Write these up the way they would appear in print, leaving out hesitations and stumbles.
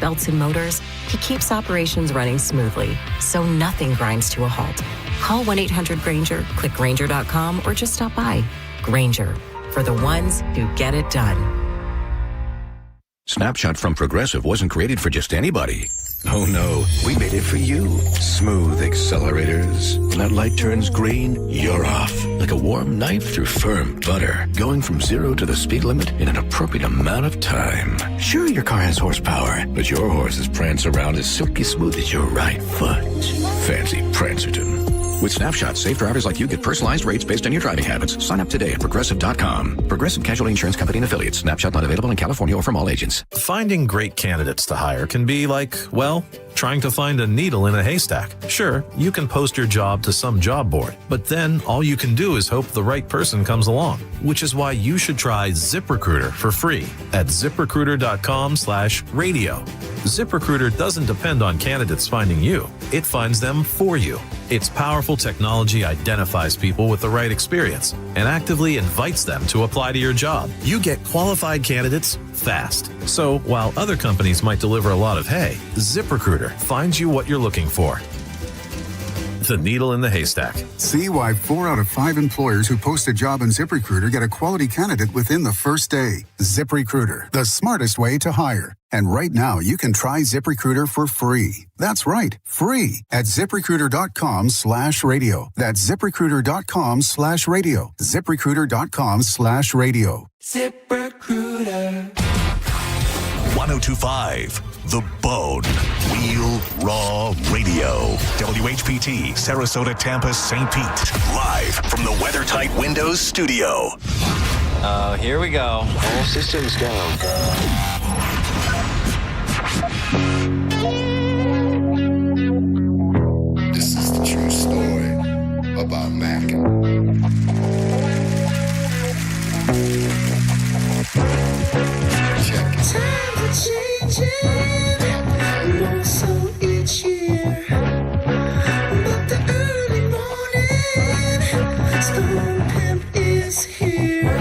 belts and motors, he keeps operations running smoothly, so nothing grinds to a halt. Call 1-800-GRANGER, click Grainger.com, or just stop by. Grainger, for the ones who get it done. Snapshot from Progressive wasn't created for just anybody. Oh no, we made it for you. Smooth accelerators. When that light turns green, you're off. Like a warm knife through firm butter. Going from 0 to the speed limit in an appropriate amount of time. Sure, your car has horsepower, but your horses prance around as silky smooth as your right foot. Fancy Prancerton. With Snapshot, safe drivers like you get personalized rates based on your driving habits. Sign up today at Progressive.com. Progressive Casualty Insurance Company and Affiliates. Snapshot not available in California or from all agents. Finding great candidates to hire can be like, well, trying to find a needle in a haystack. Sure, you can post your job to some job board, but then all you can do is hope the right person comes along, which is why you should try ZipRecruiter for free at ZipRecruiter.com/radio. ZipRecruiter doesn't depend on candidates finding you. It finds them for you. Its powerful technology identifies people with the right experience and actively invites them to apply to your job. You get qualified candidates fast. So while other companies might deliver a lot of hay, ZipRecruiter finds you what you're looking for. The needle in the haystack. See why 4 out of 5 employers who post a job on ZipRecruiter get a quality candidate within the first day. ZipRecruiter, the smartest way to hire. And right now, you can try ZipRecruiter for free. That's right, free at ZipRecruiter.com/radio. That's ZipRecruiter.com/radio. ZipRecruiter.com/radio. ZipRecruiter. 1025 The Bone. Real Raw Radio. WHPT, Sarasota, Tampa, St. Pete. Live from the WeatherTight Windows studio. Here we go. All systems go. This is the true story about Mac. Check it. Times are changing, more so each year. But the early morning Storm Pimp is here.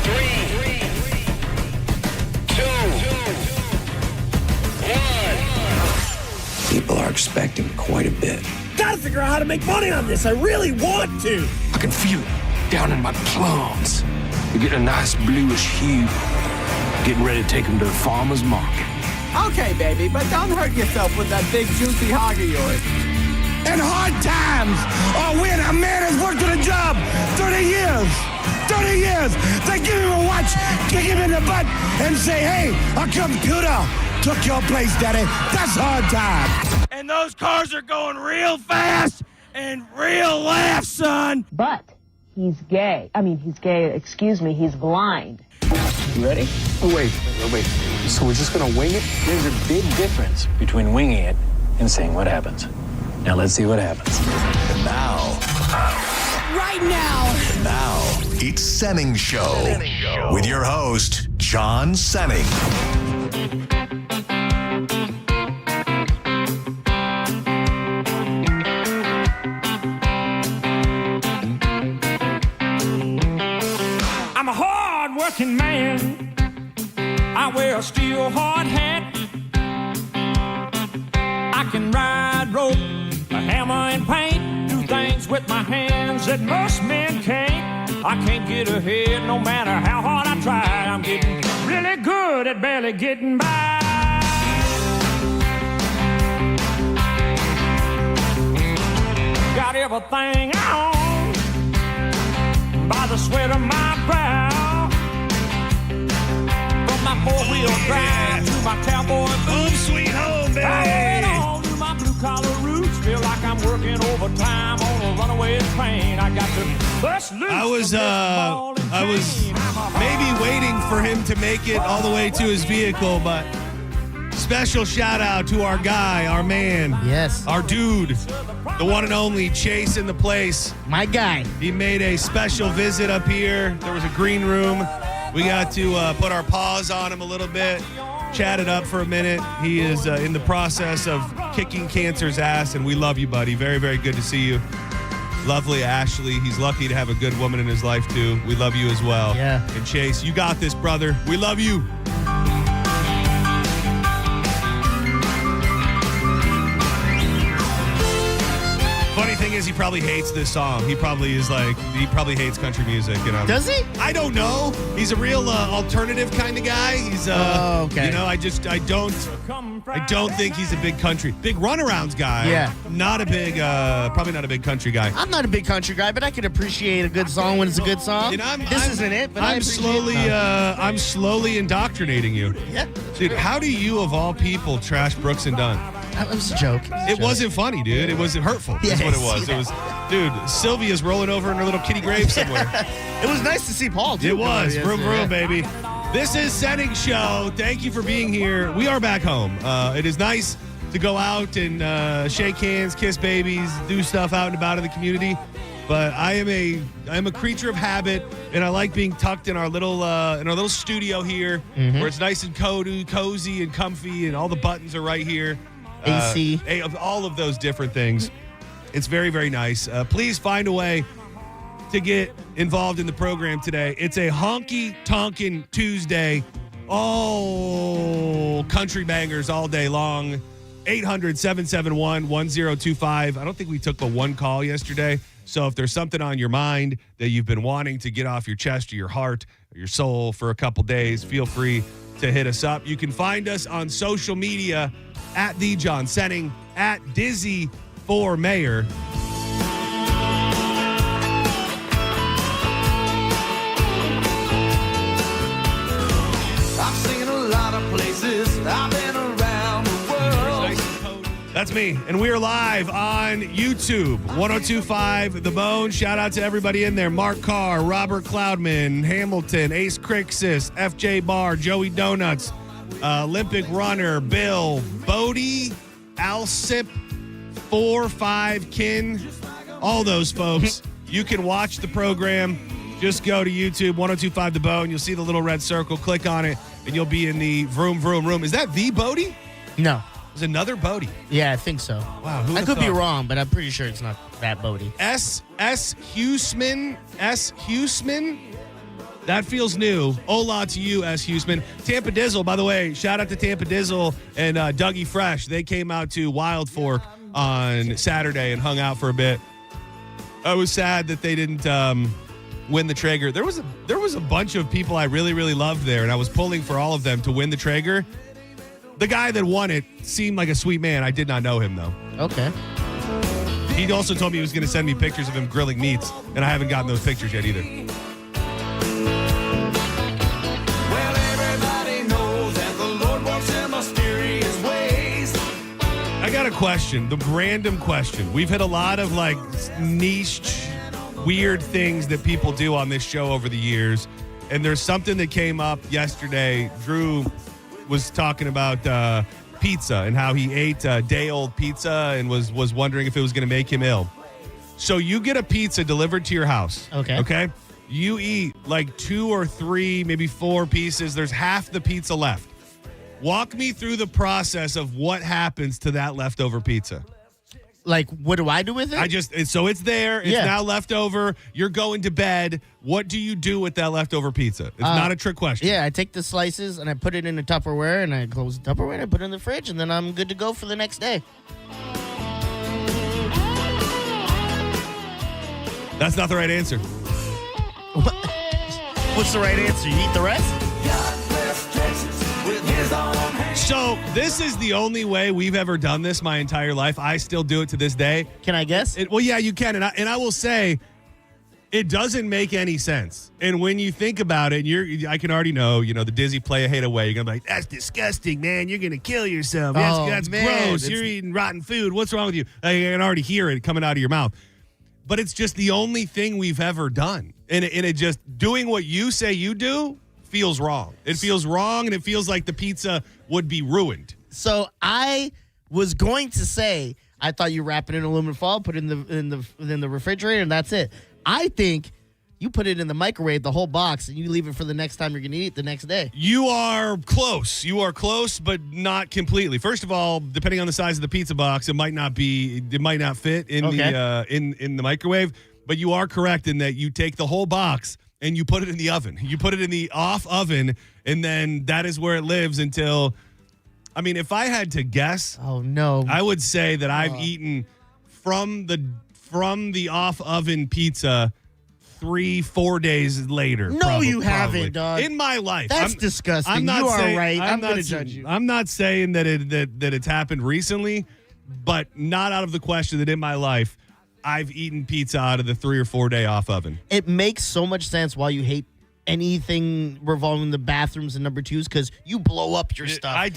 3, 2, 1. People are expecting quite a bit. Gotta figure out how to make money on this. I really want to. I can feel it down in my plums. They're getting a nice bluish hue. Getting ready to take them to the farmer's market. Okay, baby, but don't hurt yourself with that big juicy hog of yours. In hard times, or when a man has worked at a job 30 years, they give him a watch, kick him in the butt, and say, hey, our computer took your place, daddy. That's hard time. And those cars are going real fast and real fast, son. But he's gay. He's blind. You ready? Oh, wait. So we're just gonna wing it? There's a big difference between winging it and saying what happens. Now let's see what happens. And now. Right now. Now, it's Senning Show. With your host, John Senning. I'm a hard-working man. I wear a steel hard hat. I can ride rope, a hammer and paint, do things with my hands that most men can't. I can't get ahead no matter how hard I try. I'm getting really good at barely getting by. Got everything I own by the sweat of my brow. From my four-wheel drive to my cowboy boots. Home sweet home, baby. I went on to my blue-collar roots. Feel like I'm working overtime on a runaway train. I got to bust loose. I was maybe waiting for him to make it all the way to his vehicle, but special shout out to our guy, our man. Yes. Our dude, the one and only Chase in the place. My guy. He made a special visit up here. There was a green room. We got to put our paws on him a little bit, chat it up for a minute. He is in the process of kicking cancer's ass, and we love you, buddy. Very, very good to see you. Lovely Ashley. He's lucky to have a good woman in his life, too. We love you as well. Yeah. And Chase, you got this, brother. We love you. is, he probably hates this song. He probably hates country music. Does he? I don't know. He's a real alternative kind of guy. He's okay. I don't think he's a big runarounds guy. Yeah. Not a big, probably not a big country guy. I'm not a big country guy, but I can appreciate a good song when it's a good song. This isn't it, but I'm slowly indoctrinating you. Yeah. Dude, how do you, of all people, trash Brooks and Dunn? It was a joke. It wasn't funny, dude. It was hurtful. Yeah, That's what it was. It was, dude, Sylvia's rolling over in her little kitty grave somewhere. It was nice to see Paul, too. It was. Vroom, vroom, baby. This is Senning Show. Thank you for being here. We are back home. It is nice to go out and shake hands, kiss babies, do stuff out and about in the community. But I am a creature of habit, and I like being tucked in our little studio here, where it's nice and cozy and comfy, and all the buttons are right here. AC. All of those different things. It's very, very nice. Please find a way to get involved in the program today. It's a honky-tonkin' Tuesday. All country bangers all day long. 800-771-1025. I don't think we took but one call yesterday. So if there's something on your mind that you've been wanting to get off your chest or your heart or your soul for a couple days, feel free to hit us up. You can find us on social media at The John Senning, at Dizzy for Mayor. I've seen a lot of places. I've been around the world. That's me, and we are live on YouTube, 1025 The Bone. Shout out to everybody in there. Mark Carr, Robert Cloudman, Hamilton, Ace Crixus, FJ Barr, Joey Donuts, Olympic Runner, Bill, Bodie, Alsip, 4-5 Kin, all those folks. You can watch the program. Just go to YouTube, 1025 The Bone. You'll see the little red circle. Click on it, and you'll be in the vroom, vroom room. Is that the Bodie? No. There's another Bodie. Yeah, I think so. Wow, who I could be wrong, but I'm pretty sure it's not that Bodie. S. Huseman. That feels new. Hola to you, S. Huseman. Tampa Dizzle, by the way, shout out to Tampa Dizzle and Dougie Fresh. They came out to Wild Fork on Saturday and hung out for a bit. I was sad that they didn't win the Traeger. There was a bunch of people I really, really loved there, and I was pulling for all of them to win the Traeger. The guy that won it seemed like a sweet man. I did not know him, though. Okay. He also told me he was going to send me pictures of him grilling meats, and I haven't gotten those pictures yet either. Well, everybody knows that the Lord works in mysterious ways. I got a question, the random question. We've hit a lot of like niche, weird things that people do on this show over the years, and there's something that came up yesterday. Drew was talking about pizza and how he ate day-old pizza and was wondering if it was going to make him ill. So you get a pizza delivered to your house. Okay? You eat like 2 or 3, maybe 4 pieces. There's half the pizza left. Walk me through the process of what happens to that leftover pizza. Like, what do I do with it? So it's there. It's now left over. You're going to bed. What do you do with that leftover pizza? It's not a trick question. Yeah, I take the slices and I put it in a Tupperware and I close the Tupperware and I put it in the fridge and then I'm good to go for the next day. That's not the right answer. What's the right answer? You eat the rest? So this is the only way we've ever done this my entire life. I still do it to this day. Can I guess? Well, yeah, you can. And I will say it doesn't make any sense. And when you think about it, I can already know, the Dizzy play a hate away. You're going to be like, that's disgusting, man. You're going to kill yourself. That's gross. You're eating rotten food. What's wrong with you? I can already hear it coming out of your mouth. But it's just the only thing we've ever done. And it just doing what you say you do feels wrong. It feels wrong, and it feels like the pizza would be ruined. So I was going to say, I thought you wrap it in aluminum foil, put it in the refrigerator, and that's it. I think you put it in the microwave, the whole box, and you leave it for the next time you're going to eat it the next day. You are close. But not completely. First of all, depending on the size of the pizza box, it might not fit in the microwave. But you are correct in that you take the whole box and you put it in the oven. You put it in the off oven, and then that is where it lives until, if I had to guess, oh no, I would say that I've eaten from from the off oven pizza 3-4 days later. No, you haven't, dog. In my life. That's disgusting. I'm not you are saying, right. I'm going to not- judge you. I'm not saying that it's happened recently, but not out of the question that in my life I've eaten pizza out of the 3 or 4 day off oven. It makes so much sense why you hate anything revolving the bathrooms and number twos, because you blow up your stuff.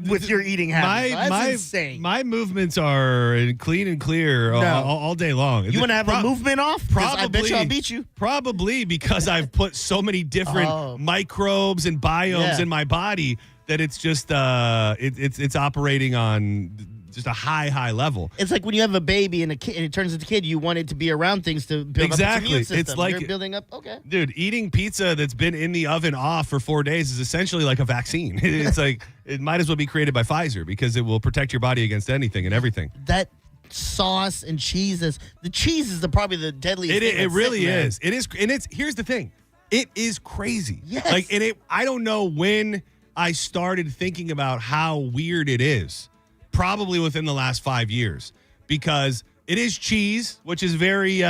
With your eating habits. That's insane. My movements are clean and clear all day long. You want to have a movement off? 'Cause I bet you I'll beat you. Probably because I've put so many different microbes and biomes in my body that it's just it's operating on just a high level. It's like when you have a baby and it turns into a kid, you want it to be around things to build up its immune system. It's like you're building up. Okay, dude, eating pizza that's been in the oven off for 4 days is essentially like a vaccine. It's like it might as well be created by Pfizer because it will protect your body against anything and everything. That sauce and cheese the cheese is probably the deadliest. It really is. It is, and here's the thing. It is crazy. Yes. Like, and I don't know when I started thinking about how weird it is. Probably within the last 5 years, because it is cheese, which is very,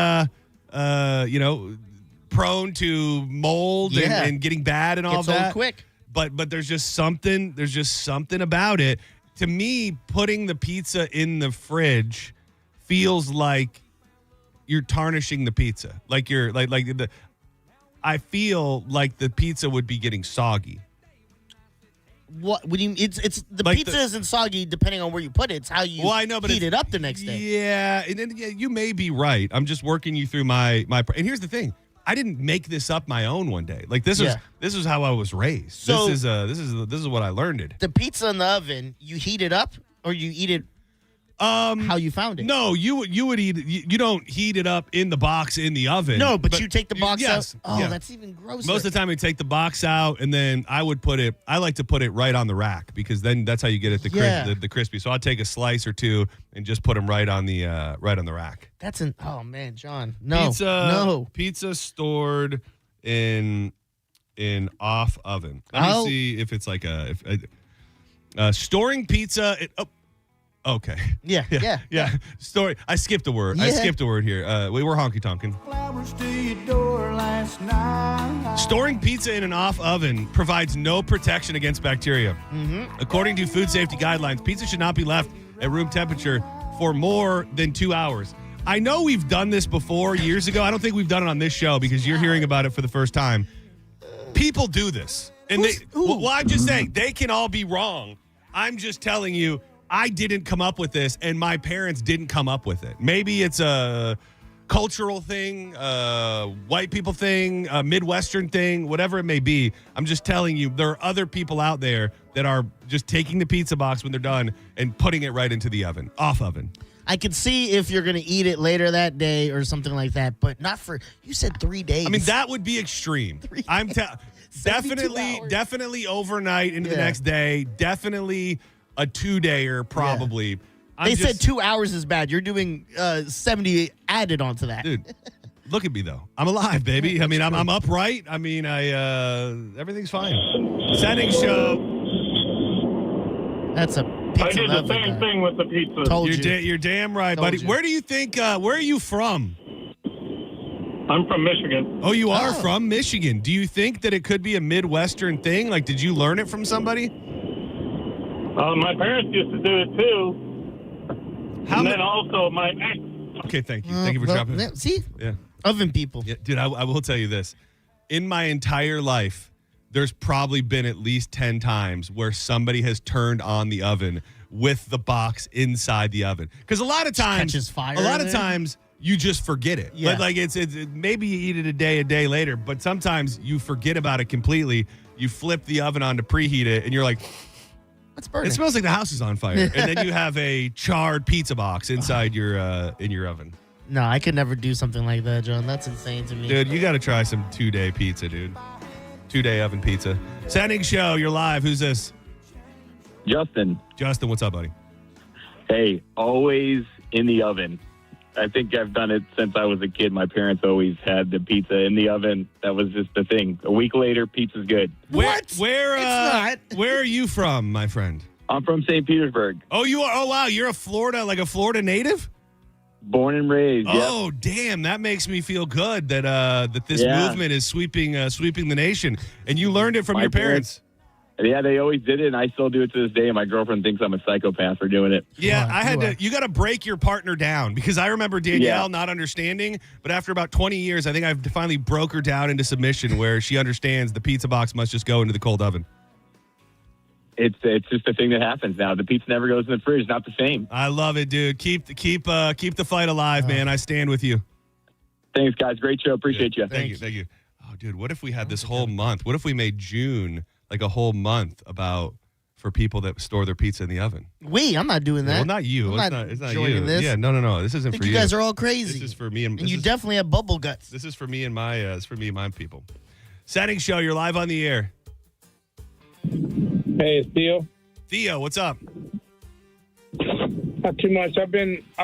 prone to mold and getting bad and all Gets that. old quick. But there's just something about it. To me, putting the pizza in the fridge feels like you're tarnishing the pizza. Like you're I feel like the pizza would be getting soggy. What when you it's the like pizza isn't soggy depending on where you put it. It's how you heat it up the next day. Yeah, and then, you may be right. I'm just working you through my. And here's the thing: I didn't make this up my own one day. Like this is how I was raised. So this is what I learned. The pizza in the oven, you heat it up or you eat it. How you found it? No, you would eat it. You don't heat it up in the box in the oven. No, but you take the box yes, out. Oh, yeah. that's even grosser. Most of the time, we take the box out, and then I like to put it right on the rack because then that's how you get it the crispy. So I'll take a slice or two and just put them right on the rack. That's oh man, John, pizza stored in off oven. Let me see if it's like storing pizza. Okay. Yeah. Story. I skipped a word. Yeah. I skipped a word here. We were honky tonkin'. Storing pizza in an off oven provides no protection against bacteria. Mm-hmm. According to food safety guidelines, pizza should not be left at room temperature for more than 2 hours. I know we've done this before years ago. I don't think we've done it on this show because you're hearing about it for the first time. People do this. And I'm just saying, they can all be wrong. I'm just telling you, I didn't come up with this, and my parents didn't come up with it. Maybe it's a cultural thing, white people thing, a Midwestern thing, whatever it may be. I'm just telling you, there are other people out there that are just taking the pizza box when they're done and putting it right into the oven, off oven. I could see if you're going to eat it later that day or something like that, but not for, you said 3 days. I mean, that would be extreme. Definitely overnight into the next day. Definitely a 2-dayer, probably. Yeah. They said 2 hours is bad. You're doing 70 added onto that. Dude, look at me, though. I'm alive, baby. I mean, I'm upright. I mean, everything's fine. Senning Show. That's a pizza. I did the same thing with the pizza. You're damn right, buddy. Where do you think, where are you from? I'm from Michigan. Oh, you are from Michigan. Do you think that it could be a Midwestern thing? Like, did you learn it from somebody? My parents used to do it too. Then also my ex. Okay, thank you. Thank you for dropping it. See? Yeah. Oven people. Yeah, dude, I will tell you this. In my entire life, there's probably been at least 10 times where somebody has turned on the oven with the box inside the oven. Because a lot of times, catches fire times you just forget it. Yeah. Like it's maybe you eat it a day later, but sometimes you forget about it completely. You flip the oven on to preheat it, and you're like, what's burning? It smells like the house is on fire. And then you have a charred pizza box inside your in your oven. No, I could never do something like that, John. That's insane to me. Dude, you got to try some 2-day pizza, dude. 2-day oven pizza. Senning Show, you're live. Who's this? Justin. Justin, what's up, buddy? Hey, always in the oven. I think I've done it since I was a kid. My parents always had the pizza in the oven. That was just the thing. A week later, pizza's good. Where It's not. Where are you from, my friend? I'm from St. Petersburg. Oh, you are? Oh, wow. You're a Florida native? Born and raised. Oh, damn! That makes me feel good that that this movement is sweeping the nation, and you learned it from your parents. Yeah, they always did it, and I still do it to this day. And my girlfriend thinks I'm a psychopath for doing it. Yeah, I had to. You got to break your partner down because I remember Danielle not understanding, but after about 20 years, I think I've finally broke her down into submission, where she understands the pizza box must just go into the cold oven. It's just a thing that happens now. The pizza never goes in the fridge. Not the same. I love it, dude. Keep the fight alive, man. I stand with you. Thanks, guys. Great show. Appreciate you. Thank you. Oh, dude, what if we had this whole month? What if we made June like a whole month for people that store their pizza in the oven? I'm not doing that. Well, not you. I'm it's not joining you. this. Yeah, no. This isn't for you. You guys are all crazy. This is for me, and you definitely have bubble guts. This is for me and my. It's for me and my people. Senning Show. You're live on the air. Hey, it's Theo. Theo, what's up? Not too much. I've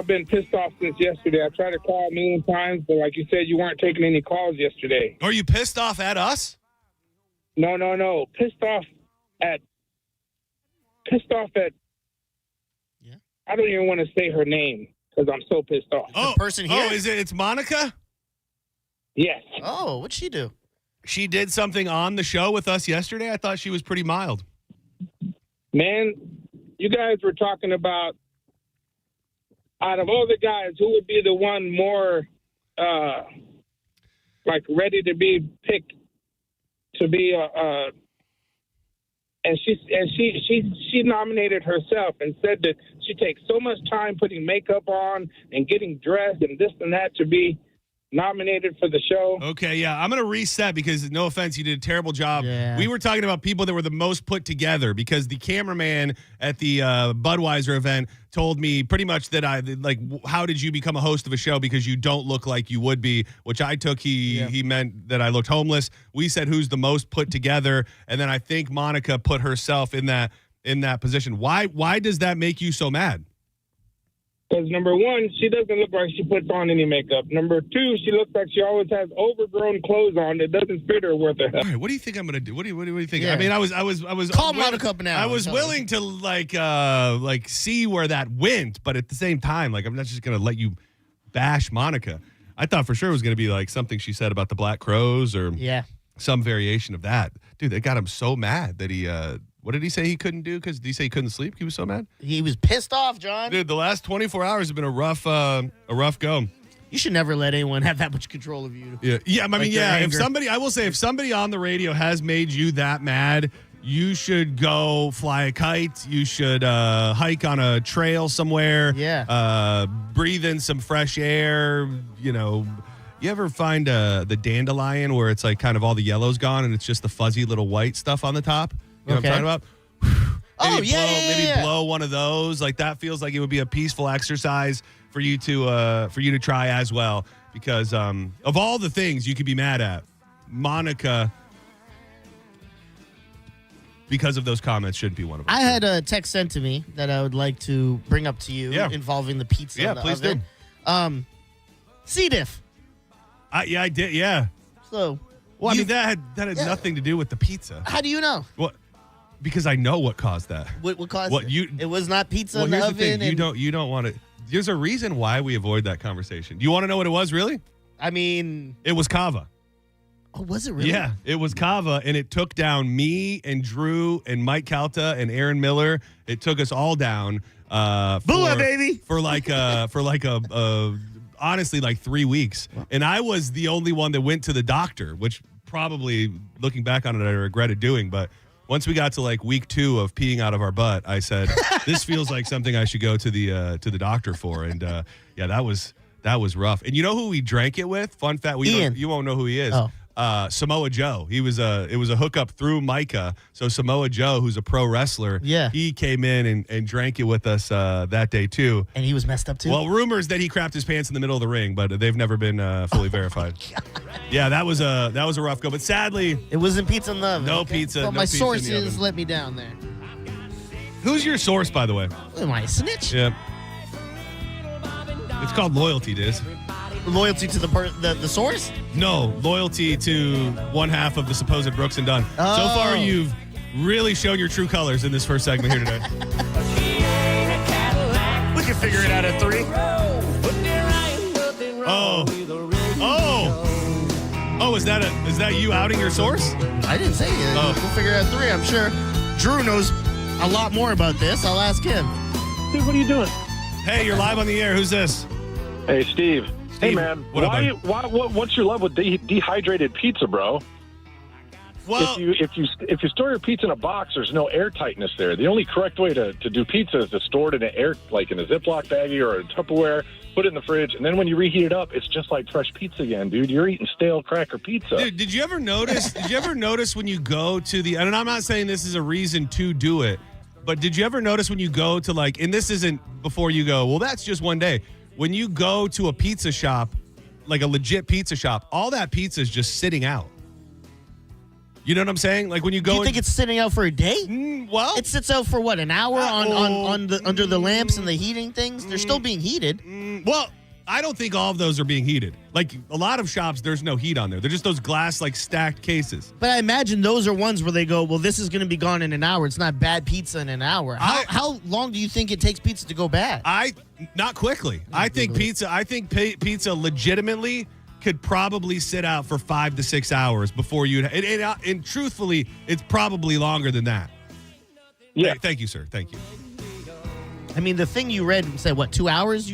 been pissed off since yesterday. I tried to call a million times, but like you said, you weren't taking any calls yesterday. Are you pissed off at us? No. Pissed off at. Yeah. I don't even want to say her name because I'm so pissed off. The person here? It's Monica? Yes. Oh, what'd she do? She did something on the show with us yesterday. I thought she was pretty mild. Man, you guys were talking about, out of all the guys, who would be the one more, ready to be picked to be and she nominated herself and said that she takes so much time putting makeup on and getting dressed and this and that to be nominated for the show. Okay, yeah. I'm going to reset because, no offense, you did a terrible job. Yeah. We were talking about people that were the most put together because the cameraman at the Budweiser event told me pretty much that how did you become a host of a show because you don't look like you would be, which I took he meant that I looked homeless. We said who's the most put together, and then I think Monica put herself in that position. Why does that make you so mad? Because number one, she doesn't look like she puts on any makeup. Number two, she looks like she always has overgrown clothes on that doesn't fit her worth a hell. All right, what do you think I'm gonna do? What do you think? Yeah. I mean, I was call Monica up now. I was willing to see where that went, but at the same time, I'm not just gonna let you bash Monica. I thought for sure it was gonna be like something she said about the Black Crows or some variation of that. Dude, that got him so mad that he. What did he say he couldn't do? Because did he say he couldn't sleep? He was so mad. He was pissed off, John. Dude, the last 24 hours have been a rough go. You should never let anyone have that much control of you. Yeah. I mean, if somebody on the radio has made you that mad, you should go fly a kite. You should hike on a trail somewhere. Yeah. Breathe in some fresh air. You ever find the dandelion where it's like kind of all the yellow's gone and it's just the fuzzy little white stuff on the top? You know what I'm talking about? Maybe blow one of those. Like that feels like it would be a peaceful exercise for you to try as well. Because of all the things you could be mad at, Monica, because of those comments, shouldn't be one of them. I had a text sent to me that I would like to bring up to you involving the pizza. Yeah, in the please oven. do. C. diff. I did. Yeah. So. Well, I mean, that had nothing to do with the pizza. How do you know? Well, because I know what caused that. What caused it? It was not pizza in the here's oven. The thing. You don't want to. There's a reason why we avoid that conversation. Do you want to know what it was, really? I mean, it was kava. Oh, was it really? Yeah, it was kava, and it took down me and Drew and Mike Calta and Aaron Miller. It took us all down. Booyah, baby! Honestly, like 3 weeks. And I was the only one that went to the doctor, which probably, looking back on it, I regretted doing. But once we got to like week 2 of peeing out of our butt, I said, this feels like something I should go to the doctor for. And that was rough. And you know who we drank it with? Fun fact, you won't know who he is. Oh. Samoa Joe. It was a hookup through Micah. So Samoa Joe, who's a pro wrestler, he came in and drank it with us that day too. And he was messed up too? Well, rumors that he crapped his pants in the middle of the ring, but they've never been fully verified. Yeah, that was a rough go. But sadly, it wasn't pizza in the oven. No pizza. Well, no my pizza sources let me down there. Who's your source, by the way? Am I a snitch? Yeah. It's called loyalty, Diz. Loyalty to the source? No, loyalty to one half of the supposed Brooks and Dunn. Oh. So far, you've really shown your true colors in this first segment here today. We can figure it out at 3. Oh, is that you outing your source? I didn't say it. We'll figure it out 3, I'm sure. Drew knows a lot more about this. I'll ask him. Dude, what are you doing? Hey, you're live on the air. Who's this? Hey, Steve. Hey, man. What's your love with dehydrated pizza, bro? Well, if you store your pizza in a box, there's no air tightness there. The only correct way to do pizza is to store it in a Ziploc baggie or a Tupperware, put it in the fridge, and then when you reheat it up, it's just like fresh pizza again, dude. You're eating stale cracker pizza. Dude, did you ever notice? when you go to the? And I'm not saying this is a reason to do it, but did you ever notice when you go to and this isn't before you go? Well, that's just one day. When you go to a pizza shop, like a legit pizza shop, all that pizza is just sitting out. You know what I'm saying? Like when you go, Do you think it's sitting out for a day? Well, it sits out for what, an hour under the lamps and the heating things. They're still being heated. Well, I don't think all of those are being heated. Like a lot of shops, there's no heat on there. They're just those glass stacked cases. But I imagine those are ones where they go, well, this is going to be gone in an hour. It's not bad pizza in an hour. How long do you think it takes pizza to go bad? Not quickly. I think pizza legitimately could probably sit out for 5 to 6 hours before you. And truthfully, it's probably longer than that. Yeah. Hey, thank you, sir. Thank you. I mean, the thing you read said, what, 2 hours?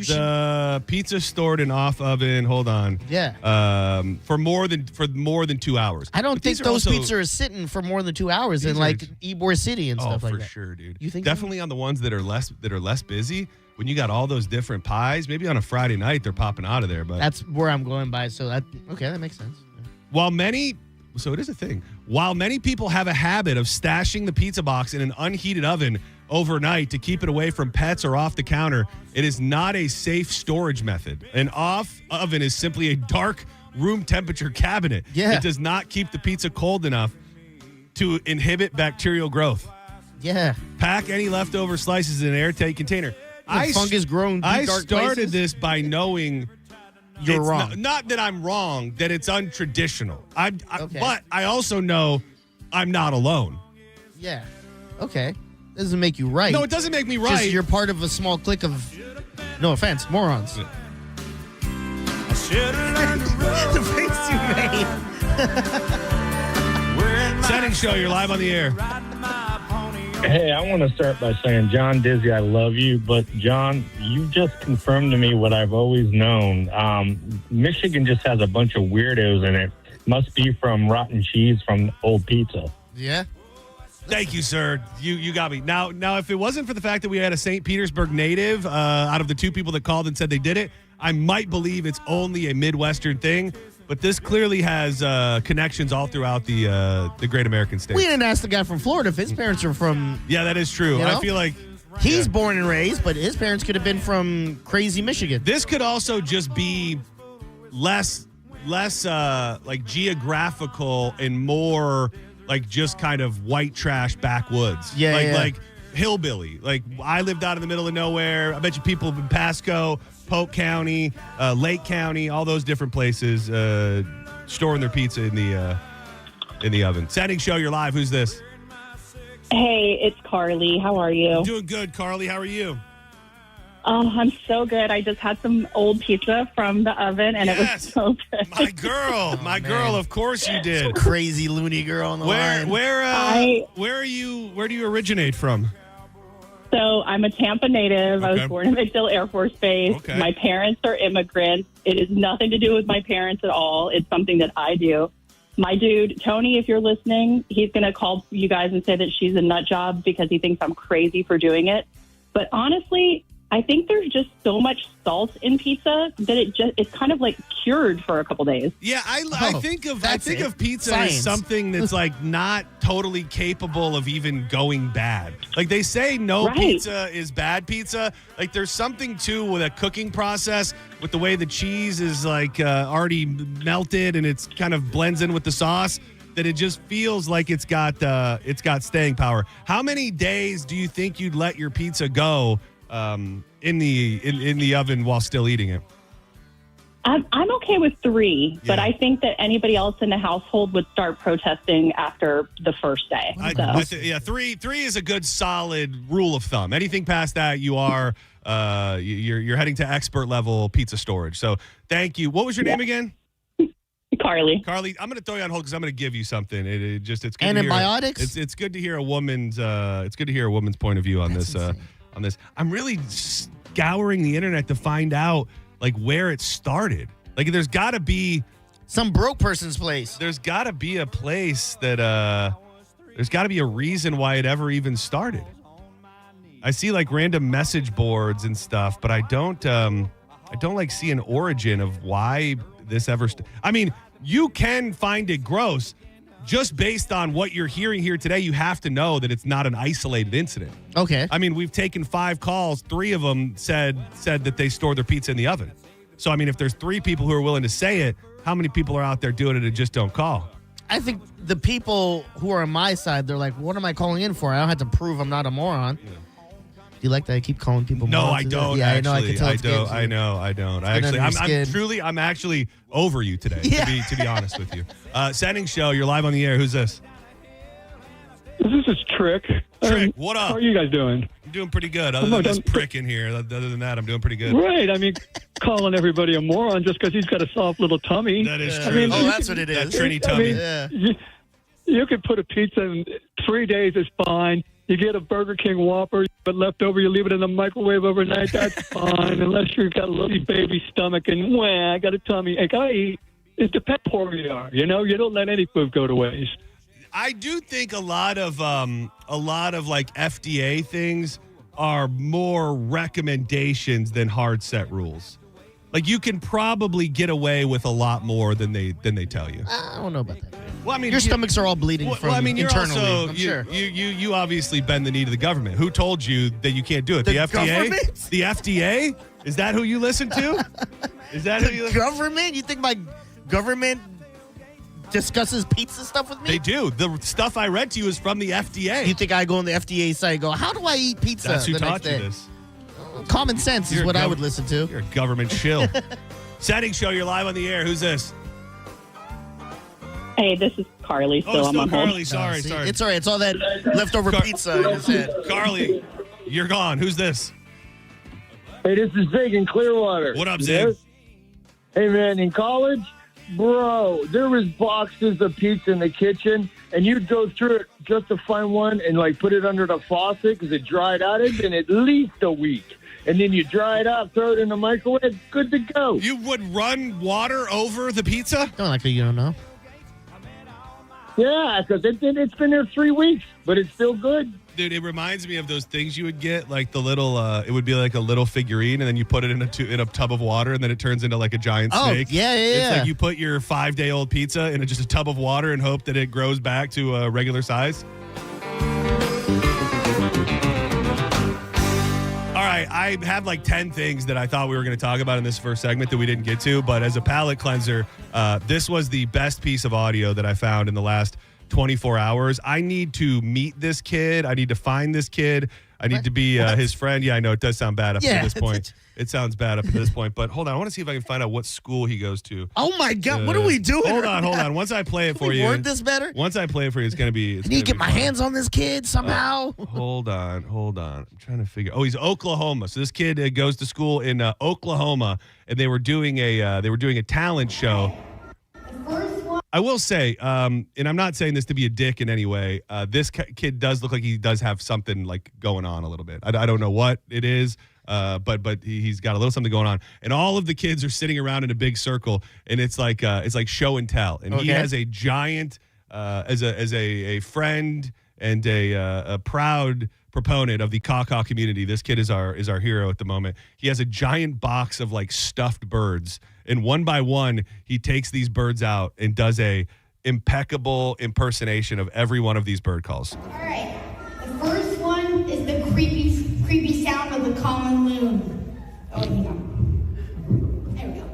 Pizza stored in off oven. Hold on. Yeah. For more than 2 hours. I don't think those pizzas are sitting for more than 2 hours in Ybor City and stuff like that. Oh, for sure, dude. You think definitely on the ones that are less busy. When you got all those different pies, maybe on a Friday night they're popping out of there. But that's where I'm going by. So that makes sense. Yeah. So it is a thing. While many people have a habit of stashing the pizza box in an unheated oven overnight to keep it away from pets or off the counter, it is not a safe storage method. An off oven is simply a dark room temperature cabinet. Yeah. It does not keep the pizza cold enough to inhibit bacterial growth. Yeah. Pack any leftover slices in an airtight container. Fungus grown. I started this by knowing you're wrong. Not that I'm wrong, that it's untraditional. Okay. But I also know I'm not alone. Yeah. Okay. Doesn't make you right. No, it doesn't make me right. Just you're part of a small clique of, no offense, morons. Yeah. The face you made. Senning Show, you're live on the air. Hey, I want to start by saying, John Dizzy, I love you, but John, you just confirmed to me what I've always known. Michigan just has a bunch of weirdos in it. Must be from rotten cheese from old pizza. Yeah. Thank you, sir. You got me. Now, if it wasn't for the fact that we had a St. Petersburg native out of the 2 people that called and said they did it, I might believe it's only a Midwestern thing. But this clearly has connections all throughout the great American state. We didn't ask the guy from Florida if his parents are from. Yeah, that is true. You know? I feel like he's born and raised, but his parents could have been from crazy Michigan. This could also just be less geographical and more just kind of white trash backwoods. Yeah, like hillbilly. Like I lived out in the middle of nowhere. I bet you people in Pasco, Polk County, Lake County, all those different places storing their pizza in the oven. Senning Show, you're live. Who's this? Hey, it's Carly. How are you? I'm doing good, Carly. How are you? Oh, I'm so good. I just had some old pizza from the oven, and it was so good. My girl. Of course you did. Some crazy loony girl on the line. Where are you? Where do you originate from? So I'm a Tampa native. Okay. I was born in McDill Air Force Base. Okay. My parents are immigrants. It is nothing to do with my parents at all. It's something that I do. My dude, Tony, if you're listening, he's going to call you guys and say that she's a nut job because he thinks I'm crazy for doing it. But honestly, I think there's just so much salt in pizza that it's kind of cured for a couple days. Yeah, I think of pizza Science. as something that's not totally capable of even going bad. Like they say no pizza is bad pizza. Like there's something too with a cooking process with the way the cheese is already melted and it's kind of blends in with the sauce that it just feels like it's got staying power. How many days do you think you'd let your pizza go in the oven while still eating it? I'm okay with 3, but I think that anybody else in the household would start protesting after the first day. Three is a good solid rule of thumb. Anything past that, you are you're heading to expert level pizza storage. So thank you. What was your name again? Carly. Carly, I'm going to throw you on hold because I'm going to give you something. It's good. Antibiotics? It's good to hear a woman's point of view on this. On this, I'm really scouring the internet to find out like where it started. Like there's got to be some broke person's place. There's got to be a place that there's got to be a reason why it ever even started. I see like random message boards and stuff, but I don't like see an origin of why this ever. I mean, you can find it gross. Just based on what you're hearing here today, you have to know that it's not an isolated incident. Okay. I mean, we've taken 5 calls. 3 of them said that they store their pizza in the oven. So, I mean, if there's 3 people who are willing to say it, how many people are out there doing it and just don't call? I think the people who are on my side, they're like, what am I calling in for? I don't have to prove I'm not a moron. Yeah. Do you like that I keep calling people morons? No, I don't. Yeah, actually. I know. I can tell it's good. I know. I don't. I'm actually over you today, to be honest with you. Senning Show, you're live on the air. Who's this? This is Trick. Trick, what up? How are you guys doing? I'm doing pretty good. Other than this prick in here. Other than that, I'm doing pretty good. Right. I mean, calling everybody a moron just because he's got a soft little tummy. That is true. I mean, that's what it is. That Trini tummy. You could put a pizza in 3 days is fine. You get a Burger King Whopper, but left over, you leave it in the microwave overnight. That's fine, unless you've got a little baby stomach and, I got a tummy. I gotta eat. It depends where you are. You know, you don't let any food go to waste. I do think a lot of like FDA things are more recommendations than hard set rules. Like you can probably get away with a lot more than they tell you. I don't know about that. Well, I mean, your stomachs are all bleeding from you're internally. Also, I'm sure. You obviously bend the knee to the government. Who told you that you can't do it? The FDA? Government? The FDA? Is that who you listen to? Is that who you listen to? Government? You think my government discusses pizza stuff with me? They do. The stuff I read to you is from the FDA. You think I go on the FDA site and go, how do I eat pizza? That's who the taught next you day? this. Common sense is what I would listen to. You're a government shill. Senning Show, you're live on the air. Who's this? Hey, this is Carly. Still, I'm on Carly. hold. Sorry. It's all right. It's all that leftover pizza in his head. Carly, you're gone. Who's this? Hey, this is Zig in Clearwater. What up, Zig? Hey, man, in college, bro, there was boxes of pizza in the kitchen, and you'd go through it just to find one and, like, put it under the faucet because it dried out. It's been at least a week. And then you dry it out, throw it in the microwave, good to go. You would run water over the pizza? Don't like you don't know. Yeah, because it's been there 3 weeks, but it's still good. Dude, it reminds me of those things you would get, like the little, it would be like a little figurine, and then you put it in a tub of water, and then it turns into like a giant snake. Yeah. It's like you put your 5-day-old pizza in just a tub of water and hope that it grows back to a regular size. All right, I have like 10 things that I thought we were going to talk about in this first segment that we didn't get to, but as a palate cleanser, this was the best piece of audio that I found in the last 24 hours. I need to meet this kid. I need to find this kid. I need to be his friend. Yeah, I know it does sound bad up to this point. It sounds bad up to this point, but hold on. I want to see if I can find out what school he goes to. Oh my God, what are we doing? Hold on. Once I play it for you. Word this better? Once I play it for you, it's going to be. I need to get my hands on this kid somehow. Hold on. I'm trying to figure. Oh, he's Oklahoma. So this kid goes to school in Oklahoma, and they were doing a talent show. I will say, and I'm not saying this to be a dick in any way, this kid does look like he does have something like going on a little bit. I don't know what it is, but he's got a little something going on. And all of the kids are sitting around in a big circle, and it's like show and tell. And he has a giant, as a friend and a proud proponent of the Kaka community. This kid is our hero at the moment. He has a giant box of like stuffed birds. And one by one, he takes these birds out and does a impeccable impersonation of every one of these bird calls. All right. The first one is the creepy sound of the common loon. Oh, yeah. There we go.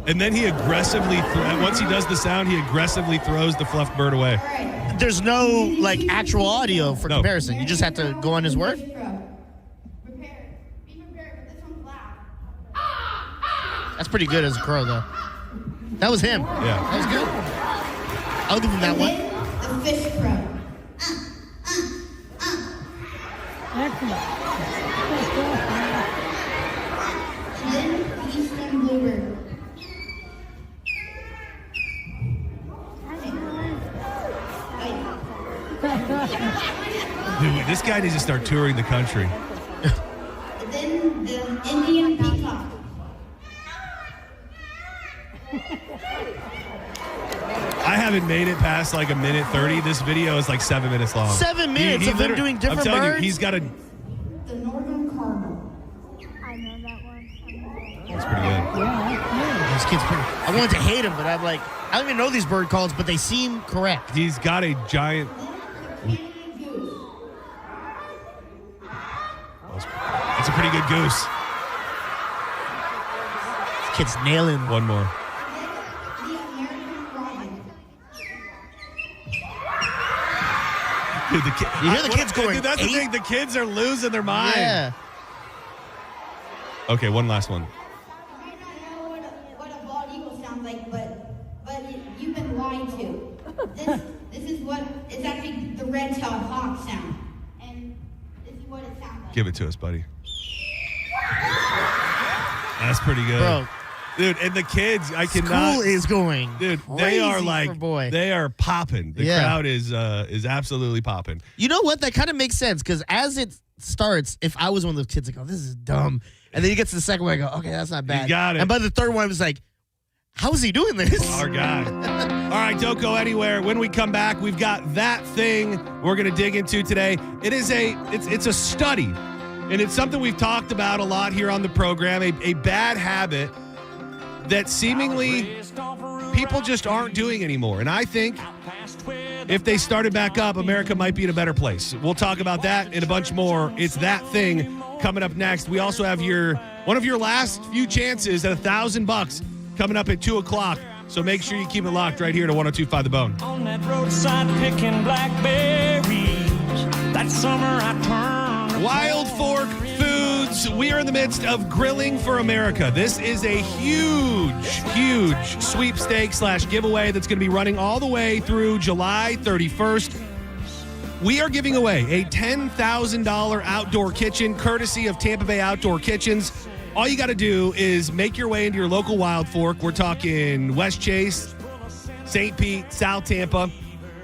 And then he aggressively, once he does the sound, he aggressively throws the fluffed bird away. Right. There's no like actual audio for comparison. You just have to go on his word. That's pretty good as a crow, though. That was him. Yeah. That was good. I'll give him that one. The fish crow. And then the eastern bluebird. Dude, this guy needs to start touring the country. And then the Indian peacock. I haven't made it past like a minute 30. This video is like 7 minutes long. 7 minutes of them doing different I'm telling birds? you, he's got a... The northern cardinal. I know that one. That's pretty good. This kid's pretty... I wanted to hate him, but I'm like, I don't even know these bird calls, but they seem correct. He's got a giant... That's a pretty good goose. This kid's nailing. One more. Dude, You hear the kids going, Dude, that's the thing. The kids are losing their mind. Yeah. Okay, one last one. You might not know what a bald eagle sounds like, but you've been lied to. This is what it's actually the red-tailed hawk sound, and this is what it sounds like. Give it to us, buddy. That's pretty good. Bro. Dude, and the kids, I cannot. School is going. Dude, they are crazy like, for boy. they are popping. The Yeah. crowd is absolutely popping. You know what? That kind of makes sense because as it starts, if I was one of those kids, I go, this is dumb. And then you get to the second one, I go, okay, that's not bad. You got it. And by the third one, I was like, how is he doing this? Our guy. All right, don't go anywhere. When we come back, we've got that thing we're going to dig into today. It's a study, and it's something we've talked about a lot here on the program, a bad habit that seemingly people just aren't doing anymore. And I think if they started back up, America might be in a better place. We'll talk about that and a bunch more. It's that thing coming up next. We also have one of your last few chances at $1,000 coming up at 2 o'clock. So make sure you keep it locked right here to 102.5 The Bone. On that roadside picking blackberries. That summer I turned. Wild Fork Foods. We are in the midst of Grilling for America. This is a huge sweepstakes / giveaway that's going to be running all the way through July 31st. We are giving away a $10,000 outdoor kitchen courtesy of Tampa Bay Outdoor Kitchens. All you got to do is make your way into your local Wild Fork. We're talking West Chase, St. Pete, South Tampa,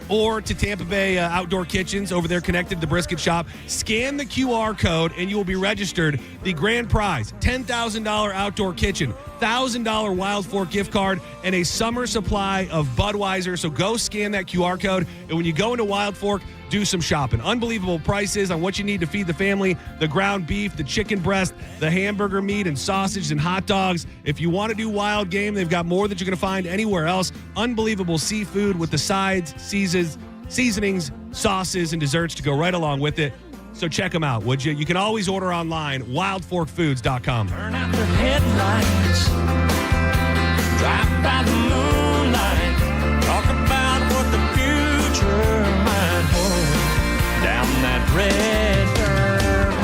or to Tampa Bay Outdoor Kitchens over there connected to the brisket shop. Scan the QR code and you will be registered. The grand prize, $10,000 outdoor kitchen, $1,000 Wild Fork gift card, and a summer supply of Budweiser. So go scan that QR code. And when you go into Wild Fork, do some shopping. Unbelievable prices on what you need to feed the family, the ground beef, the chicken breast, the hamburger meat and sausage and hot dogs. If you want to do wild game, they've got more that you're going to find anywhere else. Unbelievable seafood with the sides, seasonings, sauces, and desserts to go right along with it. So check them out, would you? You can always order online, wildforkfoods.com. Turn out the headlights. Drive by the moonlight. Talk about what the future might hold. Down that red dirt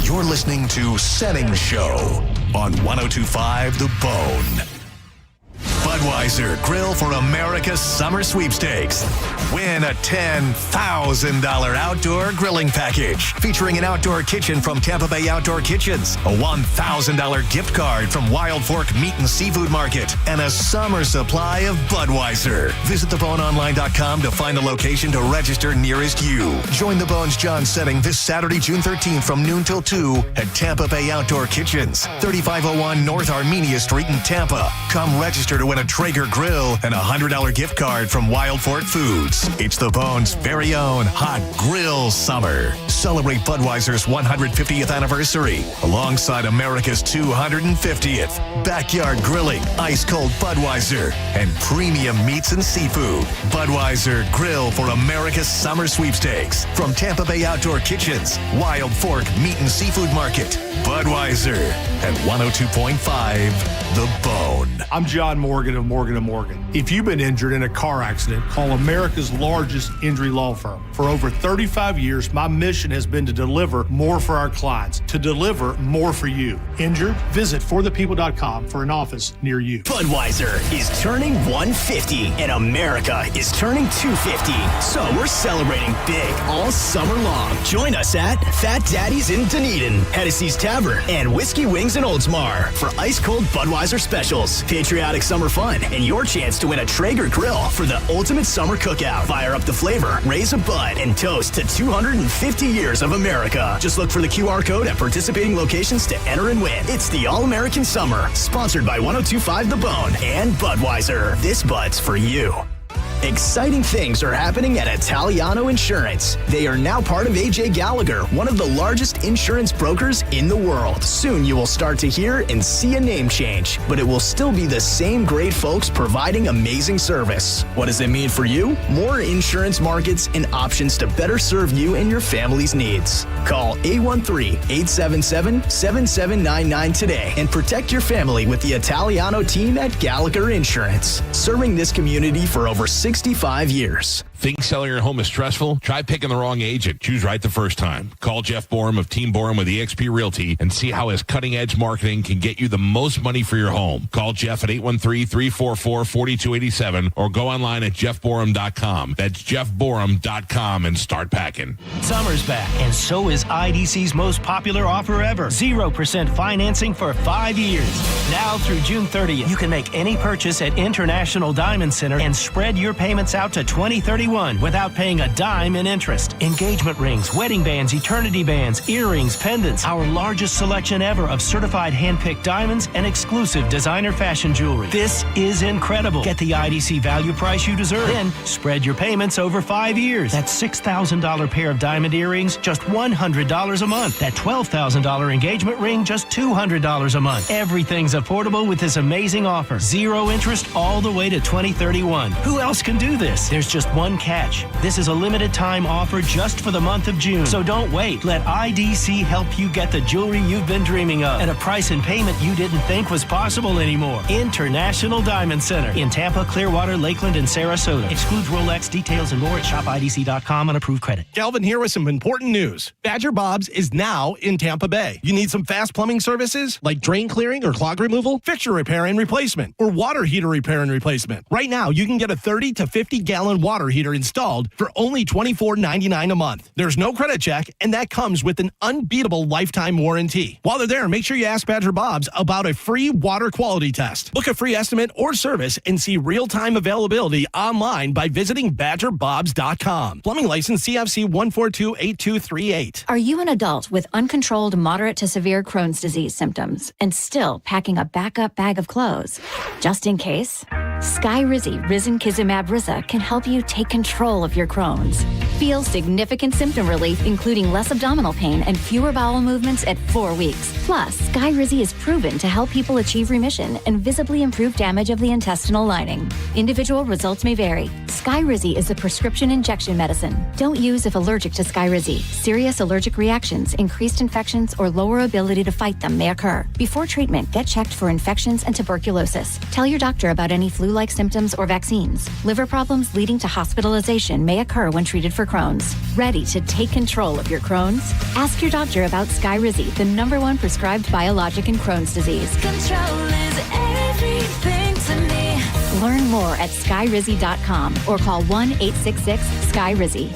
road. You're listening to Senning Show on 102.5 The Bone. Budweiser Grill for America's Summer Sweepstakes. Win a $10,000 outdoor grilling package featuring an outdoor kitchen from Tampa Bay Outdoor Kitchens, a $1,000 gift card from Wild Fork Meat and Seafood Market, and a summer supply of Budweiser. Visit theboneonline.com to find a location to register nearest you. Join the Bone's John Senning this Saturday, June 13th from noon till 2 at Tampa Bay Outdoor Kitchens, 3501 North Armenia Street in Tampa. Come register to win a Traeger grill and a $100 gift card from Wild Fork Foods. It's the Bone's very own hot grill summer. Celebrate Budweiser's 150th anniversary alongside America's 250th. Backyard grilling, ice cold Budweiser, and premium meats and seafood. Budweiser Grill for America's Summer Sweepstakes from Tampa Bay Outdoor Kitchens, Wild Fork Meat and Seafood Market. Budweiser at 102.5 The Bone. I'm John Morgan of Morgan & Morgan. If you've been injured in a car accident, call America's largest injury law firm. For over 35 years, my mission mission has been to deliver more for our clients, to deliver more for you. Injured? Visit forthepeople.com for an office near you. Budweiser is turning 150 and America is turning 250. So we're celebrating big all summer long. Join us at Fat Daddy's in Dunedin, Hennessy's Tavern, and Whiskey Wings in Oldsmar for ice-cold Budweiser specials, patriotic summer fun, and your chance to win a Traeger grill for the ultimate summer cookout. Fire up the flavor, raise a bud, and toast to 250 years of America. Just look for the QR code at participating locations to enter and win. It's the All-American Summer, sponsored by 1025 The Bone and Budweiser. This Bud's for you. Exciting things are happening at Italiano Insurance. They are now part of A.J. Gallagher, one of the largest insurance brokers in the world. Soon you will start to hear and see a name change, but it will still be the same great folks providing amazing service. What does it mean for you? More insurance markets and options to better serve you and your family's needs. Call 813-877-7799 today and protect your family with the Italiano team at Gallagher Insurance, serving this community for over 65 years. Think selling your home is stressful? Try picking the wrong agent. Choose right the first time. Call Jeff Borum of Team Borum with eXp Realty and see how his cutting-edge marketing can get you the most money for your home. Call Jeff at 813-344-4287 or go online at jeffborum.com. That's jeffborum.com and start packing. Summer's back, and so is IDC's most popular offer ever. 0% financing for 5 years. Now through June 30th, you can make any purchase at International Diamond Center and spread your payments out to 2031 without paying a dime in interest. Engagement rings, wedding bands, eternity bands, earrings, pendants, our largest selection ever of certified hand-picked diamonds and exclusive designer fashion jewelry. This is incredible. Get the IDC value price you deserve. Then spread your payments over 5 years. That $6,000 pair of diamond earrings, just $100 a month. That $12,000 engagement ring, just $200 a month. Everything's affordable with this amazing offer. 0 interest all the way to 2031. Who else can do this? There's just one catch. This is a limited time offer just for the month of June. So don't wait. Let IDC help you get the jewelry you've been dreaming of at a price and payment you didn't think was possible anymore. International Diamond Center in Tampa, Clearwater, Lakeland, and Sarasota. Excludes Rolex. Details and more at shopidc.com on approved credit. Galvin here with some important news. Badger Bob's is now in Tampa Bay. You need some fast plumbing services like drain clearing or clog removal, fixture repair and replacement, or water heater repair and replacement. Right now, you can get a 30 to 50 gallon water heater installed for only $24.99 a month. There's no credit check, and that comes with an unbeatable lifetime warranty. While they're there, make sure you ask Badger Bob's about a free water quality test. Book a free estimate or service and see real-time availability online by visiting badgerbobs.com. Plumbing license CFC 1428238. Are you an adult with uncontrolled moderate to severe Crohn's disease symptoms and still packing a backup bag of clothes? Just in case, Skyrizi Risankizumab Riza can help you take control of your Crohn's. Feel significant symptom relief, including less abdominal pain and fewer bowel movements at 4 weeks. Plus, Skyrizi is proven to help people achieve remission and visibly improve damage of the intestinal lining. Individual results may vary. Skyrizi is a prescription injection medicine. Don't use if allergic to Skyrizi. Serious allergic reactions, increased infections, or lower ability to fight them may occur. Before treatment, get checked for infections and tuberculosis. Tell your doctor about any flu-like symptoms or vaccines. Liver problems leading to hospitalization may occur when treated for Crohn's. Ready to take control of your Crohn's? Ask your doctor about Skyrizi, the #1 prescribed biologic in Crohn's disease. Control is everything to me. Learn more at skyrizi.com or call 1-866-SKY-RIZZI.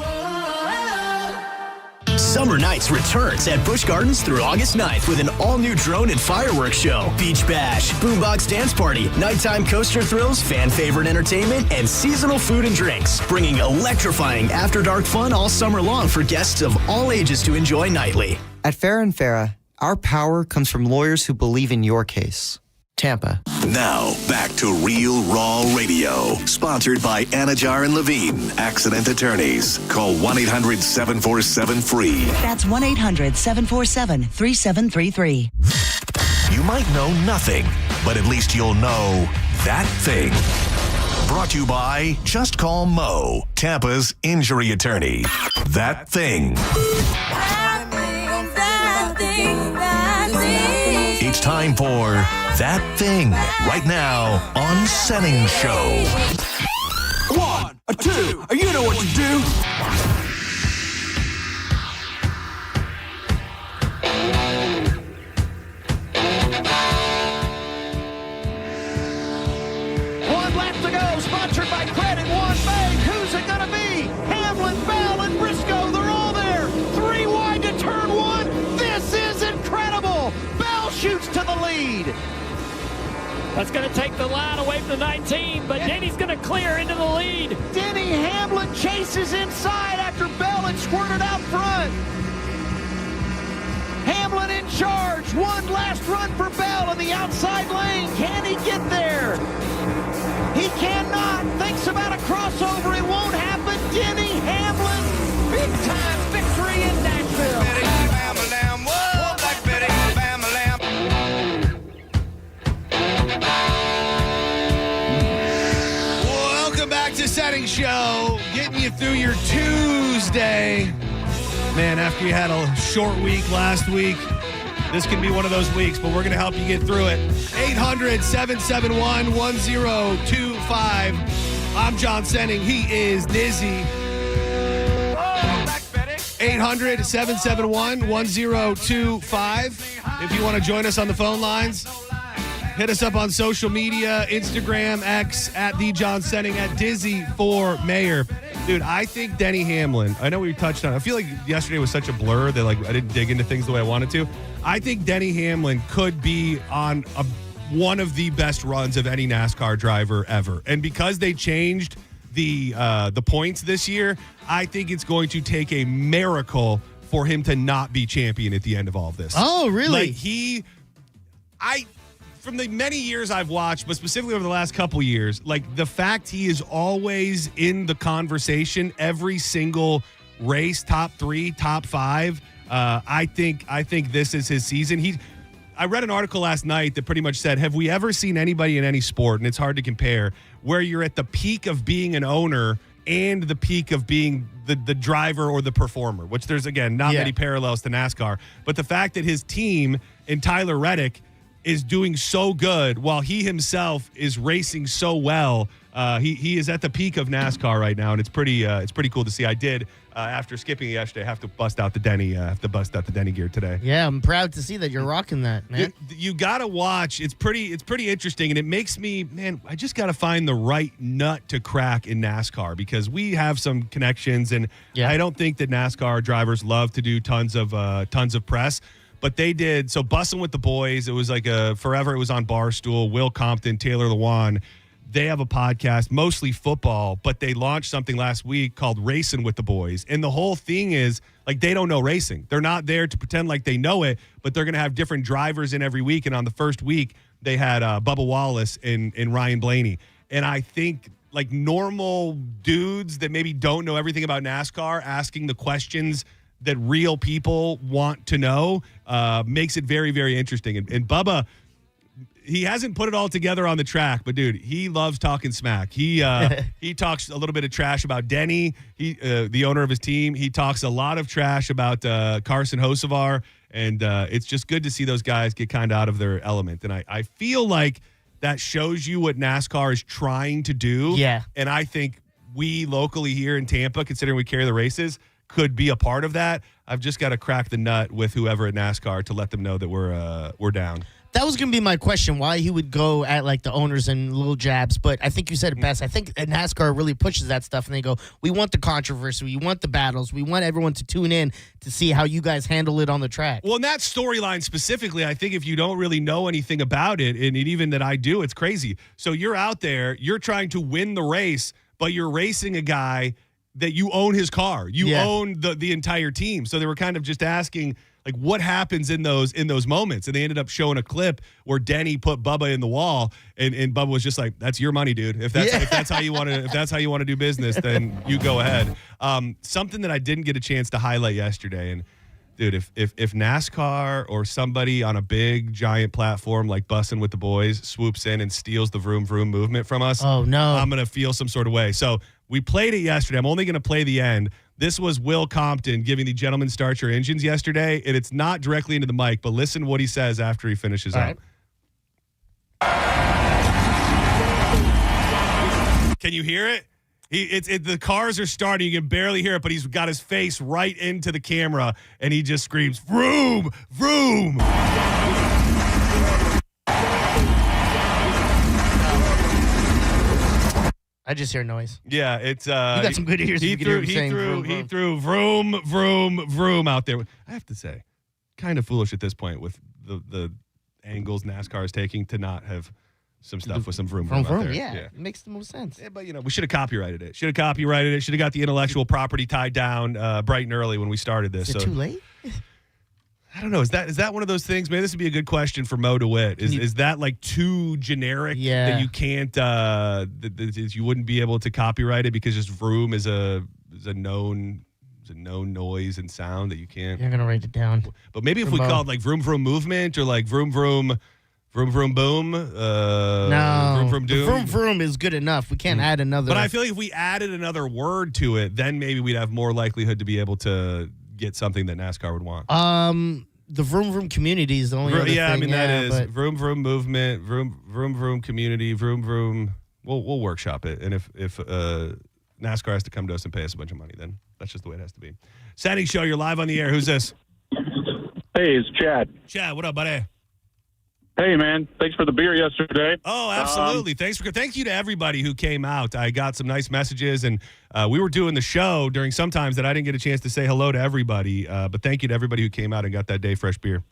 Summer Nights returns at Busch Gardens through August 9th with an all-new drone and fireworks show, beach bash, boombox dance party, nighttime coaster thrills, fan-favorite entertainment, and seasonal food and drinks, bringing electrifying after-dark fun all summer long for guests of all ages to enjoy nightly. At Farrah & Farrah, our power comes from lawyers who believe in your case. Tampa. Now, back to Real Raw Radio, sponsored by Anajar and Levine, Accident Attorneys. Call 1-800-747-FREE. That's 1-800-747-3733. You might know nothing, but at least you'll know that thing. Brought to you by Just Call Mo, Tampa's injury attorney. That thing. It's time for That Thing, right now on Senning Show. 1, 2, you know what to do. That's going to take the line away from the 19, but Denny's going to clear into the lead. Denny Hamlin chases inside after Bell had squirted out front. Hamlin in charge. One last run for Bell in the outside lane. Can he get there? He cannot. Thinks about a crossover. It won't happen. Denny Hamlin, big time victory in Nashville. Welcome back to Senning Show, getting you through your Tuesday. Man, after you had a short week last week, this can be one of those weeks, but we're going to help you get through it. 800-771-1025. I'm John Senning. He is Dizzy. 800-771-1025. If you want to join us on the phone lines, hit us up on social media, Instagram, X, at the John Senning, at Dizzy for Mayor. Dude, I think Denny Hamlin, I know we touched on it. I feel like yesterday was such a blur that I didn't dig into things the way I wanted to. I think Denny Hamlin could be on one of the best runs of any NASCAR driver ever. And because they changed the points this year, I think it's going to take a miracle for him to not be champion at the end of all of this. Oh, really? From the many years I've watched, but specifically over the last couple years, the fact he is always in the conversation every single race, top 3, top 5. I think this is his season. I read an article last night that pretty much said, have we ever seen anybody in any sport, and it's hard to compare, where you're at the peak of being an owner and the peak of being the driver or the performer, which there's, again, not many parallels to NASCAR. But the fact that his team and Tyler Reddick is doing so good while he himself is racing so well. He is at the peak of NASCAR right now, and it's pretty cool to see. I did after skipping it yesterday have to bust out the Denny gear today. Yeah, I'm proud to see that you're rocking that, man. You gotta watch. It's pretty interesting, and it makes me, man, I just gotta find the right nut to crack in NASCAR because we have some connections, and I don't think that NASCAR drivers love to do tons of press. But they did. So Bussin' with the Boys, it was forever. It was on Barstool. Will Compton, Taylor Lewan. They have a podcast, mostly football, but they launched something last week called Racing with the Boys. And the whole thing is, they don't know racing. They're not there to pretend like they know it, but they're going to have different drivers in every week. And on the first week, they had Bubba Wallace and Ryan Blaney. And I think, normal dudes that maybe don't know everything about NASCAR asking the questions that real people want to know makes it very, very interesting. And Bubba, he hasn't put it all together on the track, but dude, he loves talking smack. He talks a little bit of trash about Denny, the owner of his team. He talks a lot of trash about Carson Hocevar, and it's just good to see those guys get kind of out of their element. And I feel like that shows you what NASCAR is trying to do. Yeah. And I think we locally here in Tampa, considering we carry the races, could be a part of that. I've just got to crack the nut with whoever at NASCAR to let them know that we're down. That was going to be my question, why he would go at the owners and little jabs. But I think you said it best. I think NASCAR really pushes that stuff, and they go, we want the controversy, we want the battles, we want everyone to tune in to see how you guys handle it on the track. Well, in that storyline specifically, I think if you don't really know anything about it, and even that I do, it's crazy. So you're out there, you're trying to win the race, but you're racing a guy that you own his car. You own the entire team. So they were kind of just asking, what happens in those moments? And they ended up showing a clip where Denny put Bubba in the wall, and Bubba was just like, "That's your money, dude. If that's how you want to do business, then you go ahead." Something that I didn't get a chance to highlight yesterday, and dude, if NASCAR or somebody on a big giant platform like Bussin' with the Boys swoops in and steals the vroom vroom movement from us, oh no, I'm gonna feel some sort of way. So we played it yesterday. I'm only gonna play the end. This was Will Compton giving the Gentlemen Start Your Engines yesterday, and it's not directly into the mic, but listen what he says after he finishes up. Right. Can you hear it? The cars are starting. You can barely hear it, but he's got his face right into the camera, and he just screams, "Vroom, vroom!" I just hear noise. Yeah, it's you got some good ears. He threw vroom, vroom, vroom out there. I have to say, kind of foolish at this point with the angles NASCAR is taking to not have some stuff with some vroom Vroom vroom out vroom, there. yeah. It makes the most sense. Yeah, but, we should have copyrighted it. Should have got the intellectual property tied down bright and early when we started this. Is it too late? I don't know. Is that one of those things? Maybe this would be a good question for Mo DeWitt. Is that like too generic that you can't that you wouldn't be able to copyright it because just vroom is a known noise and sound that you can't. You're gonna write it down. But maybe if we called like vroom vroom movement or like vroom vroom boom. No, vroom vroom doom. Vroom vroom is good enough. We can't add another. But I feel like if we added another word to it, then maybe we'd have more likelihood to be able to get something that NASCAR would want. The vroom vroom community is the only other thing. I mean that is vroom vroom movement, vroom community, vroom vroom. We'll workshop it, and if NASCAR has to come to us and pay us a bunch of money, then that's just the way it has to be. Senning Show, you're live on the air. Who's this? Hey, it's Chad. Chad, what up, buddy? Hey, man. Thanks for the beer yesterday. Oh, absolutely. Thank you to everybody who came out. I got some nice messages, and we were doing the show during some times that I didn't get a chance to say hello to everybody. But thank you to everybody who came out and got that day fresh beer.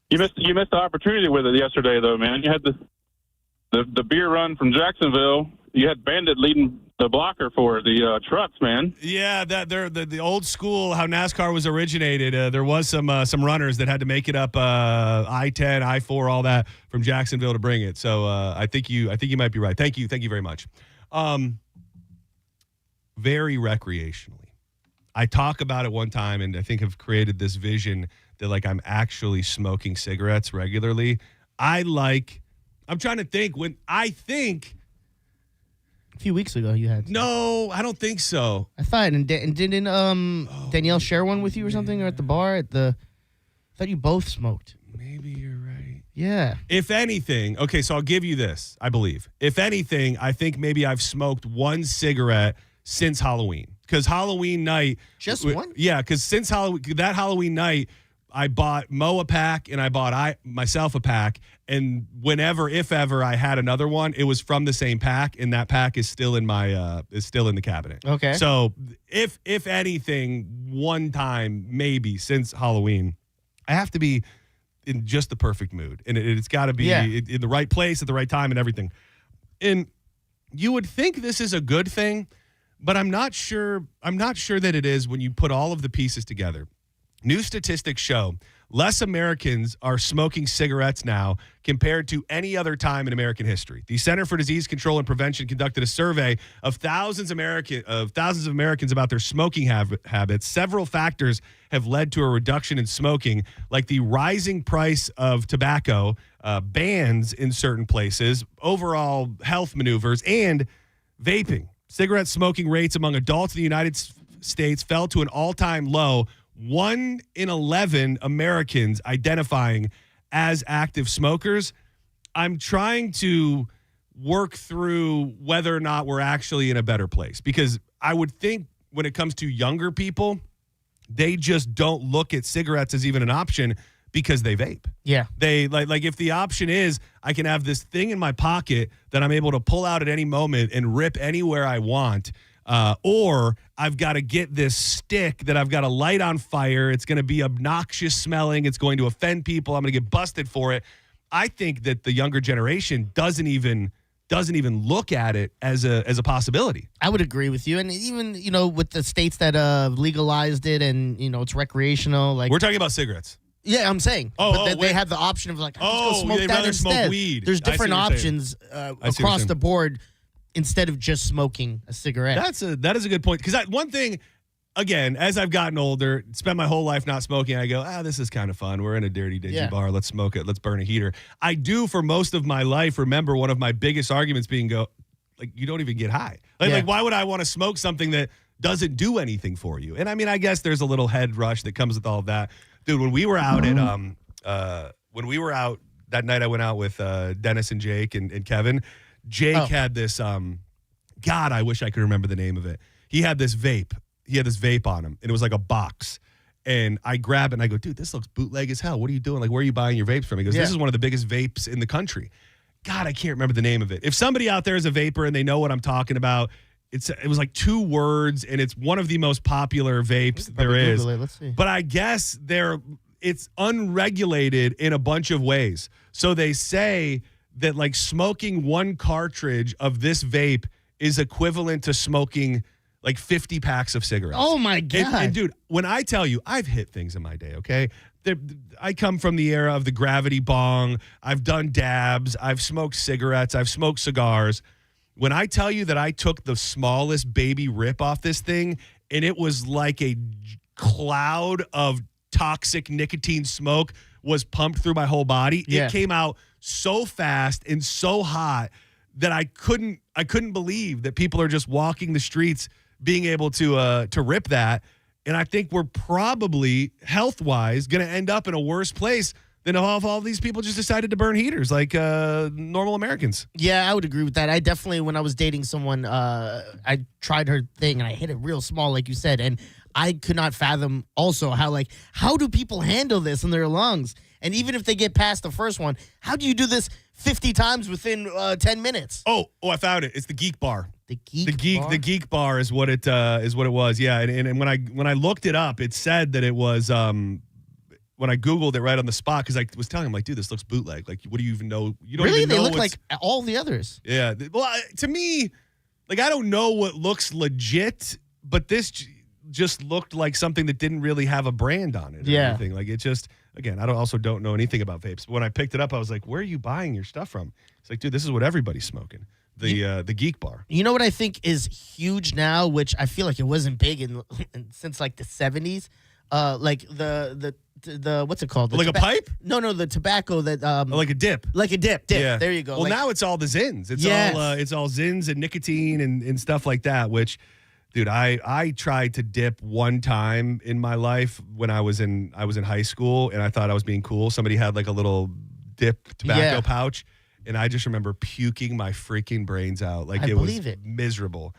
You missed the opportunity with it yesterday, though, man. You had the beer run from Jacksonville. You had Bandit leading the blocker for the trucks, man. Yeah, that they're the old school how NASCAR was originated. There was some runners that had to make it up I-10, I-4, all that from Jacksonville to bring it. So I think you might be right. Thank you very much. Very recreationally, I talk about it one time, and I think have created this vision that like I'm actually smoking cigarettes regularly. I'm trying to think when I think. A few weeks ago, you had. No, I don't think so. I thought, and didn't Danielle share one with you or something, or at the bar I thought you both smoked. Maybe you're right. Yeah. If anything, okay, so I'll give you this. I believe. If anything, I think maybe I've smoked one cigarette since Halloween. Because Halloween night, just one. Yeah, because since that Halloween night, I bought Mo a pack and I bought myself a pack. And whenever, if ever, I had another one, it was from the same pack, and that pack is still in my is still in the cabinet. Okay. So if anything, one time maybe since Halloween, I have to be in just the perfect mood, and it's got to be in the right place at the right time and everything. And you would think this is a good thing, but I'm not sure. I'm not sure that it is when you put all of the pieces together. New statistics show less Americans are smoking cigarettes now compared to any other time in American history. The Center for Disease Control and Prevention conducted a survey of thousands of Americans about their smoking habits. Several factors have led to a reduction in smoking, like the rising price of tobacco, bans in certain places, overall health maneuvers, and vaping. Cigarette smoking rates among adults in the United States fell to an all-time low. 1 in 11 Americans identifying as active smokers. I'm trying to work through whether or not we're actually in a better place, because I would think when it comes to younger people, they just don't look at cigarettes as even an option because they vape. Yeah. They like if the option is I can have this thing in my pocket that I'm able to pull out at any moment and rip anywhere I want. Or I've got to get this stick that I've got to light on fire. It's going to be obnoxious smelling. It's going to offend people. I'm going to get busted for it. I think that the younger generation doesn't even look at it as a possibility. I would agree with you. And even, with the states that legalized it and, it's recreational. Like we're talking about cigarettes. Yeah, I'm saying. They have the option of like, let's go smoke that instead. Smoke weed. There's different options across the board. Instead of just smoking a cigarette. That is a good point. Because one thing, again, as I've gotten older, spent my whole life not smoking, I go, this is kind of fun. We're in a dirty, dingy bar. Let's smoke it. Let's burn a heater. I do, for most of my life, remember one of my biggest arguments being you don't even get high. Like, why would I want to smoke something that doesn't do anything for you? And I mean, I guess there's a little head rush that comes with all of that. Dude, when we were out that night, I went out with Dennis and Jake and Kevin. Jake had this, God, I wish I could remember the name of it. He had this vape. He had this vape on him, and it was like a box. And I grab it, and I go, dude, this looks bootleg as hell. What are you doing? Like, where are you buying your vapes from? He goes, this is one of the biggest vapes in the country. God, I can't remember the name of it. If somebody out there is a vapor and they know what I'm talking about, it was like 2 words, and it's one of the most popular vapes there is. Let's see. But I guess it's unregulated in a bunch of ways. So they say that like smoking one cartridge of this vape is equivalent to smoking like 50 packs of cigarettes. Oh my God. And dude, when I tell you, I've hit things in my day, okay? I come from the era of the gravity bong. I've done dabs. I've smoked cigarettes. I've smoked cigars. When I tell you that I took the smallest baby rip off this thing, and it was like a cloud of toxic nicotine smoke was pumped through my whole body. Yeah. It came out so fast and so hot that I couldn't believe that people are just walking the streets being able to rip that. And I think we're probably health-wise going to end up in a worse place than if all these people just decided to burn heaters like normal Americans. Yeah, I would agree with that. I definitely, when I was dating someone, I tried her thing and I hit it real small, like you said, and I could not fathom also how do people handle this in their lungs? And even if they get past the first one, how do you do this 50 times within 10 minutes? Oh, I found it. It's the Geek Bar. The Geek Bar is what it was. Yeah, and when I looked it up, it said that it was when I Googled it right on the spot, because I was telling him, like, dude, this looks bootleg. Like, what do you even know? You don't really? even know They look like all the others. Yeah. Well, to me, like, I don't know what looks legit, but this just looked like something that didn't really have a brand on it. Or anything. Like, it just, again, I also don't know anything about vapes. But when I picked it up, I was like, where are you buying your stuff from? It's like, dude, this is what everybody's smoking. The Geek Bar. You know what I think is huge now, which I feel like it wasn't big since like the 70s? Like the what's it called? Like a pipe? No, the tobacco that like a dip. Like a dip. Yeah. There you go. Well, now it's all the Zins. It's all Zins and nicotine and stuff like that, which, dude, I tried to dip one time in my life when I was in high school, and I thought I was being cool. Somebody had like a little dip tobacco pouch, and I just remember puking my freaking brains out. Like, it was miserable.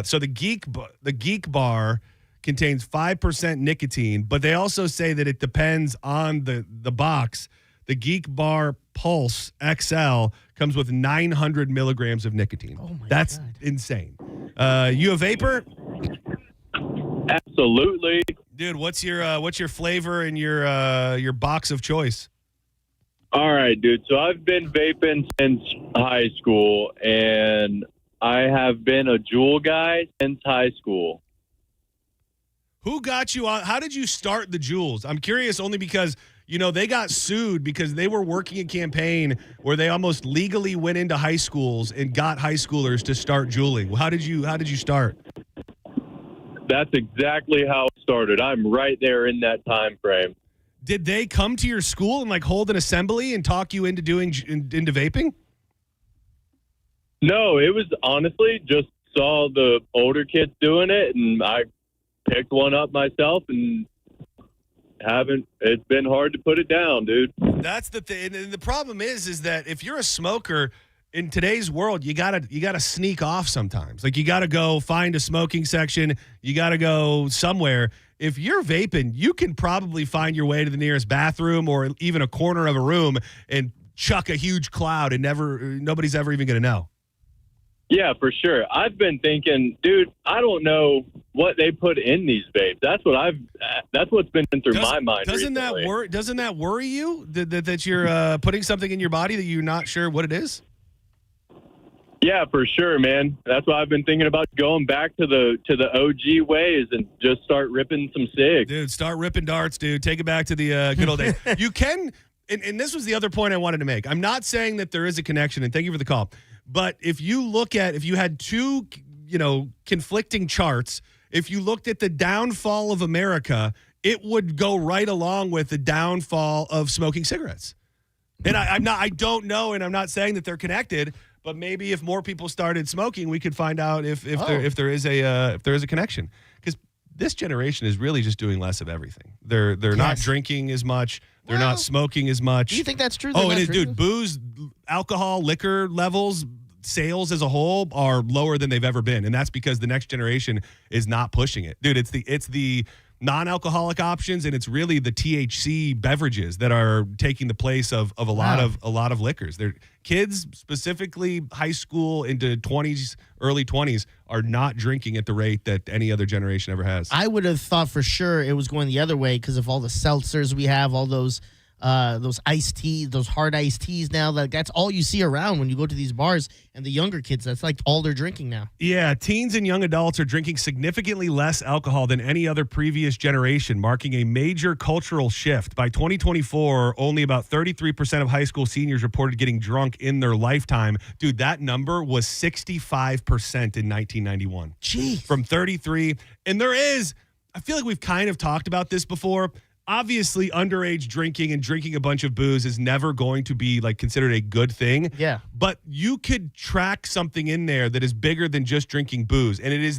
So the Geek Bar contains 5% nicotine, but they also say that it depends on the box. The Geek Bar Pulse XL comes with 900 milligrams of nicotine. Oh my That's God. insane. You a vapor? Absolutely. Dude, what's your flavor and your box of choice? All right, dude. So I've been vaping since high school, and I have been a Juul guy since high school. Who got you on? How did you start the Juuls? I'm curious only because, they got sued because they were working a campaign where they almost legally went into high schools and got high schoolers to start juuling. How did you start? That's exactly how it started. I'm right there in that time frame. Did they come to your school and like hold an assembly and talk you into into vaping? No, it was honestly just saw the older kids doing it, and I picked one up myself, and it's been hard to put it down, dude. That's the thing. And the problem is that if you're a smoker in today's world, you gotta sneak off sometimes. Like, you gotta go find a smoking section. You gotta go somewhere. If you're vaping, you can probably find your way to the nearest bathroom or even a corner of a room and chuck a huge cloud, and nobody's ever even gonna know. Yeah, for sure. I've been thinking, dude, I don't know what they put in these vapes. That's what's been through my mind. Doesn't that worry you that you're putting something in your body that you're not sure what it is? Yeah, for sure, man. That's why I've been thinking about going back to the OG ways and just start ripping some cigs. Dude, start ripping darts, dude. Take it back to the good old days. You can, and this was the other point I wanted to make. I'm not saying that there is a connection, and thank you for the call. But if you had two, conflicting charts, if you looked at the downfall of America, it would go right along with the downfall of smoking cigarettes. And I don't know, and I'm not saying that they're connected, but maybe if more people started smoking, we could find out if there is a connection. Because this generation is really just doing less of everything. They're not drinking as much. They're not smoking as much. Do you think that's true? Oh, it is, dude. Booze, alcohol, liquor levels, sales as a whole are lower than they've ever been, and that's because the next generation is not pushing it. Dude, it's the non-alcoholic options, and it's really the THC beverages that are taking the place of a lot of liquors. They're kids, specifically high school into 20s, early 20s, are not drinking at the rate that any other generation ever has. I would have thought for sure it was going the other way because of all the seltzers we have, all those iced teas, those hard iced teas now. That's all you see around when you go to these bars. And the younger kids, that's like all they're drinking now. Yeah, teens and young adults are drinking significantly less alcohol than any other previous generation, marking a major cultural shift. By 2024, only about 33% of high school seniors reported getting drunk in their lifetime. Dude, that number was 65% in 1991. Jeez. From 33. And I feel like we've kind of talked about this before. Obviously, underage drinking and drinking a bunch of booze is never going to be like considered a good thing. Yeah. But you could track something in there that is bigger than just drinking booze, and it is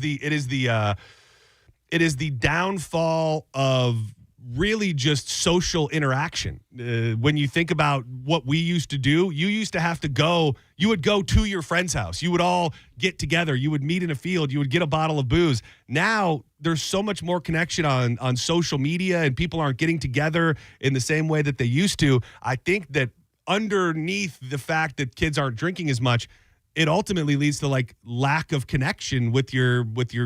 the downfall of really just social interaction. When you think about what we used to do, you used to have to go. You would go to your friend's house. You would all get together. You would meet in a field. You would get a bottle of booze. Now there's so much more connection on social media, and people aren't getting together in the same way that they used to. I think that underneath the fact that kids aren't drinking as much, it ultimately leads to like lack of connection with your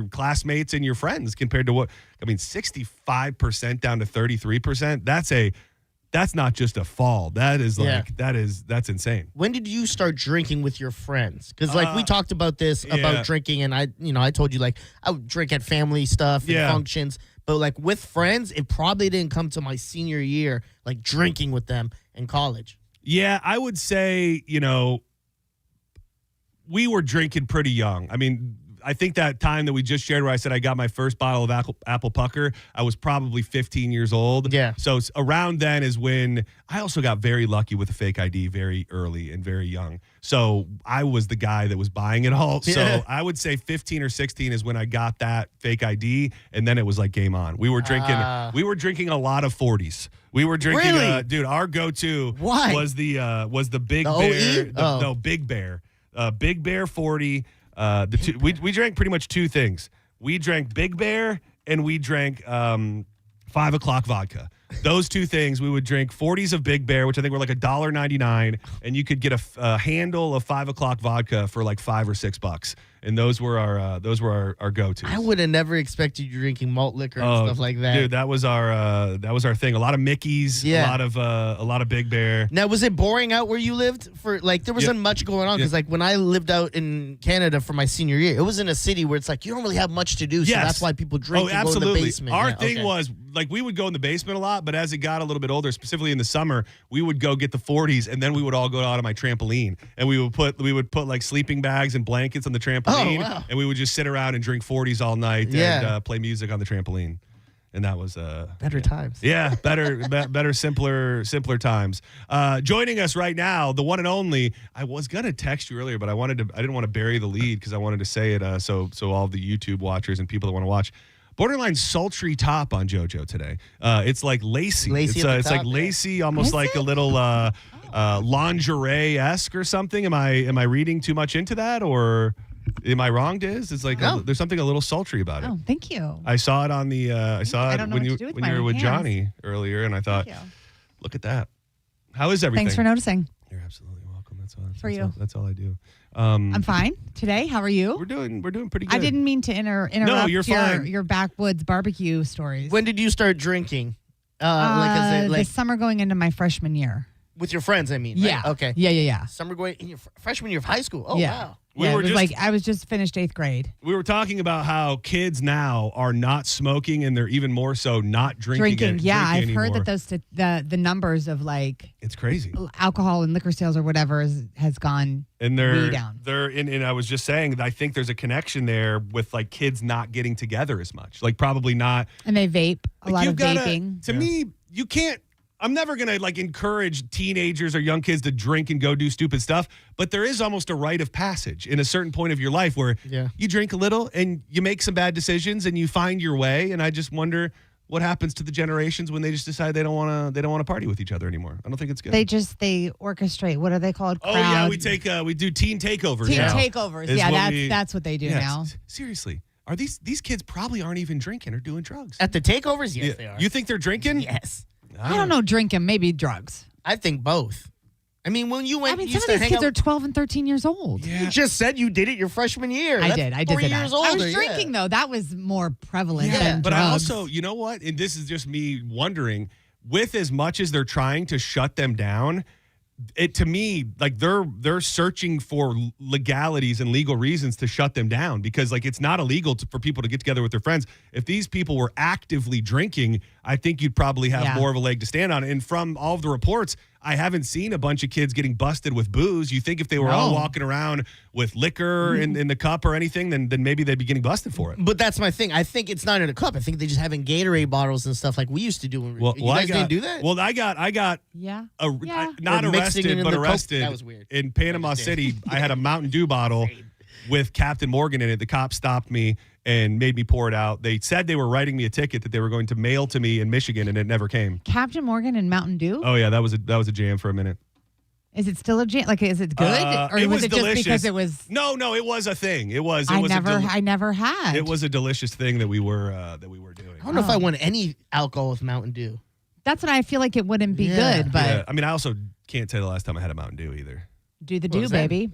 classmates and your friends compared to 65% down to 33%. That's not just a fall. That is that's insane. When did you start drinking with your friends? Because we talked about this about drinking, and I told you like I would drink at family stuff and functions, but like with friends, it probably didn't come to my senior year, like drinking with them in college. Yeah, I would say, we were drinking pretty young. I mean, I think that time that we just shared where I said I got my first bottle of apple pucker, I was probably 15 years old. Yeah. So around then is when I also got very lucky with a fake ID very early and very young. So I was the guy that was buying it all. So I would say 15 or 16 is when I got that fake ID, and then it was like game on. We were drinking a lot of 40s. We were drinking dude, our go-to was the Big Bear. Big Bear. Big Bear 40. We drank pretty much two things. We drank Big Bear and we drank 5 o'clock vodka. Those two things, we would drink 40s of Big Bear, which I think were like $1.99, and you could get a handle of 5 o'clock vodka for like $5 or $6. And those were our go-tos. I would have never expected you drinking malt liquor and stuff like that. Dude, that was our thing. A lot of Mickey's, a lot of Big Bear. Now, was it boring out where you lived? For like, there wasn't much going on because like when I lived out in Canada for my senior year, it was in a city where it's like you don't really have much to do, so that's why people drink and go in the basement. Our thing was like we would go in the basement a lot, but as it got a little bit older, specifically in the summer, we would go get the 40s, and then we would all go out on my trampoline, and we would put like sleeping bags and blankets on the trampoline. Oh, wow. And we would just sit around and drink 40s all night and play music on the trampoline. And that was better times. Yeah, better, simpler times. Joining us right now, the one and only. I was gonna text you earlier, but I didn't want to bury the lead because I wanted to say it so all the YouTube watchers and people that want to watch. Borderline sultry top on JoJo today. It's like lacy. It's like lacy, almost like a little lingerie-esque or something. Am I reading too much into that, or am I wrong, Diz? It's like there's something a little sultry about it. Oh, thank you. I saw it on the. When you were with Johnny earlier, and I thought, look at that. How is everything? Thanks for noticing. You're absolutely welcome. That's all I do. I'm fine today. How are you? We're doing pretty good. I didn't mean to interrupt. No, you're fine. Your backwoods barbecue stories. When did you start drinking? The summer going into my freshman year. With your friends, I mean. Yeah. Right? Okay. Yeah. Summer going in your freshman year of high school. Oh, yeah. Wow. I was just finished 8th grade. We were talking about how kids now are not smoking, and they're even more so not drinking. I've heard that the numbers of like it's crazy alcohol and liquor sales or whatever has gone way down. And I was just saying that I think there's a connection there with like kids not getting together as much, like probably not. And they vape a lot of vaping. To me, you can't. I'm never going to like encourage teenagers or young kids to drink and go do stupid stuff, but there is almost a rite of passage in a certain point of your life where you drink a little and you make some bad decisions and you find your way. And I just wonder, what happens to the generations when they just decide they don't want to party with each other anymore. I don't think it's good. They orchestrate. What are they called? Oh yeah, we do teen takeovers. Teen takeovers. Yeah, that's what they do now. Seriously, are these kids probably aren't even drinking or doing drugs at the takeovers? Yes, they are. You think they're drinking? Yes. I don't know, drinking, maybe drugs. I think both. I mean, when you went, some of these kids are 12 and 13 years old. Yeah. You just said you did it your freshman year. I did. I did 3 years older. I was drinking though. That was more prevalent than but drugs. I also, you know what? And this is just me wondering, with as much as they're trying to shut them down, it to me, like they're searching for legalities and legal reasons to shut them down, because like it's not illegal for people to get together with their friends. If these people were actively drinking, I think you'd probably have more of a leg to stand on. And from all of the reports, I haven't seen a bunch of kids getting busted with booze. You think if they were all walking around with liquor in the cup or anything, then maybe they'd be getting busted for it. But that's my thing. I think it's not in a cup. I think they just having Gatorade bottles and stuff like we used to do. When you guys didn't do that? Well, I got not arrested, but arrested. That was weird. In Panama City, I had a Mountain Dew bottle with Captain Morgan in it. The cop stopped me and made me pour it out. They said they were writing me a ticket that they were going to mail to me in Michigan, and it never came. Captain Morgan and Mountain Dew? Oh yeah, that was a jam for a minute. Is it still a jam? Like, is it good, or it was it delicious. Just because it was? No, it was a thing. It was. I never had. It was a delicious thing that we were doing. I don't know if I want any alcohol with Mountain Dew. That's what I feel like it wouldn't be good, but yeah. I mean, I also can't tell you the last time I had a Mountain Dew either. Do the do, baby.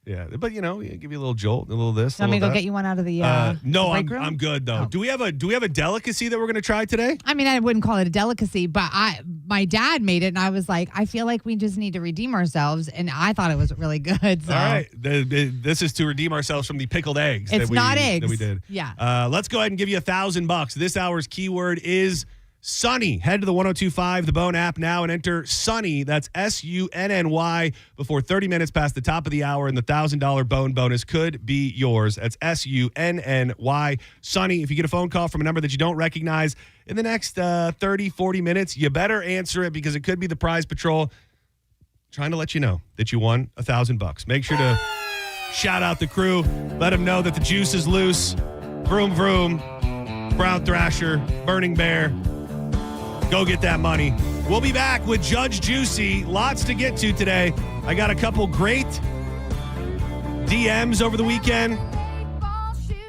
Yeah. But give you a little jolt, a little this. Want me to go get you one out of the no, break room? I'm good though. Oh. Do we have a delicacy that we're gonna try today? I mean, I wouldn't call it a delicacy, but my dad made it, and I was like, I feel like we just need to redeem ourselves, and I thought it was really good. So. All right, this is to redeem ourselves from the pickled eggs. It's not eggs that we did. Yeah. Let's go ahead and give you $1,000. This hour's keyword is Sunny. Head to the 102.5 The Bone app now and enter Sunny. That's SUNNY before 30 minutes past the top of the hour, and the $1,000 Bone bonus could be yours. That's SUNNY. Sunny. If you get a phone call from a number that you don't recognize in the next 30, 40 minutes, you better answer it, because it could be the Prize Patrol trying to let you know that you won $1,000. Make sure to shout out the crew. Let them know that the juice is loose. Vroom, vroom. Brown Thrasher. Burning Bear. Go get that money. We'll be back with Judge Juicy. Lots to get to today. I got a couple great DMs over the weekend.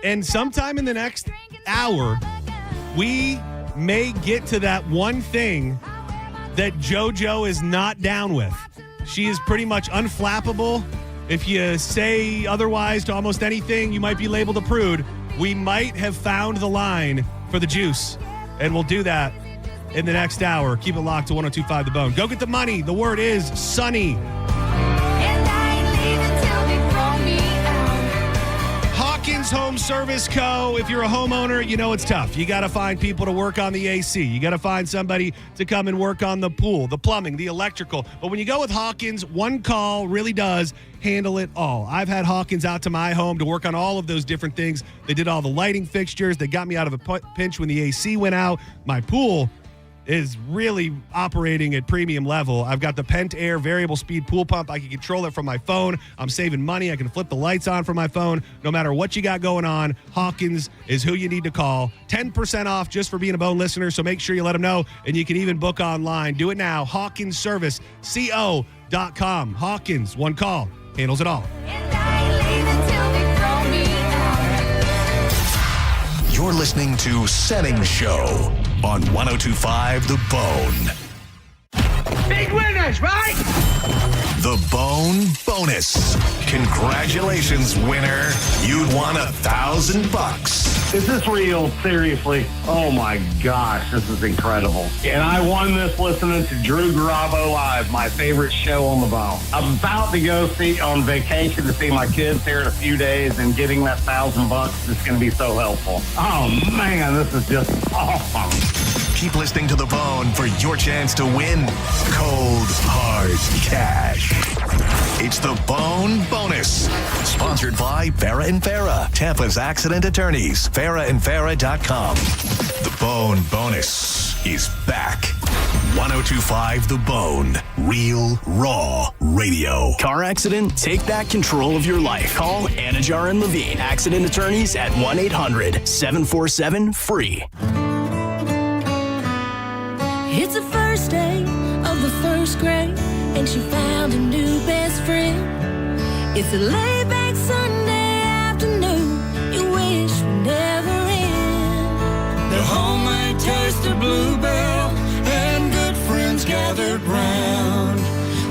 And sometime in the next hour, we may get to that one thing that JoJo is not down with. She is pretty much unflappable. If you say otherwise to almost anything, you might be labeled a prude. We might have found the line for the juice, and we'll do that in the next hour. Keep it locked to 102.5 The Bone. Go get the money. The word is Sunny. Hawkins Home Service Co. If you're a homeowner, you know it's tough. You got to find people to work on the AC. You got to find somebody to come and work on the pool, the plumbing, the electrical. But when you go with Hawkins, one call really does handle it all. I've had Hawkins out to my home to work on all of those different things. They did all the lighting fixtures. They got me out of a pinch when the AC went out. My pool is really operating at premium level. I've got the Pent Air variable speed pool pump. I can control it from my phone. I'm saving money. I can flip the lights on from my phone. No matter what you got going on, Hawkins is who you need to call. 10% off just for being a Bone listener, so make sure you let them know, and you can even book online. Do it now. HawkinsServiceCO.com. Hawkins, one call, handles it all. You're listening to Senning Show on 102.5 The Bone. Big winners, right? The Bone Bonus. Congratulations, winner. You'd won $1,000. Is this real? Seriously? Oh my gosh, this is incredible. And I won this listening to Drew Garabo Live, my favorite show on the Bone. I'm about to go on vacation to see my kids here in a few days, and getting that $1,000 is going to be so helpful. Oh man, this is just awesome. Keep listening to The Bone for your chance to win cold, hard cash. It's the Bone Bonus. Sponsored by Farrah & Farrah, Tampa's accident attorneys. FarrahandFarrah.com. The Bone Bonus is back. 102.5 The Bone. Real, raw radio. Car accident? Take back control of your life. Call Anajar and Levine, accident attorneys at 1-800-747-FREE. It's the first day of the first grade, and she found a new best friend. It's a laid-back Sunday afternoon you wish would never end. The homemade taste of Bluebell and good friends gathered round.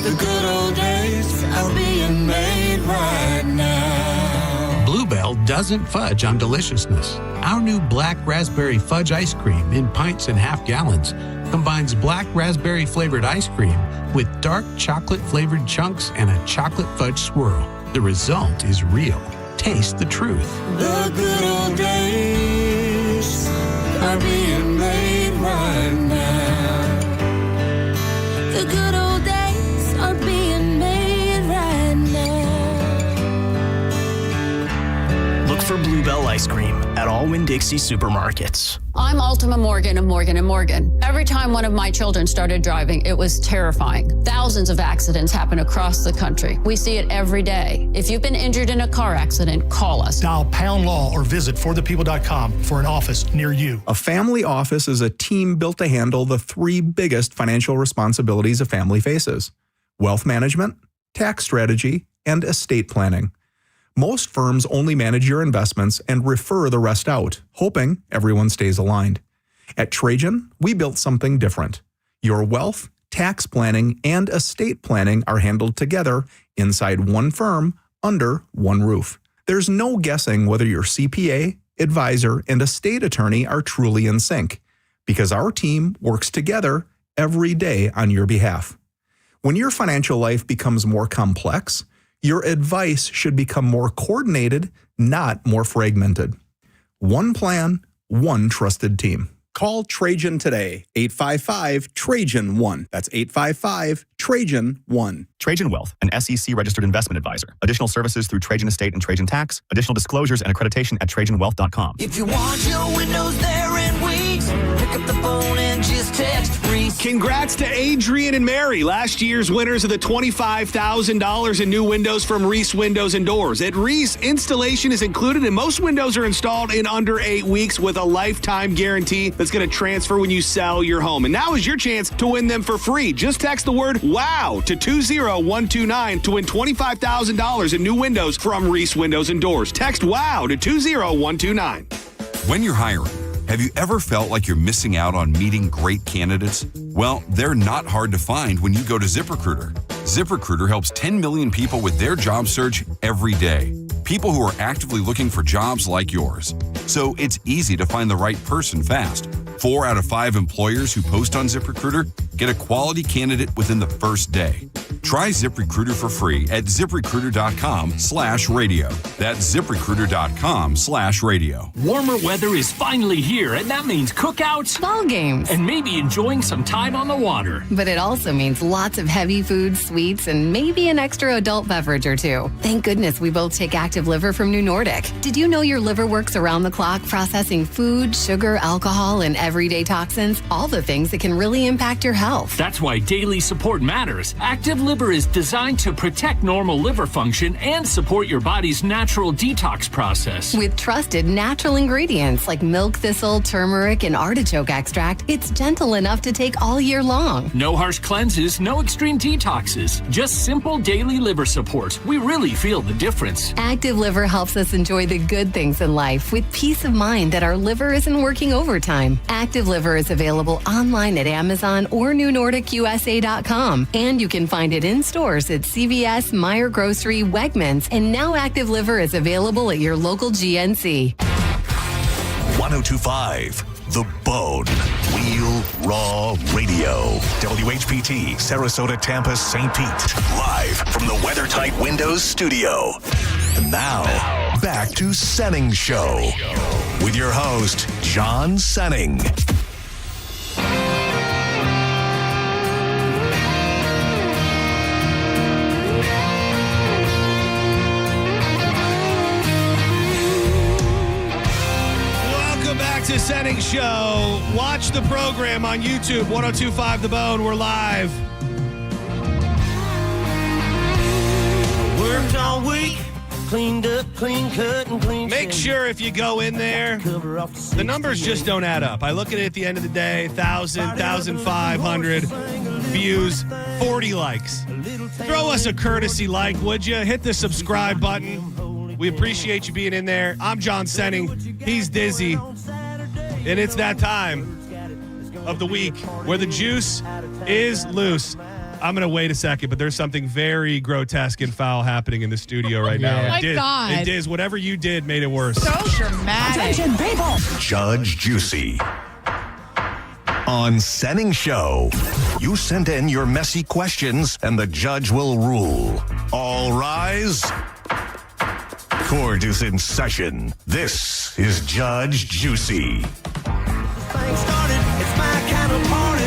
The good old days are being made right now. Bluebell doesn't fudge on deliciousness. Our new black raspberry fudge ice cream in pints and half gallons combines black raspberry flavored ice cream with dark chocolate flavored chunks and a chocolate fudge swirl. The result is real. Taste the truth. The good old days are being made right now. The good old days are being made right now. Look for Bluebell ice cream at all Winn-Dixie supermarkets. I'm Ultima Morgan of Morgan & Morgan. Every time one of my children started driving, it was terrifying. Thousands of accidents happen across the country. We see it every day. If you've been injured in a car accident, call us. Dial # law or visit forthepeople.com for an office near you. A family office is a team built to handle the 3 biggest financial responsibilities a family faces: wealth management, tax strategy, and estate planning. Most firms only manage your investments and refer the rest out, hoping everyone stays aligned. At Trajan, we built something different. Your wealth, tax planning, and estate planning are handled together inside one firm under one roof. There's no guessing whether your CPA, advisor, and estate attorney are truly in sync, because our team works together every day on your behalf. When your financial life becomes more complex, your advice should become more coordinated, not more fragmented. One plan, one trusted team. Call Trajan today, 855-TRAJAN-1. That's 855-TRAJAN-1. Trajan Wealth, an SEC-registered investment advisor. Additional services through Trajan Estate and Trajan Tax. Additional disclosures and accreditation at TrajanWealth.com. If you want your windows there in weeks, pick up the phone and just text Reese. Congrats to Adrian and Mary, last year's winners of the $25,000 in new windows from Reese Windows and Doors. At Reese, installation is included and most windows are installed in under 8 weeks with a lifetime guarantee that's going to transfer when you sell your home. And now is your chance to win them for free. Just text the word WOW to 20129 to win $25,000 in new windows from Reese Windows and Doors. Text WOW to 20129. When you're hiring, have you ever felt like you're missing out on meeting great candidates? Well, they're not hard to find when you go to ZipRecruiter. ZipRecruiter helps 10 million people with their job search every day. People who are actively looking for jobs like yours. So it's easy to find the right person fast. 4 out of 5 employers who post on ZipRecruiter get a quality candidate within the first day. Try ZipRecruiter for free at ZipRecruiter.com/radio. That's ZipRecruiter.com/radio. Warmer weather is finally here, and that means cookouts, ball games, and maybe enjoying some time on the water. But it also means lots of heavy foods, sweets, and maybe an extra adult beverage or two. Thank goodness we both take Active Liver from New Nordic. Did you know your liver works around the clock processing food, sugar, alcohol, and everyday toxins? All the things that can really impact your health. That's why daily support matters. Active Liver is designed to protect normal liver function and support your body's natural detox process. With trusted natural ingredients like milk thistle, turmeric, and artichoke extract, it's gentle enough to take all year long. No harsh cleanses, no extreme detoxes. Just simple daily liver support. We really feel the difference. Active Liver helps us enjoy the good things in life with peace of mind that our liver isn't working overtime. Active Liver is available online at Amazon or NewNordicUSA.com, and you can find it in stores at CVS, Meijer Grocery, Wegmans, and now Active Liver is available at your local GNC. 1025 The Bone. Real Raw Radio. WHPT, Sarasota, Tampa, St. Pete. Live from the WeatherTight Windows studio. And now, back to Senning Show. With your host, John Senning. Back to Senning Show. Watch the program on YouTube, 1025 The Bone. We're live. Worked all week, cleaned up, clean cut, and clean Make sure if you go in there, the numbers just don't add up. I look at it at the end of the day, 1,000, 1,500 views, 40 likes. Throw us a courtesy like, would you? Hit the subscribe button. We appreciate you being in there. I'm John Senning. He's Dizzy. And it's that time of the week where the juice is loose. I'm going to wait a second, but there's something very grotesque and foul happening in the studio right now. Oh, my God. It is. Whatever you did made it worse. So dramatic. Attention, people. Judge Juicy. On Senning Show, you send in your messy questions and the judge will rule. All rise. Court is in session. This is Judge Juicy. Things started, it's my kind of party.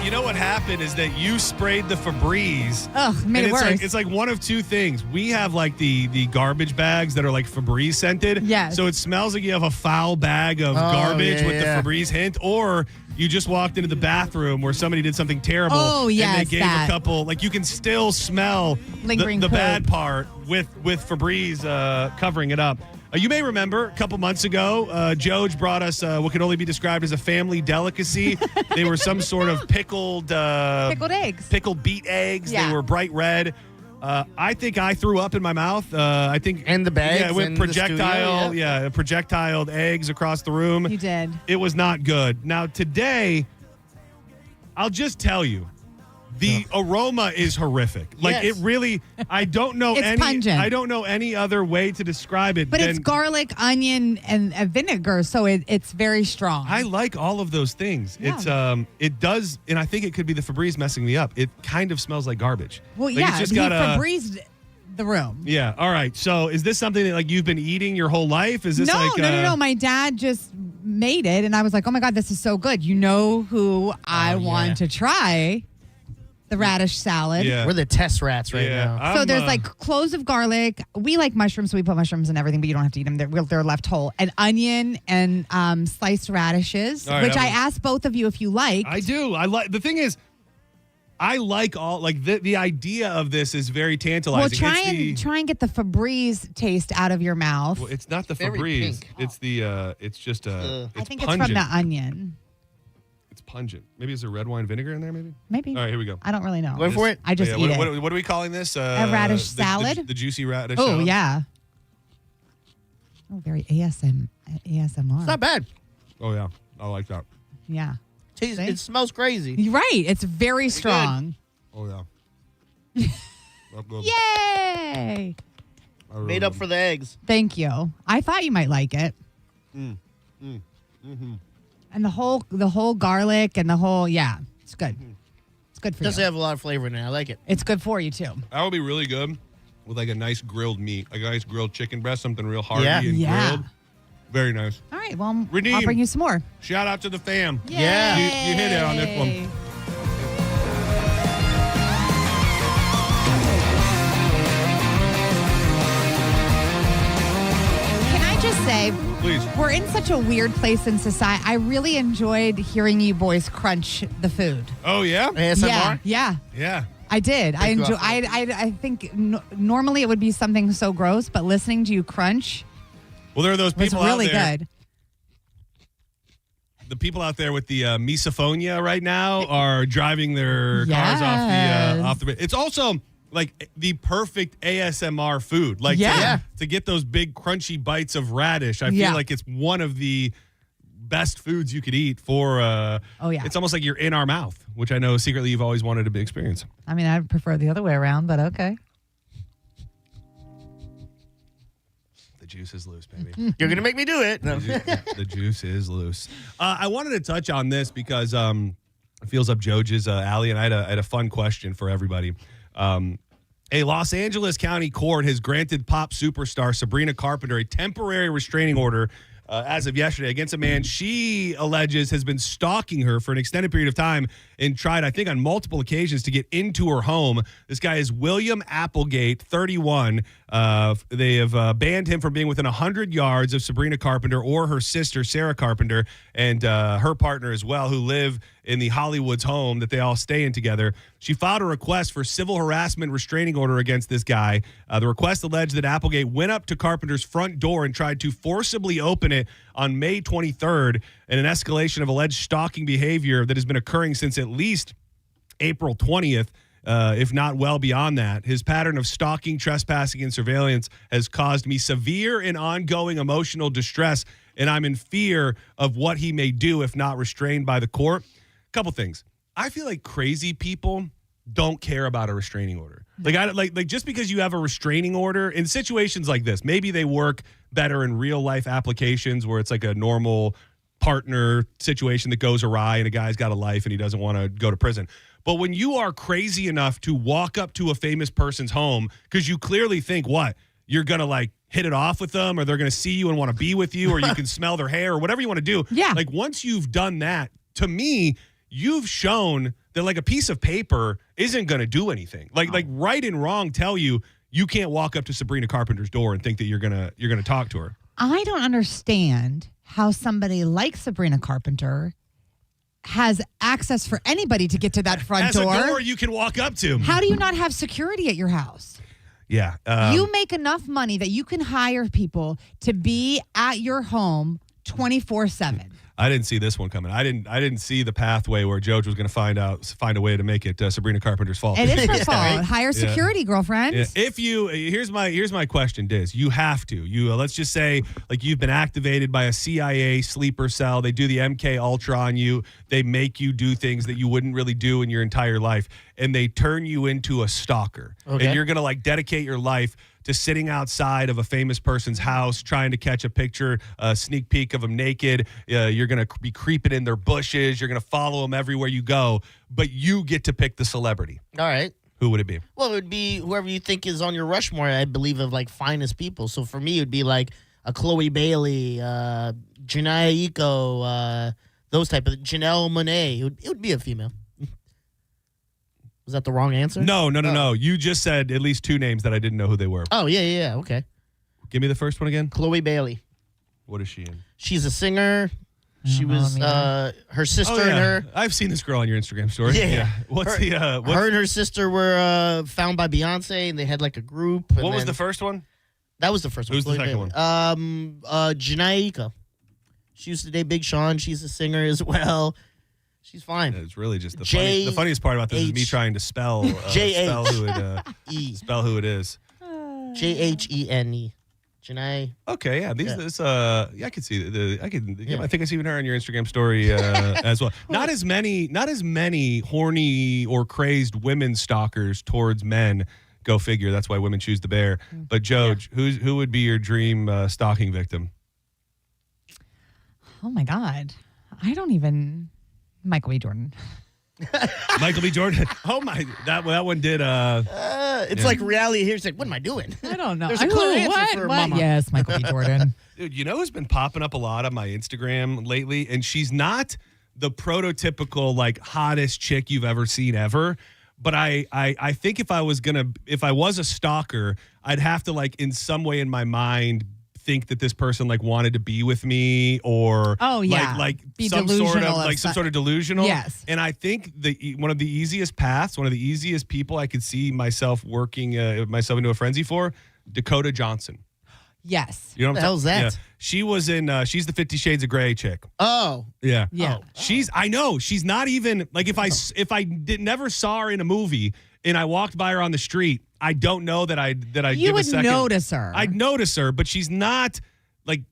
You know what happened is that you sprayed the Febreze. Ugh, made and it worse. It's like one of two things. We have like the garbage bags that are like Febreze scented. Yes. So it smells like you have a foul bag of garbage with the Febreze hint, or you just walked into the bathroom where somebody did something terrible. Oh, yes, and they gave that. a couple, like you can still smell Lingering the poop. bad part with Febreze covering it up. You may remember a couple months ago, Joj brought us what could only be described as a family delicacy. They were some sort of pickled eggs. Pickled beet eggs. Yeah. They were bright red. I think I threw up in my mouth. I think And the bags Yeah, with in the studio, projectiled eggs across the room. You did. It was not good. Now today, I'll just tell you, the aroma is horrific. Like Yes. it really. I don't know It's pungent. I don't know any other way to describe it. But than, it's garlic, onion, and vinegar, so it's very strong. I like all of those things. Yeah. It's it does, and I think it could be the Febreze messing me up. It kind of smells like garbage. Well, Like, yeah, it's just he got Febrezed the room. Yeah. All right. So is this something that like you've been eating your whole life? Is this No. My dad just made it, and I was like, oh my God, this is so good. You know who I want to try? The radish salad. Yeah. We're the test rats right now. So there's like cloves of garlic. We like mushrooms, so we put mushrooms in everything, but you don't have to eat them. They're left whole. And onion and sliced radishes, All right, which I asked both of you if you like. I do. I like. The thing is, I like all like the idea of this is very tantalizing. Well, It's try and get the Febreze taste out of your mouth. Well, it's not the Very Febreze. pink. It's the. It's just a. I think pungent. it's from the onion. It's pungent. Maybe is there red wine vinegar in there? Maybe. Maybe. All right, here we go. I don't really know. Going for it? I just eat it. What are we calling this? A radish the salad? The juicy radish. Oh, salad? yeah. Oh, very ASMR. It's not bad. Oh yeah, I like that. Yeah. Jeez, it smells crazy. You're right. It's very strong. Oh yeah. That's good. Yay! Made up for the eggs. Thank you. I thought you might like it. Mm-hmm. And the whole garlic and it's good. It's good for Does you. have a lot of flavor in it. I like it. It's good for you too. That would be really good with like a nice grilled meat, like a nice grilled chicken breast, something real hearty Yeah. and Yeah. grilled. Very nice. All right. Well, Redeem. I'll bring you some more. Shout out to the fam. Yeah. You hit it on this one. Can I just say, Please. we're in such a weird place in society. I really enjoyed hearing you boys crunch the food. Oh yeah. ASMR? Yeah. Yeah. I did. I you enjoy. off. I think normally it would be something so gross, but listening to you crunch Well, there are those was people really out there. good. The people out there with the misophonia right now are driving their cars Yes. off the. It's also like the perfect ASMR food. Like Yeah. to get those big crunchy bites of radish. I feel Yeah. like it's one of the best foods you could eat for. Oh, yeah. It's almost like you're in our mouth, which I know secretly you've always wanted to experience. I mean, I prefer the other way around, but okay. The juice is loose, baby. You're going to make me do it. No. The juice is loose. I wanted to touch on this because it feels up Joj's alley, and I had a fun question for everybody. A Los Angeles County court has granted pop superstar Sabrina Carpenter a temporary restraining order as of yesterday against a man she alleges has been stalking her for an extended period of time and tried, I think, on multiple occasions to get into her home. This guy is William Applegate, 31. They have banned him from being within 100 yards of Sabrina Carpenter or her sister, Sarah Carpenter, and her partner as well, who live in the Hollywood's home that they all stay in together. She filed a request for civil harassment restraining order against this guy. The request alleged that Applegate went up to Carpenter's front door and tried to forcibly open it on May 23rd in an escalation of alleged stalking behavior that has been occurring since at least April 20th. If not well beyond that. His pattern of stalking, trespassing, and surveillance has caused me severe and ongoing emotional distress, and I'm in fear of what he may do if not restrained by the court. Couple things. I feel like crazy people don't care about a restraining order. Like just because you have a restraining order in situations like this, maybe they work better in real life applications where it's like a normal partner situation that goes awry and a guy's got a life and he doesn't want to go to prison. But when you are crazy enough to walk up to a famous person's home because you clearly think you're going to like hit it off with them, or they're going to see you and want to be with you, or you can smell their hair or whatever you want to do. Yeah. Like once you've done that, to me, you've shown that like a piece of paper isn't going to do anything. Like right and wrong tell you can't walk up to Sabrina Carpenter's door and think that you're going to talk to her. I don't understand how somebody like Sabrina Carpenter has access for anybody to get to that front door. As a door you can walk up to. How do you not have security at your house? Yeah. You make enough money that you can hire people to be at your home 24/7. I didn't see this one coming. I didn't see the pathway where Joj was going to find a way to make it Sabrina Carpenter's fault. It is her fault. Hire security, girlfriend. Yeah. If you here's my question, Diz. You have to. Let's just say like you've been activated by a CIA sleeper cell. They do the MK Ultra on you. They make you do things that you wouldn't really do in your entire life, and they turn you into a stalker. Okay. And you're going to like dedicate your life to sitting outside of a famous person's house, trying to catch a picture, a sneak peek of them naked. You're going to be creeping in their bushes. You're going to follow them everywhere you go, but you get to pick the celebrity. All right. Who would it be? Well, it would be whoever you think is on your Rushmore, I believe, of like finest people. So for me, it would be like a Chloe Bailey, Janae Eiko, those type of Janelle Monáe. It would be a female. Was that the wrong answer? No. You just said at least two names that I didn't know who they were. Oh, yeah. Okay. Give me the first one again. Chloe Bailey. What is she in? She's a singer. She was her sister and her. I've seen this girl on your Instagram story. Yeah. Her and her sister were found by Beyonce, and they had like a group. What was the first one? That was the first one. Who's the second one? Janae Eiko. She used to date Big Sean. She's a singer as well. She's fine. It's really just the funniest part about this is me trying to spell who it is. Jhene. Janae. Okay, yeah. I could see I think I see her on your Instagram story as well. Not as many horny or crazed women stalkers towards men. Go figure. That's why women choose the bear. But Joj, who would be your dream stalking victim? Oh my God, I don't even. Michael B. Jordan. Michael B. Jordan. Oh my, that one did. It's like reality here. It's like, what am I doing? I don't know. There's a clear answer for Mama. Yes, Michael B. Jordan. Dude, you know who's been popping up a lot on my Instagram lately, and she's not the prototypical like hottest chick you've ever seen ever. But I think if I was a stalker, I'd have to like in some way in my mind think that this person like wanted to be with me or like be some sort of delusional. Yes. And I think one of the easiest people I could see myself working myself into a frenzy for, Dakota Johnson. Yes. You know what the hell's that? Yeah. She was in she's the 50 Shades of Grey chick. Oh. Yeah. Yeah. I know. She's not even like if I never saw her in a movie and I walked by her on the street, I don't know that I'd you give would a second. notice her. I'd notice her, but she's not like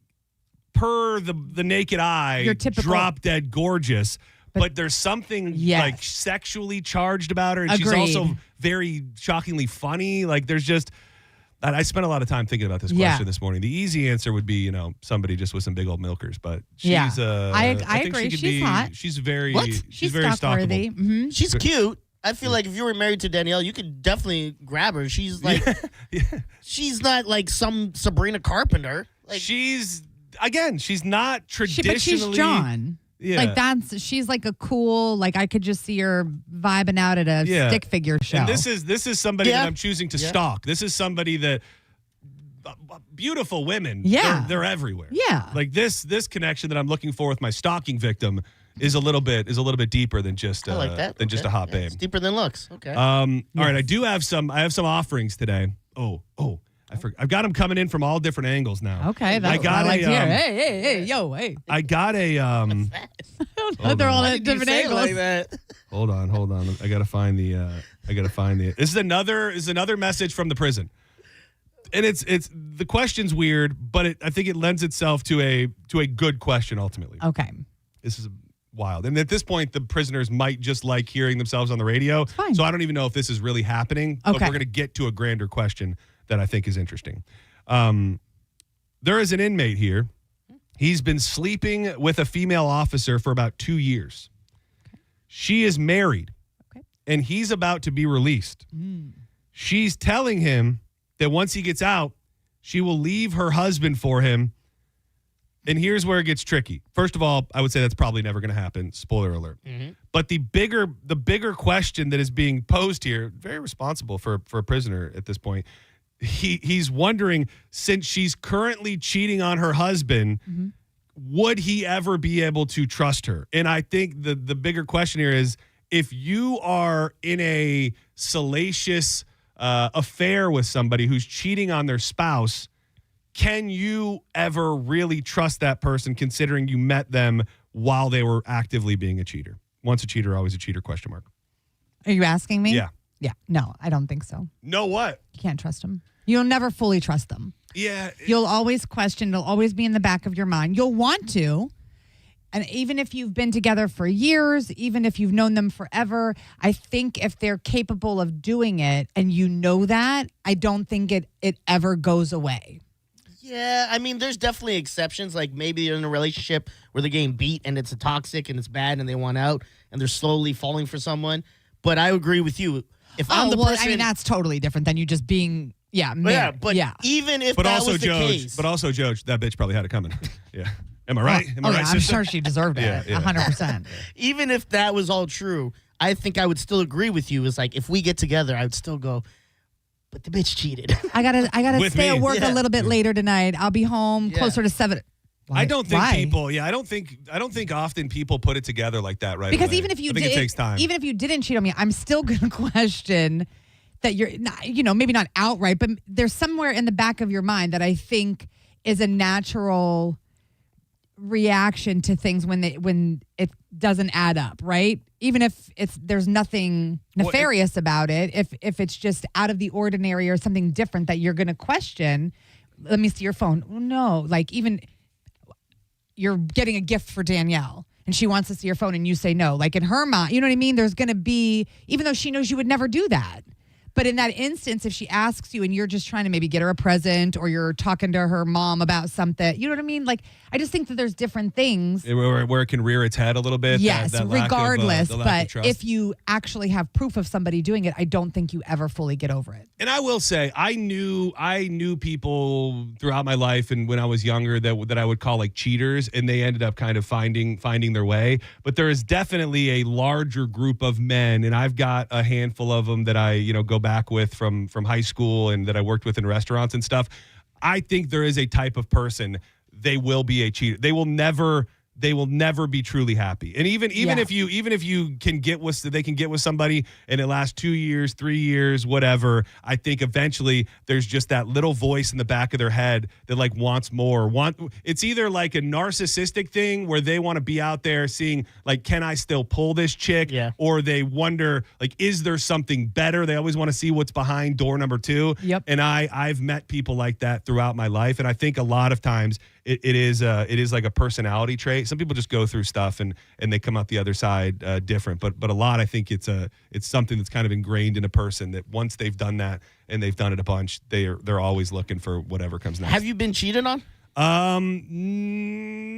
per the naked eye your typical drop dead gorgeous. But there's something like sexually charged about her, and Agreed. she's also very shockingly funny. Like there's just I spent a lot of time thinking about this question this morning. The easy answer would be, somebody just with some big old milkers, but she's I think agree. She's hot. She's very She's very stalk-worthy. stalkable. Mm-hmm. She's cute. I feel like if you were married to Danielle, you could definitely grab her. She's like, she's not like some Sabrina Carpenter. Like, she's again, she's not traditionally. But she's John. Yeah. Like she's like a cool, like I could just see her vibing out at a stick figure show. And this is somebody that I'm choosing to stalk. This is somebody that beautiful women. Yeah. They're everywhere. Yeah. Like this connection that I'm looking for with my stalking victim is a little bit deeper than just I like that. just a hot babe. It's deeper than looks. Okay. All right, I have some offerings today. Oh, I forgot. I've got them coming in from all different angles now. Okay, that's what I like to hear. Hey, hey. I got a They're all at different angles. Like that? Hold on. I gotta find the. This is another message from the prison, and it's the question's weird, but I think it lends itself to a good question ultimately. Okay. This is wild, and at this point, the prisoners might just like hearing themselves on the radio. So I don't even know if this is really happening. But we're gonna get to a grander question that I think is interesting. There is an inmate here. He's been sleeping with a female officer for about 2 years. Okay. She is married, and he's about to be released. She's telling him that once he gets out, she will leave her husband for him. And here's where it gets tricky. First of all, I would say that's probably never going to happen. Spoiler alert. Mm-hmm. But the bigger question that is being posed here, very responsible for a prisoner at this point. He's wondering, since she's currently cheating on her husband, would he ever be able to trust her? And I think the bigger question here is, if you are in a salacious affair with somebody who's cheating on their spouse, can you ever really trust that person, considering you met them while they were actively being a cheater? Once a cheater, always a cheater, question mark. Are you asking me? Yeah. Yeah. No, I don't think so. No what? You can't trust them. You'll never fully trust them. Yeah. You'll always question. It'll always be in the back of your mind. You'll want to. And even if you've been together for years, even if you've known them forever, I think if they're capable of doing it and you know that, I don't think it ever goes away. Yeah, I mean, there's definitely exceptions. Like maybe they're in a relationship where they're getting beat and it's toxic and it's bad and they want out and they're slowly falling for someone. But I agree with you. If I'm the person, I mean, that's totally different than you just being, even if that was the case. But also, Joe, that bitch probably had it coming. Yeah. Am I right? Am I right, I'm sister? sure she deserved it. 100%. Even if that was all true, I think I would still agree with you. It's like, if we get together, I would still go, but the bitch cheated. I gotta stay at work a little bit later tonight. I'll be home closer to 7. Why? I don't think people. Yeah, I don't think often people put it together like that, right? Because away. even if you I think it takes time. Even if you didn't cheat on me, I'm still gonna question that you're not, maybe not outright, but there's somewhere in the back of your mind that I think is a natural reaction to things when it doesn't add up, right? Even if there's nothing nefarious about it, if it's just out of the ordinary or something different that you're going to question. Let me see your phone. No, like even you're getting a gift for Danielle and she wants to see your phone and you say no. Like in her mind, you know what I mean? There's going to be, even though she knows you would never do that. But in that instance, if she asks you and you're just trying to maybe get her a present or you're talking to her mom about something, you know what I mean? Like, I just think that there's different things. Where it can rear its head a little bit. Yes, that regardless. lack of trust. If you actually have proof of somebody doing it, I don't think you ever fully get over it. And I will say, I knew people throughout my life and when I was younger that I would call like cheaters, and they ended up kind of finding their way. But there is definitely a larger group of men, and I've got a handful of them that I go back with from high school and that I worked with in restaurants and stuff. I think there is a type of person, they will be a cheater. They will never be truly happy. And even if you can get with somebody and it lasts 2 years, 3 years, whatever, I think eventually there's just that little voice in the back of their head that like wants more. It's either like a narcissistic thing where they want to be out there seeing like, can I still pull this chick? Yeah. Or they wonder like, is there something better? They always want to see what's behind door number 2. Yep. And I've met people like that throughout my life. And I think a lot of times it is like a personality trait. Some people just go through stuff and they come out the other side different. But a lot, I think it's something that's kind of ingrained in a person that once they've done that and they've done it a bunch, they're always looking for whatever comes next. Have you been cheated on?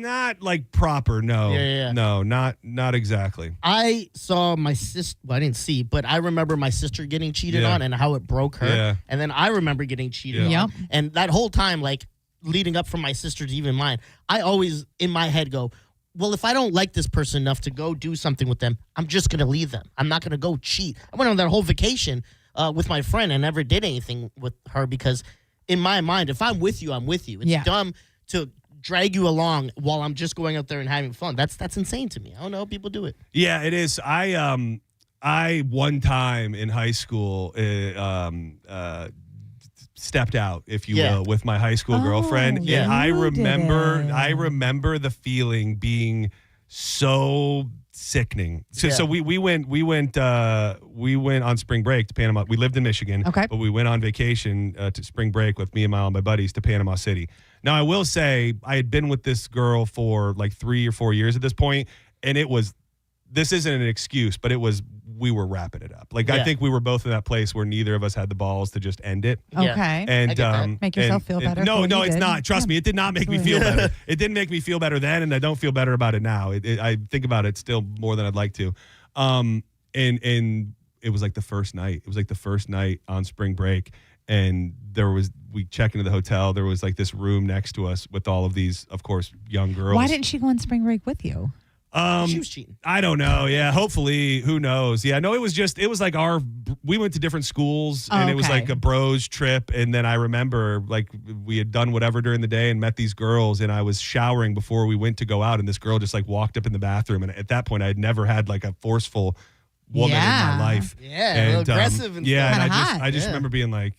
Not like proper. No. Yeah. No, not exactly. I saw my sister. Well, I didn't see, but I remember my sister getting cheated on and how it broke her. Yeah. And then I remember getting cheated Yeah. on. And that whole time, like leading up from my sister to even mine, I always, in my head, go, well, if I don't like this person enough to go do something with them, I'm just going to leave them. I'm not going to go cheat. I went on that whole vacation with my friend. I never did anything with her because in my mind, if I'm with you, I'm with you. It's dumb to drag you along while I'm just going out there and having fun. That's insane to me. I don't know how people do it. Yeah, it is. I one time in high school stepped out, if you will, with my high school girlfriend. yeah. And I remember the feeling being so sickening. So we went on spring break to Panama. We lived in Michigan, but we went on vacation to spring break with me and all my buddies to Panama City. Now, I will say I had been with this girl for like 3 or 4 years at this point, and this isn't an excuse, but we were wrapping it up. Like, I think we were both in that place where neither of us had the balls to just end it. Okay. And make yourself feel better. No, it's not. Trust me, it did not make me feel better. It didn't make me feel better then, and I don't feel better about it now. I think about it still more than I'd like to. And it was like the first night. It was like the first night on spring break, and we check into the hotel. There was like this room next to us with all of these, of course, young girls. Why didn't she go on spring break with you? She was cheating. I don't know. Yeah, hopefully. Who knows? Yeah, no, it was like we went to different schools, and it was like a bros trip. And then I remember like we had done whatever during the day and met these girls, and I was showering before we went to go out, and this girl just like walked up in the bathroom. And at that point, I had never had like a forceful woman in my life. Yeah, a little aggressive and yeah, stuff. and I just remember being like,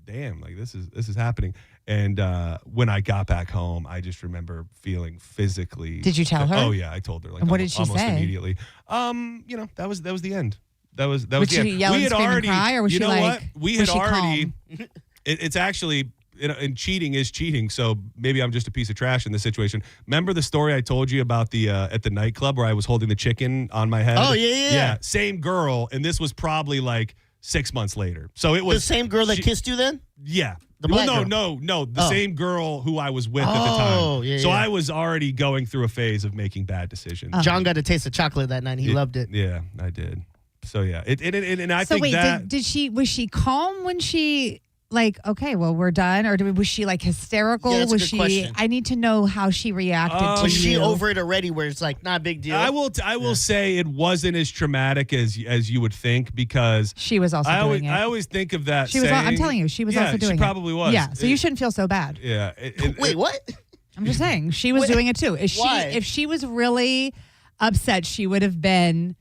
damn, like this is happening. And when I got back home, I just remember feeling physically. Did you tell her? Oh yeah, I told her. Like, and what did she almost say? Immediately. That was the end. That was Would the she end. yell We and had scream already, and cry, or was you she know like? what? We was had she already. calm? It's actually. And cheating is cheating, so maybe I'm just a piece of trash in this situation. Remember the story I told you about the at the nightclub where I was holding the chicken on my head? Oh, yeah. Same girl, and this was probably like 6 months later. So it was the same girl that kissed you then? Yeah. The black girl? No. The same girl who I was with at the time. Oh, yeah. So I was already going through a phase of making bad decisions. John got a taste of chocolate that night. He loved it. Yeah, I did. So yeah, and I So think wait, that was she calm when she like, okay, well, we're done, or was she like hysterical? Yeah, that's a was good she? question. I need to know how she reacted to Was she you. over it already? Where it's like not a big deal. I will say it wasn't as traumatic as you would think, because She was also doing it. I always think of that. She was. I'm telling you, she was also doing it. She probably was. Yeah, so you shouldn't feel so bad. Yeah. Wait, what? I'm just saying she was doing it too. If she was really upset, she would have been.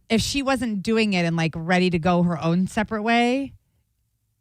If she wasn't doing it and like ready to go her own separate way,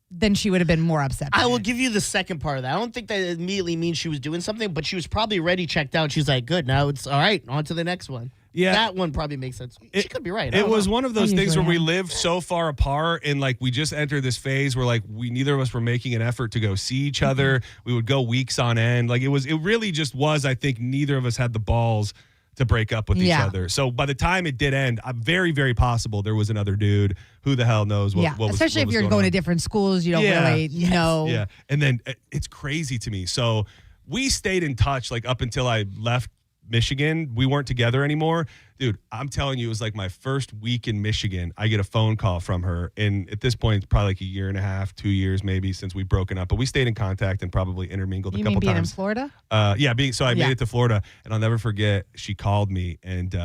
then she would have been more upset. I will give you the second part of that. I don't think that immediately means she was doing something, but she was probably ready, checked out. She's like, good, now it's all right, on to the next one. Yeah. That one probably makes sense. She could be right. It was one of those things where we lived so far apart, and like we just entered this phase where like neither of us were making an effort to go see each other. We would go weeks on end. Like it really just was, I think neither of us had the balls to break up with each other. So by the time it did end, very, very possible there was another dude. Who the hell knows what was especially if you're going to different schools, you don't really know. Yeah. And then it's crazy to me. So we stayed in touch like up until I left Michigan. We weren't together anymore. Dude, I'm telling you, it was like my first week in Michigan. I get a phone call from her. And at this point, it's probably like a year and a half, 2 years maybe since we've broken up. But we stayed in contact and probably intermingled a couple being times. in Florida? Yeah, I made it to Florida. And I'll never forget, she called me and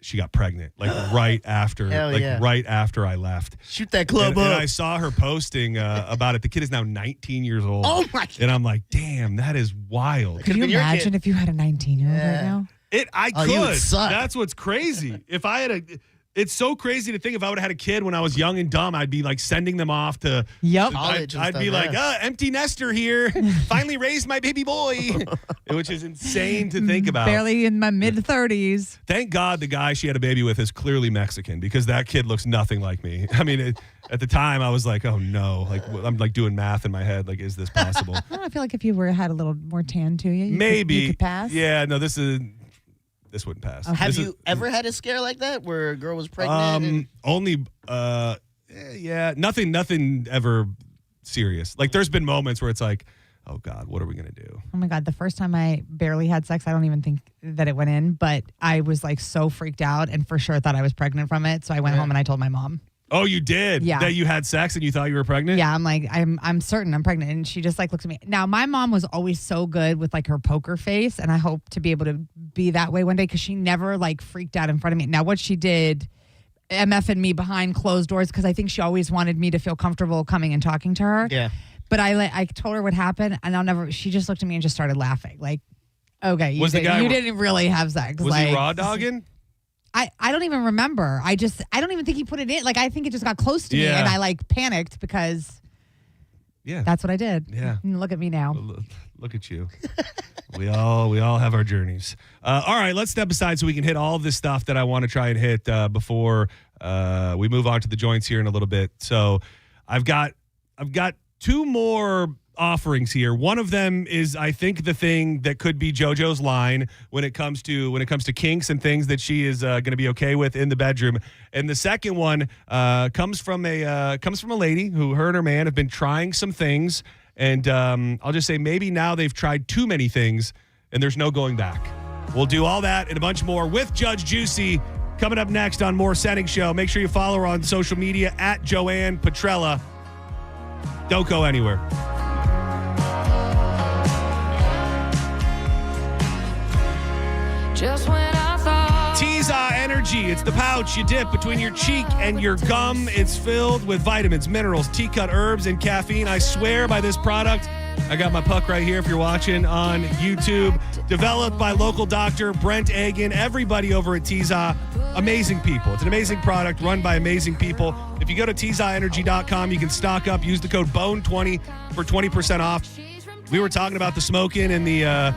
she got pregnant. Like right after I left. Shoot that club up. up. And I saw her posting about it. The kid is now 19 years old. Oh my God. And I'm like, damn, that is wild. Could you imagine if you had a 19-year-old right now? I could. You would suck. That's what's crazy. If I had it's so crazy to think if I would have had a kid when I was young and dumb, I'd be like sending them off to college. I'd be like, empty nester here. Finally raised my baby boy, which is insane to think about. Barely in my mid-30s. Thank God the guy she had a baby with is clearly Mexican, because that kid looks nothing like me. I mean, at the time I was like, oh no, like I'm like doing math in my head. Like, is this possible? I feel like if you had a little more tan to you, maybe you could pass. Yeah, no, this wouldn't pass. Have you ever had a scare like that where a girl was pregnant? Only, nothing ever serious. Like there's been moments where it's like, oh God, what are we going to do? Oh my God, the first time I barely had sex, I don't even think that it went in, but I was like so freaked out and for sure thought I was pregnant from it. So I went home and I told my mom. Oh, you did? Yeah. That you had sex and you thought you were pregnant? Yeah, I'm like, I'm certain I'm pregnant. And she just like looks at me. Now, my mom was always so good with like her poker face, and I hope to be able to be that way one day because she never like freaked out in front of me. Now, what she did, MFing me behind closed doors because I think she always wanted me to feel comfortable coming and talking to her. Yeah. But I told her what happened, and she just looked at me and just started laughing. Like, okay, you didn't really have sex. Was like, he raw dogging? I don't even remember. I don't even think he put it in. Like, I think it just got close to me, and I like panicked because that's what I did. Yeah. Look at me now. Look at you. we all have our journeys. All right, let's step aside so we can hit all of this stuff that I want to try and hit before we move on to the joints here in a little bit. So I've got two more offerings here. One of them is, I think, the thing that could be JoJo's line when it comes to kinks and things that she is going to be okay with in the bedroom. And the second one comes from a lady who her and her man have been trying some things, and I'll just say maybe now they've tried too many things and there's no going back. We'll do all that and a bunch more with Judge Juicy coming up next on more Senning Show. Make sure you follow her on social media at Joanne Petrella. Don't go anywhere. Just when I thought Teaza Energy. It's the pouch you dip between your cheek and your gum. It's filled with vitamins, minerals, tea-cut herbs, and caffeine. I swear by this product. I got my puck right here if you're watching on YouTube. Developed by local doctor Brent Agan. Everybody over at Teaza. Amazing people. It's an amazing product run by amazing people. If you go to TeazaEnergy.com, you can stock up. Use the code BONE20 for 20% off. We were talking about the smoking and the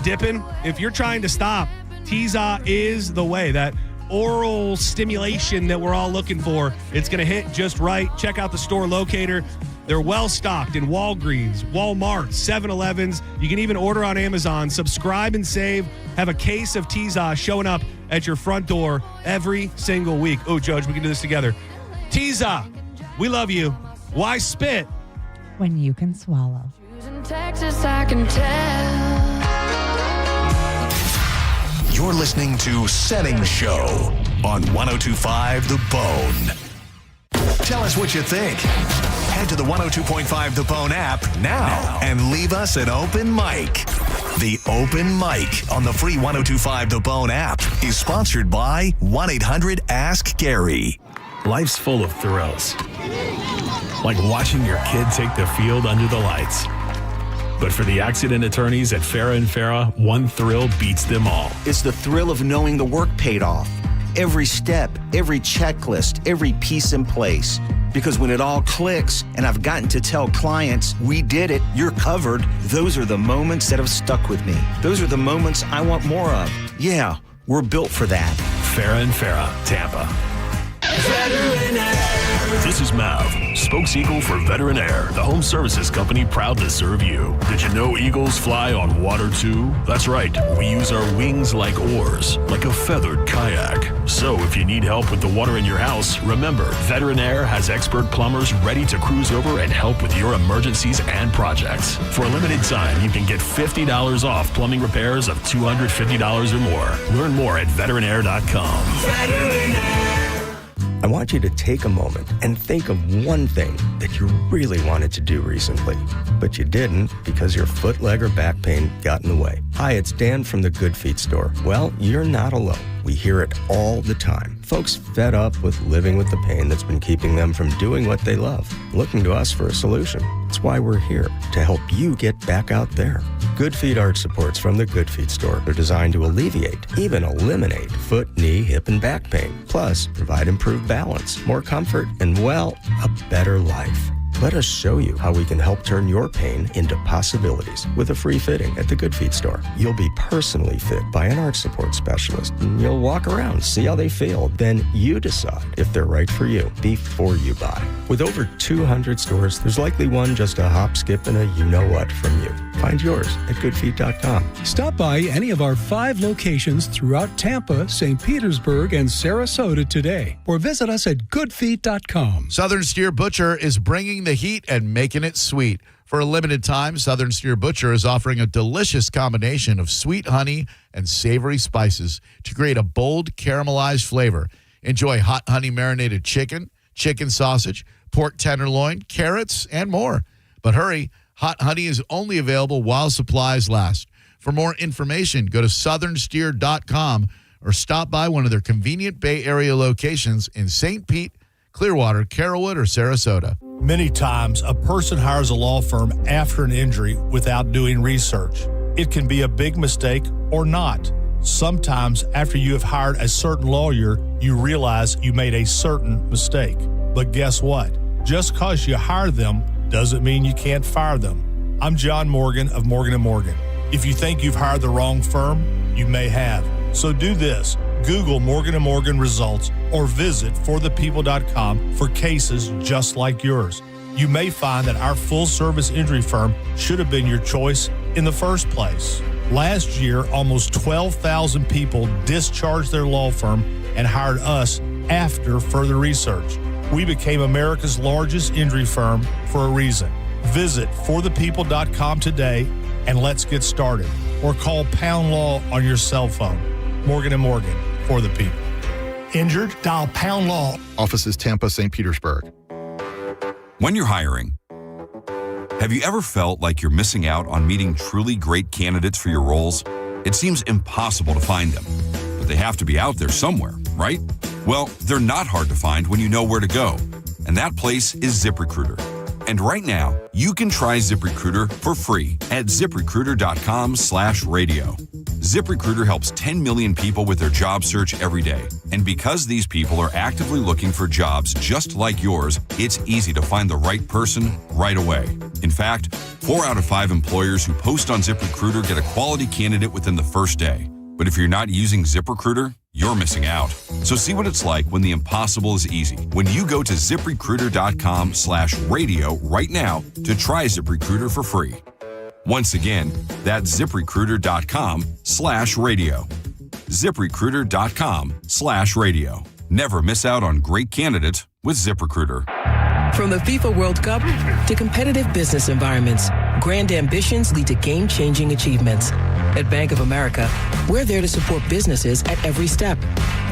dipping. If you're trying to stop, Teaza is the way. That oral stimulation that we're all looking for, it's going to hit just right. Check out the store locator. They're well stocked in Walgreens, Walmart, 7-Elevens. You can even order on Amazon. Subscribe and save. Have a case of Teaza showing up at your front door every single week. Oh, Judge, we can do this together. Teaza, we love you. Why spit when you can swallow? in Texas, I can tell. You're listening to Senning Show on 102.5 The Bone. Tell us what you think. Head to the 102.5 The Bone app now and leave us an open mic. The open mic on the free 102.5 The Bone app is sponsored by 1-800-ASK-GARY. Life's full of thrills. Like watching your kid take the field under the lights. But for the accident attorneys at Farah & Farah, one thrill beats them all. It's the thrill of knowing the work paid off. Every step, every checklist, every piece in place. Because when it all clicks and I've gotten to tell clients, we did it, you're covered, those are the moments that have stuck with me. Those are the moments I want more of. Yeah, we're built for that. Farah & Farah, Tampa. This is Mav, spokes eagle for Veteran Air, the home services company proud to serve you. Did you know eagles fly on water too? That's right, we use our wings like oars, like a feathered kayak. So if you need help with the water in your house, remember, Veteran Air has expert plumbers ready to cruise over and help with your emergencies and projects. For a limited time, you can get $50 off plumbing repairs of $250 or more. Learn more at veteranair.com. Veteran Air. I want you to take a moment and think of one thing that you really wanted to do recently, but you didn't because your foot, leg, or back pain got in the way. Hi, it's Dan from the Good Feet store. Well, you're not alone. We hear it all the time. Folks fed up with living with the pain that's been keeping them from doing what they love, looking to us for a solution. That's why we're here, to help you get back out there. Good Feet arch supports from the Good Feet store are designed to alleviate, even eliminate, foot, knee, hip, and back pain. Plus, provide improved balance, more comfort, and, well, a better life. Let us show you how we can help turn your pain into possibilities with a free fitting at the Good Feet store. You'll be personally fit by an arch support specialist. And you'll walk around, see how they feel. Then you decide if they're right for you before you buy. With over 200 stores, there's likely one just a hop, skip, and a you-know-what from you. Find yours at goodfeet.com. Stop by any of our 5 locations throughout Tampa, St. Petersburg, and Sarasota today, or visit us at goodfeet.com. Southern Steer Butcher is bringing the heat and making it sweet. For a limited time, Southern Steer Butcher is offering a delicious combination of sweet honey and savory spices to create a bold caramelized flavor. Enjoy hot honey marinated chicken, chicken sausage, pork tenderloin, carrots, and more. But hurry, hot honey is only available while supplies last. For more information, go to southernsteer.com or stop by one of their convenient Bay Area locations in St. Pete, Clearwater, Carrollwood, or Sarasota. Many times, a person hires a law firm after an injury without doing research. It can be a big mistake or not. Sometimes, after you have hired a certain lawyer, you realize you made a certain mistake. But guess what? Just because you hire them doesn't mean you can't fire them. I'm John Morgan of Morgan & Morgan. If you think you've hired the wrong firm, you may have. So do this. Google Morgan & Morgan results or visit forthepeople.com for cases just like yours. You may find that our full-service injury firm should have been your choice in the first place. Last year, almost 12,000 people discharged their law firm and hired us after further research. We became America's largest injury firm for a reason. Visit forthepeople.com today and let's get started. Or call Pound Law on your cell phone. Morgan & Morgan, for the people. Injured? Dial Pound Law. Offices Tampa, St. Petersburg. When you're hiring, have you ever felt like you're missing out on meeting truly great candidates for your roles? It seems impossible to find them, but they have to be out there somewhere, right? Well, they're not hard to find when you know where to go, and that place is ZipRecruiter. And right now, you can try ZipRecruiter for free at ZipRecruiter.com/radio. ZipRecruiter helps 10 million people with their job search every day. And because these people are actively looking for jobs just like yours, it's easy to find the right person right away. In fact, 4 out of 5 employers who post on ZipRecruiter get a quality candidate within the first day. But if you're not using ZipRecruiter, you're missing out. So see what it's like when the impossible is easy. When you go to ZipRecruiter.com/radio right now to try ZipRecruiter for free. Once again, that's ZipRecruiter.com/radio. ZipRecruiter.com/radio. Never miss out on great candidates with ZipRecruiter. From the FIFA World Cup to competitive business environments, grand ambitions lead to game-changing achievements. At Bank of America, we're there to support businesses at every step,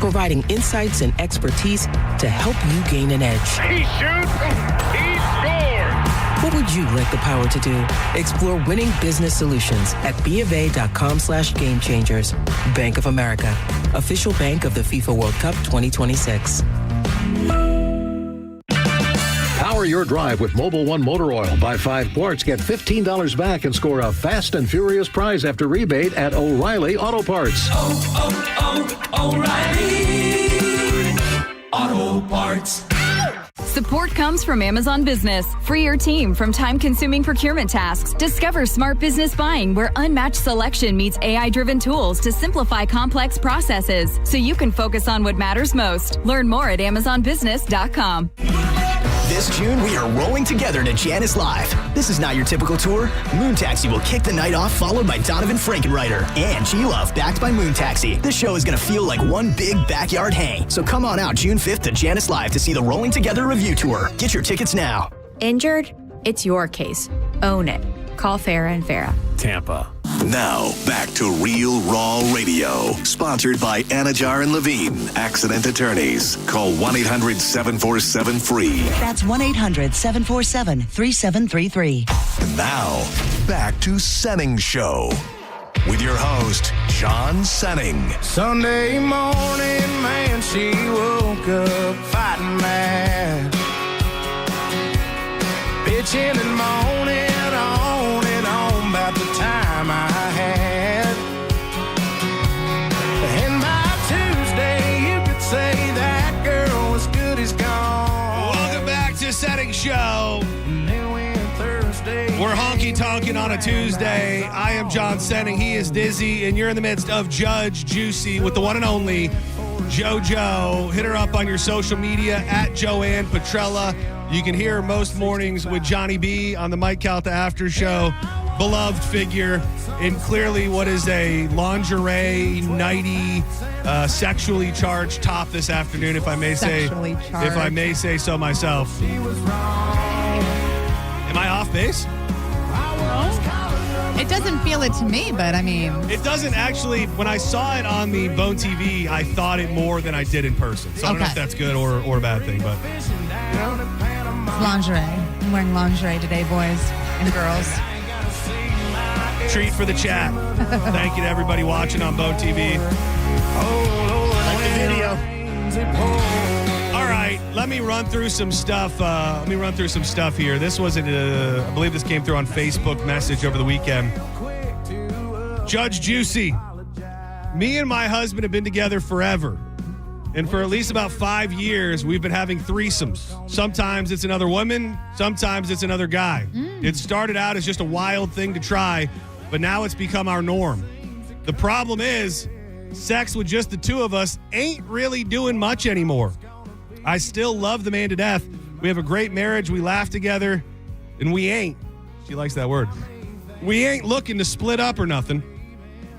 providing insights and expertise to help you gain an edge. He shoots, he scores! What would you like the power to do? Explore winning business solutions at BofA.com/gamechangers. Bank of America, official bank of the FIFA World Cup 2026. Power your drive with Mobil 1 motor oil. Buy 5 quarts, get $15 back, and score a fast and furious prize after rebate at O'Reilly Auto Parts. O'Reilly Auto Parts. Support comes from Amazon Business. Free your team from time-consuming procurement tasks. Discover smart business buying where unmatched selection meets AI-driven tools to simplify complex processes so you can focus on what matters most. Learn more at AmazonBusiness.com. This June, we are rolling together to Janice Live. This is not your typical tour. Moon Taxi will kick the night off, followed by Donovan Frankenreiter and G-Love, backed by Moon Taxi. This show is going to feel like one big backyard hang. So come on out June 5th to Janice Live to see the Rolling Together Review Tour. Get your tickets now. Injured? It's your case. Own it. Call Farah and Farah. Tampa. Now, back to Real Raw Radio. Sponsored by Anajar and Levine, Accident Attorneys. Call 1-800-747-FREE. That's 1-800-747-3733. And now, back to Senning Show. With your host, John Senning. Sunday morning, man, she woke up fighting mad. Bitching and moaning on and on about the time I had. And by Tuesday, you could say that girl was good as gone. Welcome back to Senning Show. We're honky-tonking on a Tuesday. I am John Senning. He is Dizzy, and you're in the midst of Judge Juicy with the one and only JoJo. Hit her up on your social media at Joanne Petrella. You can hear her most mornings with Johnny B on the Mike Calta After Show. Beloved figure in clearly what is a lingerie, nighty, sexually charged top this afternoon, if I may say so myself. Am I off base? It doesn't feel it to me, but I mean. It doesn't actually. When I saw it on the Bone TV, I thought it more than I did in person. So I don't know if that's good or a bad thing, but. It's lingerie. I'm wearing lingerie today, boys and girls. Treat for the chat. Thank you to everybody watching on Bone TV. Like the video. All right, let me run through some stuff. Here. This wasn't, I believe this came through on Facebook message over the weekend. Judge Juicy, me and my husband have been together forever. And for at least about 5 years, we've been having threesomes. Sometimes it's another woman, sometimes it's another guy. It started out as just a wild thing to try, but now it's become our norm. The problem is, sex with just the two of us ain't really doing much anymore. I still love the man to death. We have a great marriage. We laugh together, and we ain't. She likes that word. We ain't looking to split up or nothing.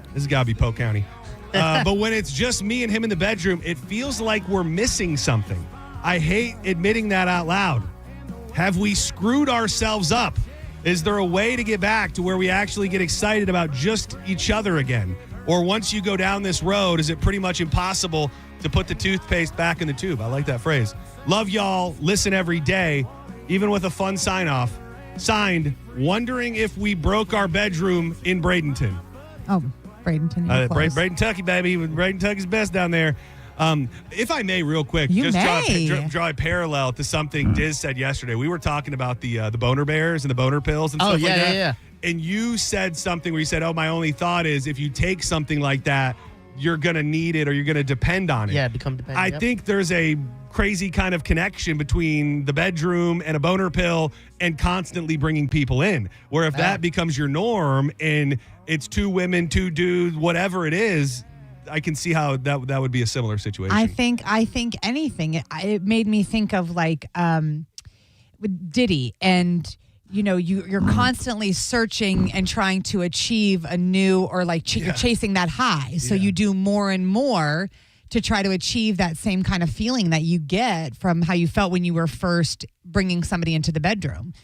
This has got to be Polk County. But when it's just me and him in the bedroom, it feels like we're missing something. I hate admitting that out loud. Have we screwed ourselves up? Is there a way to get back to where we actually get excited about just each other again? Or once you go down this road, is it pretty much impossible to put the toothpaste back in the tube? I like that phrase. Love y'all. Listen every day, even with a fun sign-off. Signed, wondering if we broke our bedroom in Bradenton. Oh, Bradenton. Bradenton, Kentucky, baby. Bradenton, Kentucky's best down there. If I may, real quick, draw a parallel to something Diz said yesterday. We were talking about the boner bears and the boner pills and stuff like that. Yeah. And you said something where you said, my only thought is if you take something like that, you're going to need it or you're going to depend on it. Yeah, become dependent. I think there's a crazy kind of connection between the bedroom and a boner pill and constantly bringing people in. Where if that becomes your norm and it's two women, two dudes, whatever it is, I can see how that would be a similar situation. I think anything. It made me think of like Diddy and. You're constantly searching and trying to achieve a new or like chasing that high. So you do more and more to try to achieve that same kind of feeling that you get from how you felt when you were first bringing somebody into the bedroom.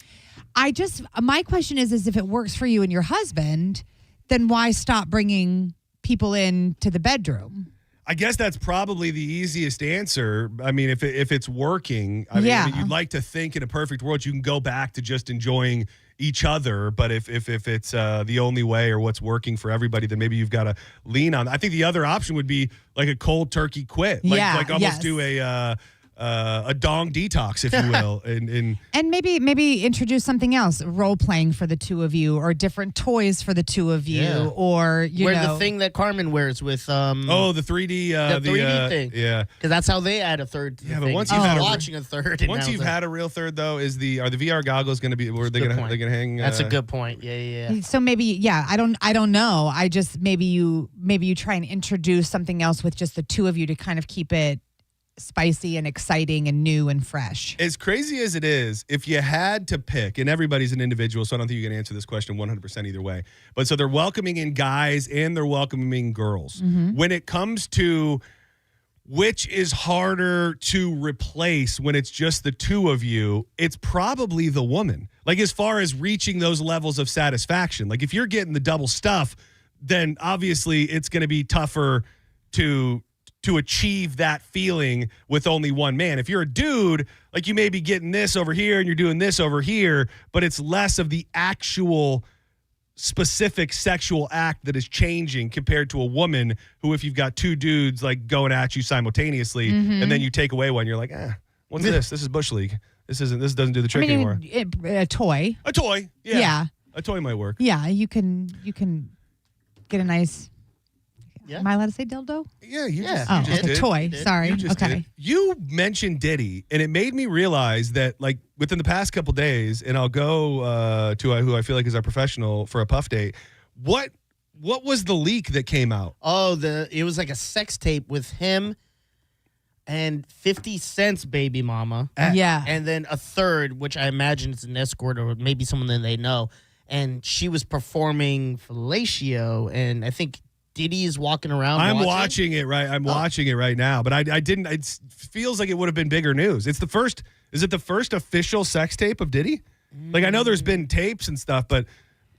My question is if it works for you and your husband, then why stop bringing people into the bedroom? I guess that's probably the easiest answer. I mean, if it's working, I mean, you'd like to think in a perfect world you can go back to just enjoying each other. But if it's the only way or what's working for everybody, then maybe you've got to lean on. I think the other option would be like a cold turkey quit, like almost do a dong detox, if you will, and maybe introduce something else, role playing for the two of you, or different toys for the two of you, or the thing that Carmen wears with the 3D the 3D thing, because that's how they add a third. Yeah, but once you've had watching a third, once you've had a real third though, are the VR goggles going to be? Were they going to hang? That's a good point. Yeah. So maybe I don't know. I just maybe you try and introduce something else with just the two of you to kind of keep it spicy and exciting and new and fresh. As crazy as it is, if you had to pick, and everybody's an individual, so I don't think you can answer this question 100% either way, but so they're welcoming in guys and they're welcoming girls. Mm-hmm. When it comes to which is harder to replace when it's just the two of you, it's probably the woman. Like as far as reaching those levels of satisfaction. Like if you're getting the double stuff, then obviously it's going to be tougher to achieve that feeling with only one man. If you're a dude, like you may be getting this over here and you're doing this over here, but it's less of the actual specific sexual act that is changing compared to a woman who, if you've got two dudes like going at you simultaneously and then you take away one, you're like, what's this? This is Bush League. This doesn't do the trick anymore. A toy. A toy. Yeah. A toy might work. Yeah. You can get a nice. Yeah. Am I allowed to say dildo? Yeah, you just a toy. Sorry. Okay. You mentioned Diddy, and it made me realize that, like, within the past couple days, and I'll go to who I feel like is our professional for a puff date. What was the leak that came out? Oh, it was like a sex tape with him and 50 Cent's baby mama. Yeah. And then a third, which I imagine is an escort or maybe someone that they know. And she was performing fellatio, and I think Diddy is walking around. I'm watching it right. I'm watching it right now, but I didn't. It feels like it would have been bigger news. It's the first. Is it the first official sex tape of Diddy? Like I know there's been tapes and stuff, but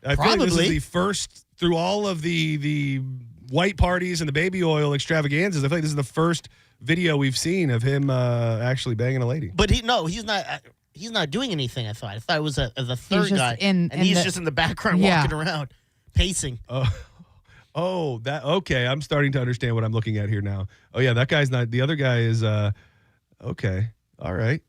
I feel like this is the first, through all of the white parties and the baby oil extravaganzas, I feel like this is the first video we've seen of him actually banging a lady. But he's not doing anything. I thought it was the third just guy, he's just in the background walking around, pacing. Okay. I'm starting to understand what I'm looking at here now. Oh yeah, that guy's not. The other guy is okay. All right.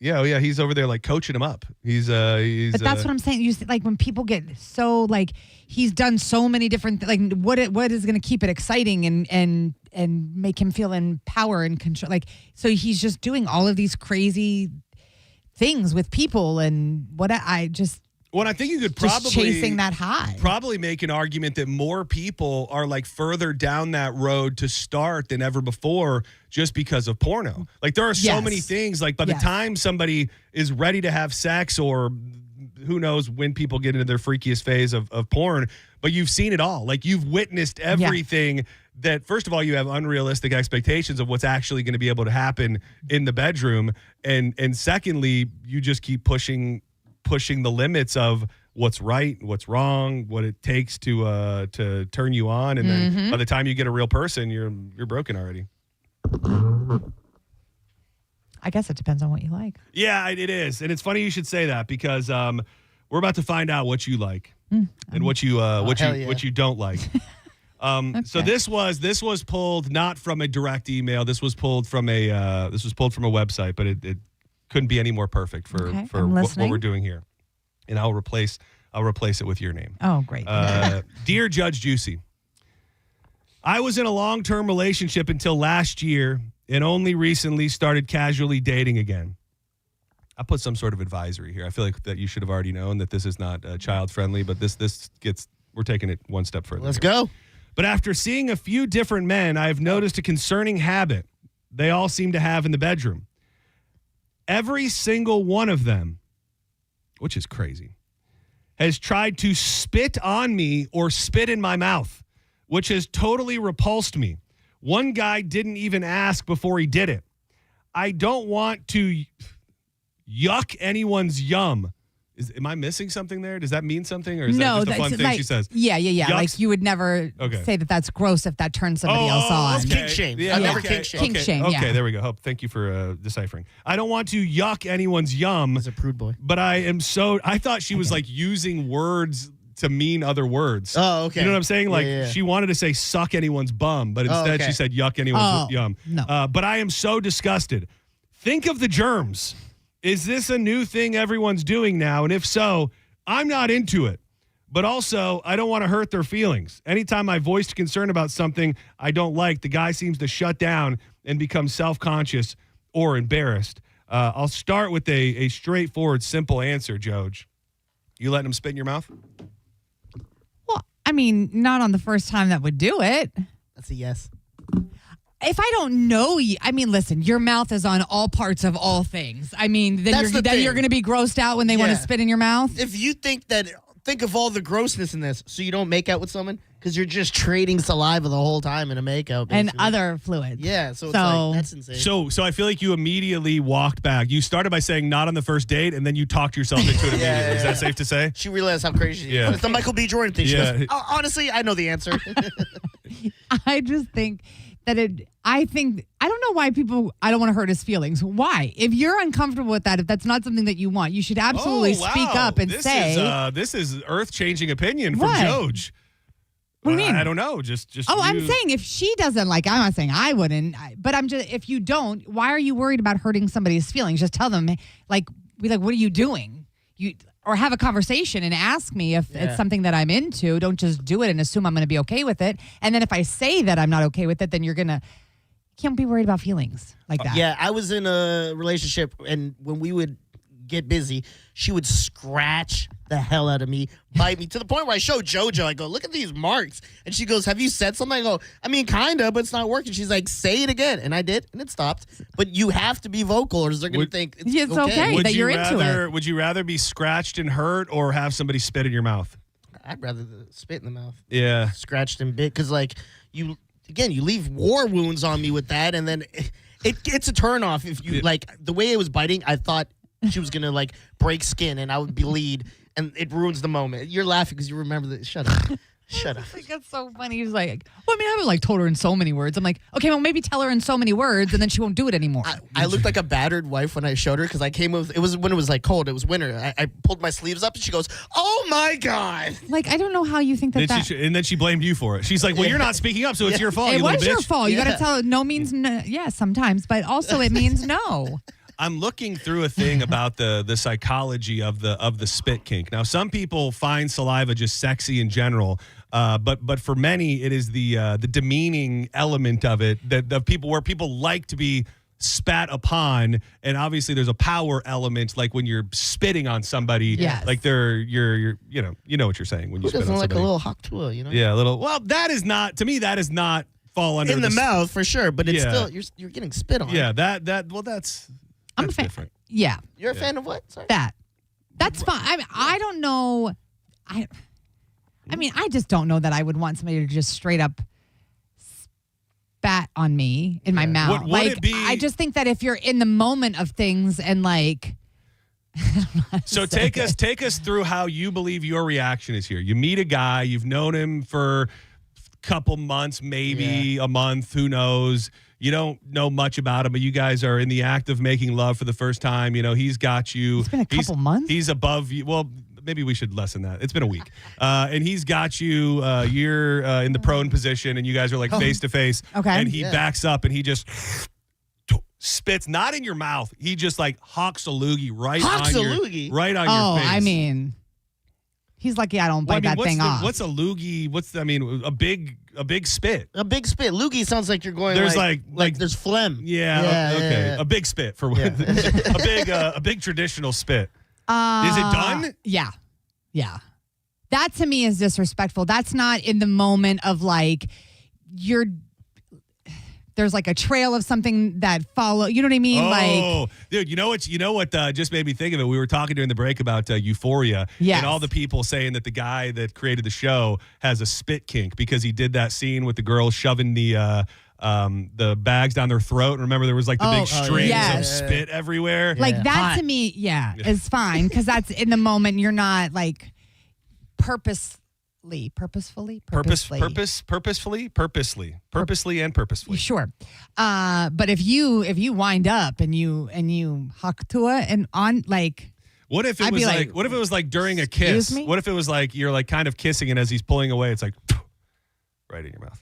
Yeah, oh yeah, he's over there like coaching him up. He's But that's what I'm saying. You see, like when people get so like he's done so many different like what is going to keep it exciting and make him feel in power and control. Like so he's just doing all of these crazy things with people and what I just. Well, I think you could just probably chasing that high. Probably make an argument that more people are like further down that road to start than ever before just because of porno. Like there are so many things like by the time somebody is ready to have sex or who knows when people get into their freakiest phase of porn, but you've seen it all. Like you've witnessed everything that first of all, you have unrealistic expectations of what's actually going to be able to happen in the bedroom. And secondly, you just keep pushing the limits of what's right, what's wrong, what it takes to turn you on, and then by the time you get a real person, you're broken already. I guess it depends on what you like. Yeah, it is, and it's funny you should say that because we're about to find out what you like and what you don't like. So this was pulled not from a direct email. This was pulled from a website, but it couldn't be any more perfect for what we're doing here. And I'll replace it with your name. Oh, great. Dear Judge Juicy, I was in a long-term relationship until last year and only recently started casually dating again. I put some sort of advisory here. I feel like that you should have already known that this is not child-friendly, but we're taking it one step further. Let's go. But after seeing a few different men, I have noticed a concerning habit they all seem to have in the bedroom. Every single one of them, which is crazy, has tried to spit on me or spit in my mouth, which has totally repulsed me. One guy didn't even ask before he did it. I don't want to yuck anyone's yum. Am I missing something there? Does that mean something? Or is that just a fun thing she says? Yeah. Yucks? Like you would never say that that's gross if that turns somebody else on. It's kink shame. Yeah, Never kink shame. Kink shame, Okay, there we go. Thank you for deciphering. I don't want to yuck anyone's yum. He's a prude boy. But I thought she was like using words to mean other words. Oh, okay. You know what I'm saying? Like she wanted to say suck anyone's bum, but instead she said yuck anyone's yum. No. But I am so disgusted. Think of the germs. Is this a new thing everyone's doing now? And if so, I'm not into it. But also, I don't want to hurt their feelings. Anytime I voiced concern about something I don't like, the guy seems to shut down and become self-conscious or embarrassed. I'll start with a straightforward, simple answer, Joj. You letting him spit in your mouth? Well, I mean, not on the first time that would do it. That's a yes. If I don't know you, I mean, listen, your mouth is on all parts of all things. I mean, then you're going to be grossed out when they want to spit in your mouth. If you think of all the grossness in this, so you don't make out with someone because you're just trading saliva the whole time in a makeout. And other fluids. Yeah, so it's like, that's insane. So I feel like you immediately walked back. You started by saying not on the first date, and then you talked yourself into it immediately. Is that safe to say? She realized how crazy she is. It's the Michael B. Jordan thing. She goes, honestly, I know the answer. I just think that I don't know why I don't want to hurt his feelings. Why? If you're uncomfortable with that, if that's not something that you want, you should absolutely speak up and say. This is earth-changing opinion from Joj. What do you mean? I don't know. Just. I'm saying if she doesn't like, I'm not saying I wouldn't, but I'm just, if you don't, why are you worried about hurting somebody's feelings? Just tell them, like, what are you doing? Or have a conversation and ask me if it's something that I'm into. Don't just do it and assume I'm going to be okay with it. And then if I say that I'm not okay with it, then you can't be worried about feelings like that. Yeah, I was in a relationship, and when we would get busy, she would scratch the hell out of me, bite me, to the point where I showed JoJo. I go, look at these marks. And she goes, have you said something? I go, I mean, kind of, but it's not working. She's like, say it again. And I did, and it stopped. But you have to be vocal, or they're going to think it's okay. That you're into it. Would you rather be scratched and hurt or have somebody spit in your mouth? I'd rather spit in the mouth. Yeah. Scratched and bit, because, like, you leave war wounds on me with that, and then it's a turnoff if you, like, the way it was biting, I thought she was going to, like, break skin and I would bleed. and it ruins the moment. You're laughing because you remember that. Shut up. Shut up. Like, that's so funny. He's like, well, I mean, I haven't like told her in so many words. I'm like, okay, well, maybe tell her in so many words, and then she won't do it anymore. I looked like a battered wife when I showed her because I came with. It was when it was like cold. It was winter. I pulled my sleeves up and she goes, "Oh my god!" Like, I don't know how you think that. And then she blamed you for it. She's like, "Well, you're not speaking up, so it's your fault." It you was little your bitch. fault. You got to tell. No means no. Yeah, sometimes, but also it means no. I'm looking through a thing about the psychology of the spit kink. Now, some people find saliva just sexy in general, but for many, it is the demeaning element of it that of people where people like to be spat upon, and obviously there's a power element, like when you're spitting on somebody. Yes. Like you're you know what you're saying when you Who spit on doesn't like somebody. a little haktua, you know? Yeah, a little. Well, that is not to me. That is not fall under In the s- mouth for sure, but it's Yeah. still you're getting spit on. Yeah, that's I'm a fan. different. Yeah, You're a fan of what? Sorry. that's fine. I mean, I don't know. I mean, I just don't know that I would want somebody to just straight up spat on me in my mouth. Would like, it be- I just think that if you're in the moment of things and like. So take us through how you believe your reaction is here. You meet a guy, you've known him for a couple months, maybe a month, who knows. You don't know much about him, but you guys are in the act of making love for the first time. You know, he's got you. It's been a couple months. He's above you. Well, maybe we should lessen that. It's been a week. And he's got you. You're in the prone position, and you guys are like face to face. Okay. And he backs up, and he just spits, not in your mouth. He just like hawks a loogie right on your face. I mean, he's lucky I don't bite that thing off. What's a loogie? A big spit. A big spit. Loogie sounds like you're going. There's like there's phlegm. Yeah. Okay. yeah. A big spit for a big traditional spit. Is it done? Yeah. Yeah. That to me is disrespectful. That's not in the moment of like there's like a trail of something that follow. You know what I mean? Oh, dude, you know what just made me think of it? We were talking during the break about Euphoria. Yes. And all the people saying that the guy that created the show has a spit kink because he did that scene with the girls shoving the bags down their throat. Remember, there was like the big strings of spit everywhere. Like that to me, is fine because that's in the moment. You're not like purposefully, and purposefully. Sure. But if you wind up and you huck to it and on like. What if it I'd was be like what if it was like during a kiss? Excuse me? What if it was like you're like kind of kissing and as he's pulling away, it's like right in your mouth.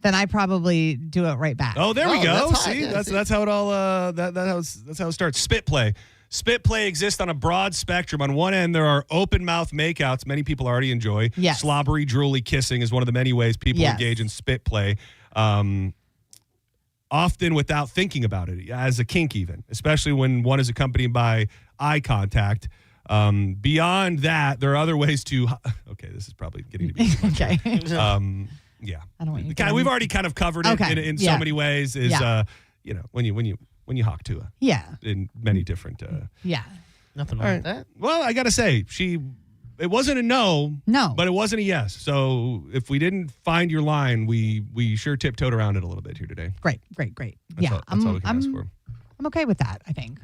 Then I probably do it right back. Oh, there we go. That's hot. See, Yeah, that's how it all that's how it starts. Spit play. Spit play exists on a broad spectrum. On one end, there are open mouth makeouts many people already enjoy. Yes. Slobbery, drooly kissing is one of the many ways people engage in spit play. Often without thinking about it, as a kink even, especially when one is accompanied by eye contact. Beyond that, there are other ways to... Okay, this is probably getting to be too much. Okay. Yeah. I don't want you We've already kind of covered it in so many ways. Is when you hawk to in many different. Nothing wrong with that. Well, I got to say, it wasn't a no, but it wasn't a yes. So if we didn't find your line, we sure tiptoed around it a little bit here today. Great. That's all we can ask for. I'm okay with that, I think.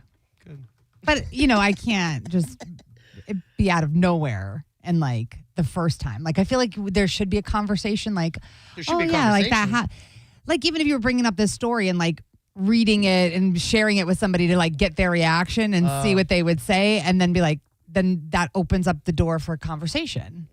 Good. But, I can't just be out of nowhere and like the first time. Like, I feel like there should be a conversation like, There should be a like conversation. that. Like, even if you were bringing up this story and like reading it and sharing it with somebody to like get their reaction and see what they would say and then be like, then that opens up the door for a conversation.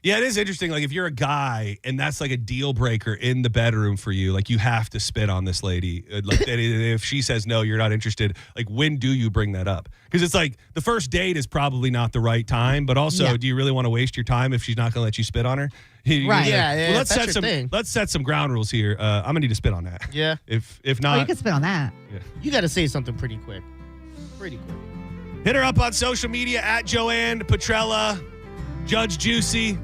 Yeah, it is interesting. Like if you're a guy and that's like a deal breaker in the bedroom for you, like you have to spit on this lady. Like if she says no, you're not interested. Like when do you bring that up? Because it's like the first date is probably not the right time, but also do you really want to waste your time if she's not going to let you spit on her? Right. Yeah, let's set some ground rules here. I'm gonna need to spit on that. Yeah. If not, you can spit on that. Yeah. You got to say something pretty quick. Hit her up on social media at Joanne Petrella, Judge Juicy.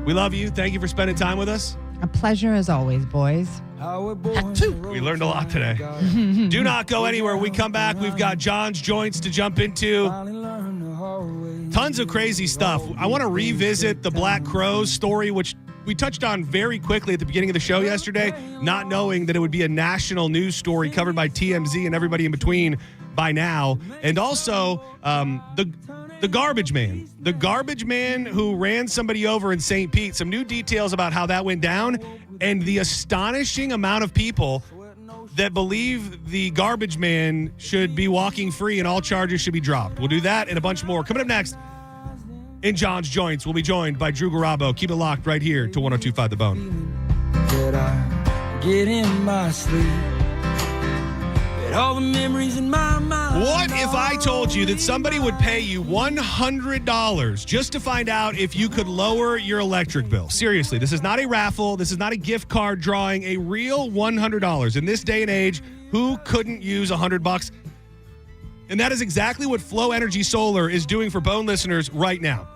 We love you. Thank you for spending time with us. A pleasure as always, boys. We learned a lot today. Do not go anywhere. We come back. We've got John's Joints to jump into. Tons of crazy stuff. I want to revisit the Black Crowes story, which we touched on very quickly at the beginning of the show yesterday, not knowing that it would be a national news story covered by TMZ and everybody in between by now. And also, The garbage man who ran somebody over in St. Pete. Some new details about how that went down and the astonishing amount of people that believe the garbage man should be walking free and all charges should be dropped. We'll do that and a bunch more. Coming up next in John's Joints, we'll be joined by Drew Garabo. Keep it locked right here to 102.5 The Bone. That I get in my sleep. All the memories in my mind. What if I told you that somebody would pay you $100 just to find out if you could lower your electric bill? Seriously, this is not a raffle. This is not a gift card drawing. A real $100. In this day and age, who couldn't use $100? And that is exactly what Flow Energy Solar is doing for Bone listeners right now.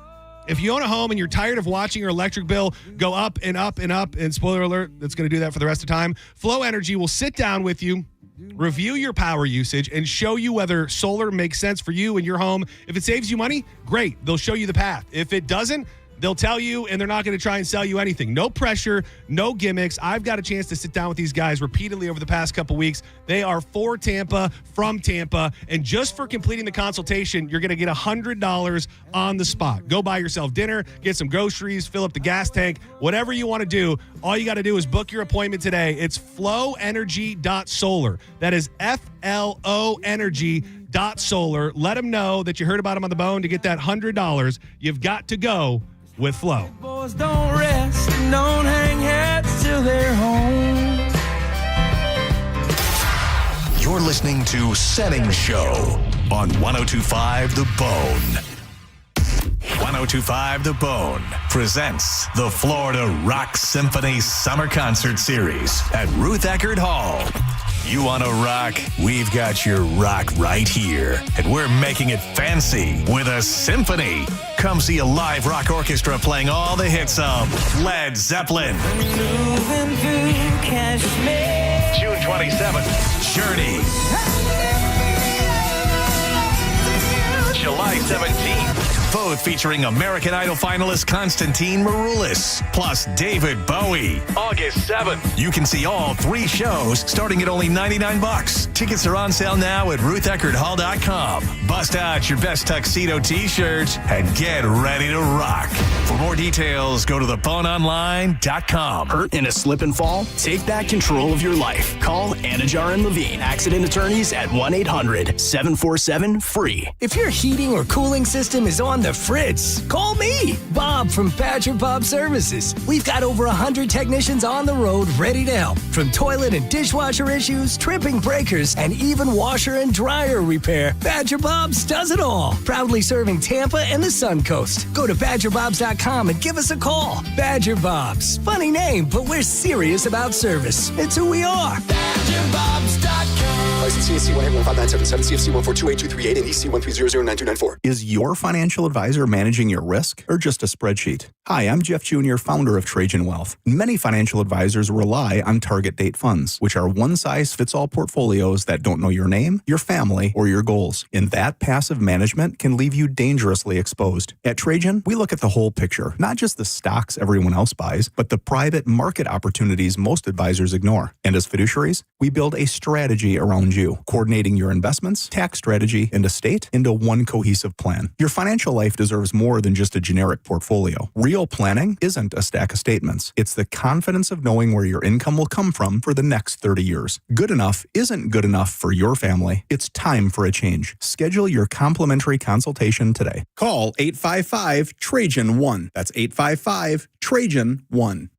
If you own a home and you're tired of watching your electric bill go up and up and up, and spoiler alert, that's going to do that for the rest of the time, Flow Energy will sit down with you, review your power usage, and show you whether solar makes sense for you and your home. If it saves you money, great. They'll show you the path. If it doesn't, they'll tell you, and they're not going to try and sell you anything. No pressure, no gimmicks. I've got a chance to sit down with these guys repeatedly over the past couple weeks. They are for Tampa, from Tampa, and just for completing the consultation, you're going to get $100 on the spot. Go buy yourself dinner, get some groceries, fill up the gas tank, whatever you want to do. All you got to do is book your appointment today. It's flowenergy.solar. That is FLO energy.solar. Let them know that you heard about them on The Bone. To get that $100, you've got to go with Flow. Boys don't rest and don't hang hats till they're home. You're listening to Senning Show on 102.5 The Bone. 102.5 The Bone presents the Florida Rock Symphony Summer Concert Series at Ruth Eckerd Hall. You want to rock? We've got your rock right here. And we're making it fancy with a symphony. Come see a live rock orchestra playing all the hits of Led Zeppelin. Moving through Kashmir. June 27th, Journey. July 17th. Both featuring American Idol finalist Constantine Maroulis, plus David Bowie. August 7th. You can see all 3 shows starting at only $99. Tickets are on sale now at rutheckerdhall.com. Bust out your best tuxedo t-shirt and get ready to rock. For more details, go to theboneonline.com. Hurt in a slip and fall? Take back control of your life. Call Anajar and Levine, accident attorneys at 1-800-747-FREE. If your heating or cooling system is on the fritz, call me, Bob from Badger Bob Services. We've got over 100 technicians on the road ready to help. From toilet and dishwasher issues, tripping breakers, and even washer and dryer repair, Badger Bob's does it all. Proudly serving Tampa and the Sun Coast. Go to BadgerBobs.com and give us a call. Badger Bobs. Funny name, but we're serious about service. It's who we are. BadgerBobs.com. License CSC 1-815-977, CFC 1428238, and EC 1309294. Is your financial advisor managing your risk or just a spreadsheet? Hi, I'm Jeff Jr., founder of Trajan Wealth. Many financial advisors rely on target date funds, which are one-size-fits-all portfolios that don't know your name, your family, or your goals. And that passive management can leave you dangerously exposed. At Trajan, we look at the whole picture, not just the stocks everyone else buys, but the private market opportunities most advisors ignore. And as fiduciaries, we build a strategy around you, coordinating your investments, tax strategy, and estate into one cohesive plan. Your financial life deserves more than just a generic portfolio. Real planning isn't a stack of statements. It's the confidence of knowing where your income will come from for the next 30 years. Good enough isn't good enough for your family. It's time for a change. Schedule your complimentary consultation today. Call 855-TRAJAN-1. That's 855-TRAJAN-1.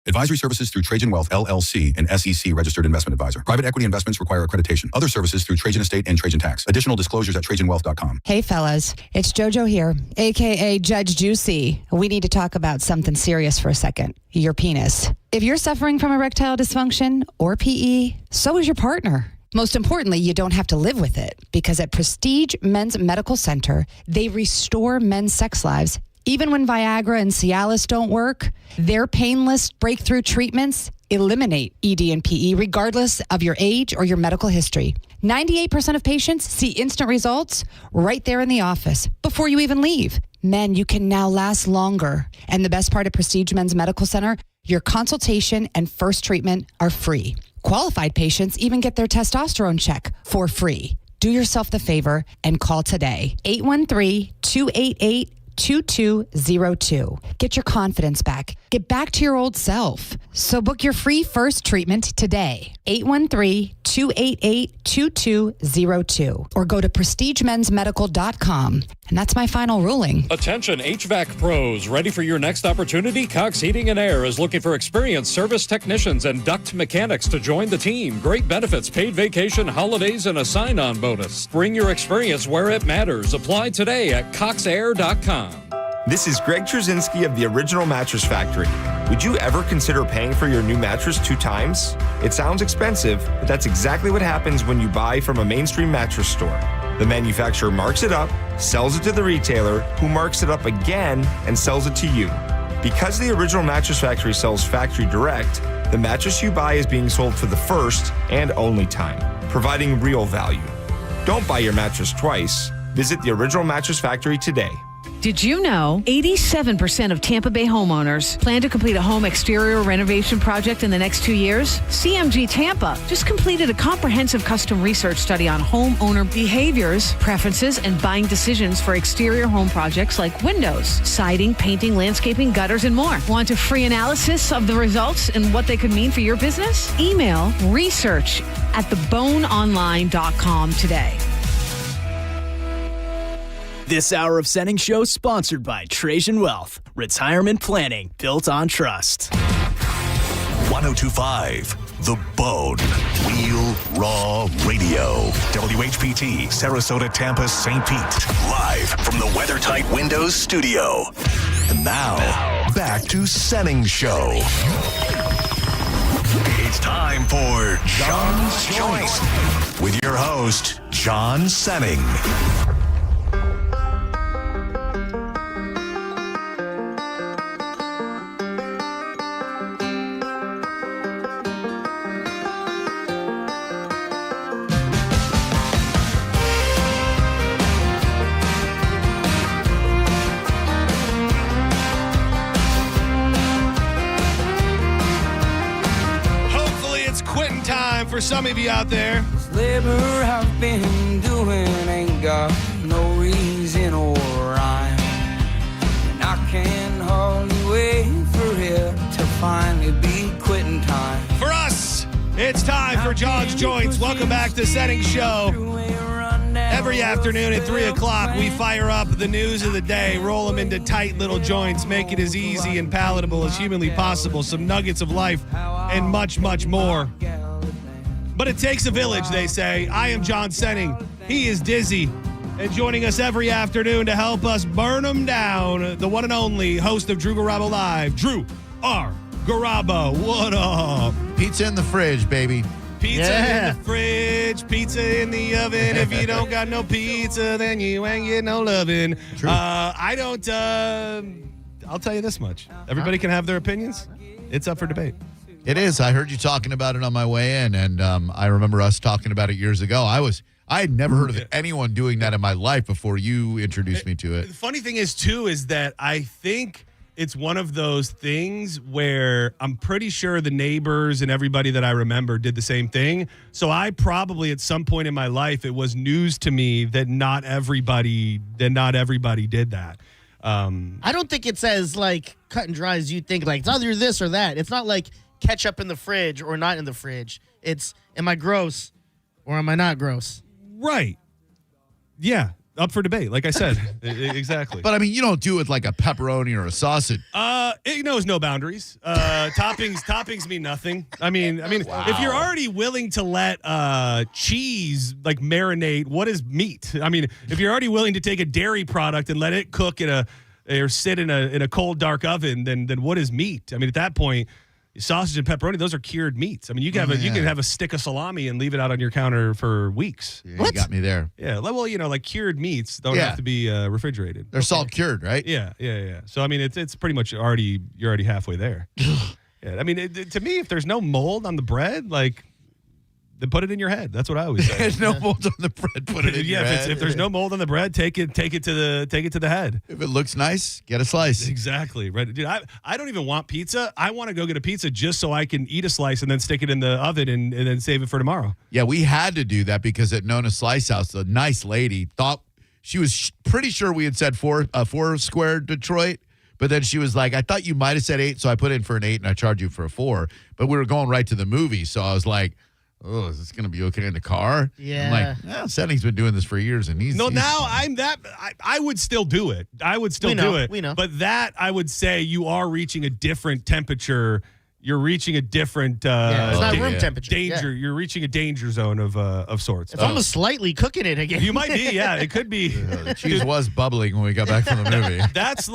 Advisory services through Trajan Wealth, LLC, an SEC registered investment advisor. Private equity investments require accreditation. Other services through Trajan Estate and Trajan Tax. Additional disclosures at TrajanWealth.com. Hey, fellas. It's JoJo here, a.k.a. Judge Juicy. We need to talk about something serious for a second. Your penis. If you're suffering from erectile dysfunction or PE, so is your partner. Most importantly, you don't have to live with it because at Prestige Men's Medical Center, they restore men's sex lives. Even when Viagra and Cialis don't work, their painless breakthrough treatments eliminate ED and PE regardless of your age or your medical history. 98% of patients see instant results right there in the office before you even leave. Men, you can now last longer. And the best part of Prestige Men's Medical Center, your consultation and first treatment are free. Qualified patients even get their testosterone check for free. Do yourself the favor and call today. 813-288-2202. Get your confidence back. Get back to your old self. So book your free first treatment today. 813-288-2202. Or go to prestigemensmedical.com. And that's my final ruling. Attention HVAC pros. Ready for your next opportunity? Cox Heating and Air is looking for experienced service technicians and duct mechanics to join the team. Great benefits, paid vacation, holidays, and a sign-on bonus. Bring your experience where it matters. Apply today at coxair.com. This is Greg Trzynski of the Original Mattress Factory. Would you ever consider paying for your new mattress 2 times? It sounds expensive, but that's exactly what happens when you buy from a mainstream mattress store. The manufacturer marks it up, sells it to the retailer, who marks it up again and sells it to you. Because the Original Mattress Factory sells factory direct, the mattress you buy is being sold for the first and only time, providing real value. Don't buy your mattress twice. Visit the Original Mattress Factory today. Did you know 87% of Tampa Bay homeowners plan to complete a home exterior renovation project in the next 2 years? CMG Tampa just completed a comprehensive custom research study on homeowner behaviors, preferences, and buying decisions for exterior home projects like windows, siding, painting, landscaping, gutters, and more. Want a free analysis of the results and what they could mean for your business? Email research@theboneonline.com today. This hour of Senning Show sponsored by Trajan Wealth. Retirement planning built on trust. 1025 The Bone. Real Raw Radio. WHPT, Sarasota, Tampa, St. Pete. Live from the WeatherTight Windows studio. And now, back to Senning Show. It's time for John's Choice with your host, John Senning. For some of you out there, labor I've been doing ain't got no reason or rhyme, and I can hardly wait for it to finally be quitting time. For us, it's time for John's Joints. Welcome back to Senning Show. Every afternoon at 3 o'clock, we fire up the news of the day, roll them into tight little joints, make it as easy and palatable as humanly possible, some nuggets of life, and much, much more. But it takes a village, they say. I am John Senning. He is Dizzy. And joining us every afternoon to help us burn them down, the one and only host of Drew Garabo Live, Drew R. Garabo. What up? Pizza in the fridge, baby. Pizza in the fridge, pizza in the oven. If you don't got no pizza, then you ain't getting no loving. True. I don't, I'll tell you this much. Everybody can have their opinions. It's up for debate. It is. I heard you talking about it on my way in, and I remember us talking about it years ago. I had never heard of anyone doing that in my life before you introduced me to it. The funny thing is, too, is that I think it's one of those things where I'm pretty sure the neighbors and everybody that I remember did the same thing. So I probably at some point in my life, it was news to me that not everybody did that. I don't think it's as like cut and dry as you think. Like it's either this or that. It's not like ketchup in the fridge or not in the fridge. It's, am I gross or am I not gross? Right. Yeah. Up for debate, like I said. Exactly. But I mean, you don't do it like a pepperoni or a sausage. It knows no boundaries. Toppings mean nothing. I mean, Wow. If you're already willing to let cheese like marinate, what is meat? I mean, if you're already willing to take a dairy product and let it cook or sit in a cold dark oven, then what is meat? I mean, at that point, sausage and pepperoni, those are cured meats. I mean, you can have a stick of salami and leave it out on your counter for weeks. Yeah, you got me there. Yeah, well, like cured meats don't have to be refrigerated. They're salt cured, right? Yeah. So I mean, it's pretty much you're already halfway there. Yeah, I mean, to me, if there's no mold on the bread, like then put it in your head. That's what I always say. There's no mold on the bread. Put it in your head. If there's no mold on the bread, take it to the head. If it looks nice, get a slice. Exactly. Right. Dude, I don't even want pizza. I want to go get a pizza just so I can eat a slice and then stick it in the oven and then save it for tomorrow. Yeah, we had to do that because at Nona Slice House, the nice lady thought she was pretty sure we had said four square Detroit. But then she was like, I thought you might have said 8, so I put in for an 8 and I charged you for a 4. But we were going right to the movie, so I was like, oh, is this going to be okay in the car? Yeah. I'm like, Senning's been doing this for years, and he's I would still do it. I would still do it. We know. But that, I would say, you are reaching a different temperature. You're reaching a different it's not room temperature. danger. Yeah. You're reaching a danger zone of sorts. It's almost slightly cooking it again. You might be, yeah. It could be. the cheese was bubbling when we got back from the movie. That's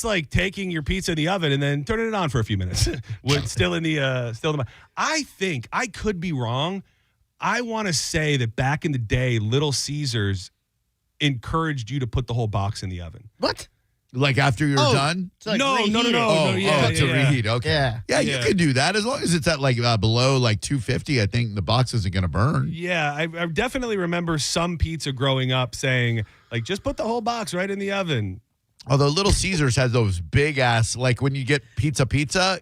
like taking your pizza in the oven and then turning it on for a few minutes. With still in the. I think I could be wrong. I want to say that back in the day, Little Caesars encouraged you to put the whole box in the oven. What? Like after you're done? Like No. To reheat. Okay. Yeah. You can do that as long as it's at like below like 250. I think the box isn't going to burn. Yeah, I definitely remember some pizza growing up saying, like, just put the whole box right in the oven. Although Little Caesars has those big ass, like when you get pizza,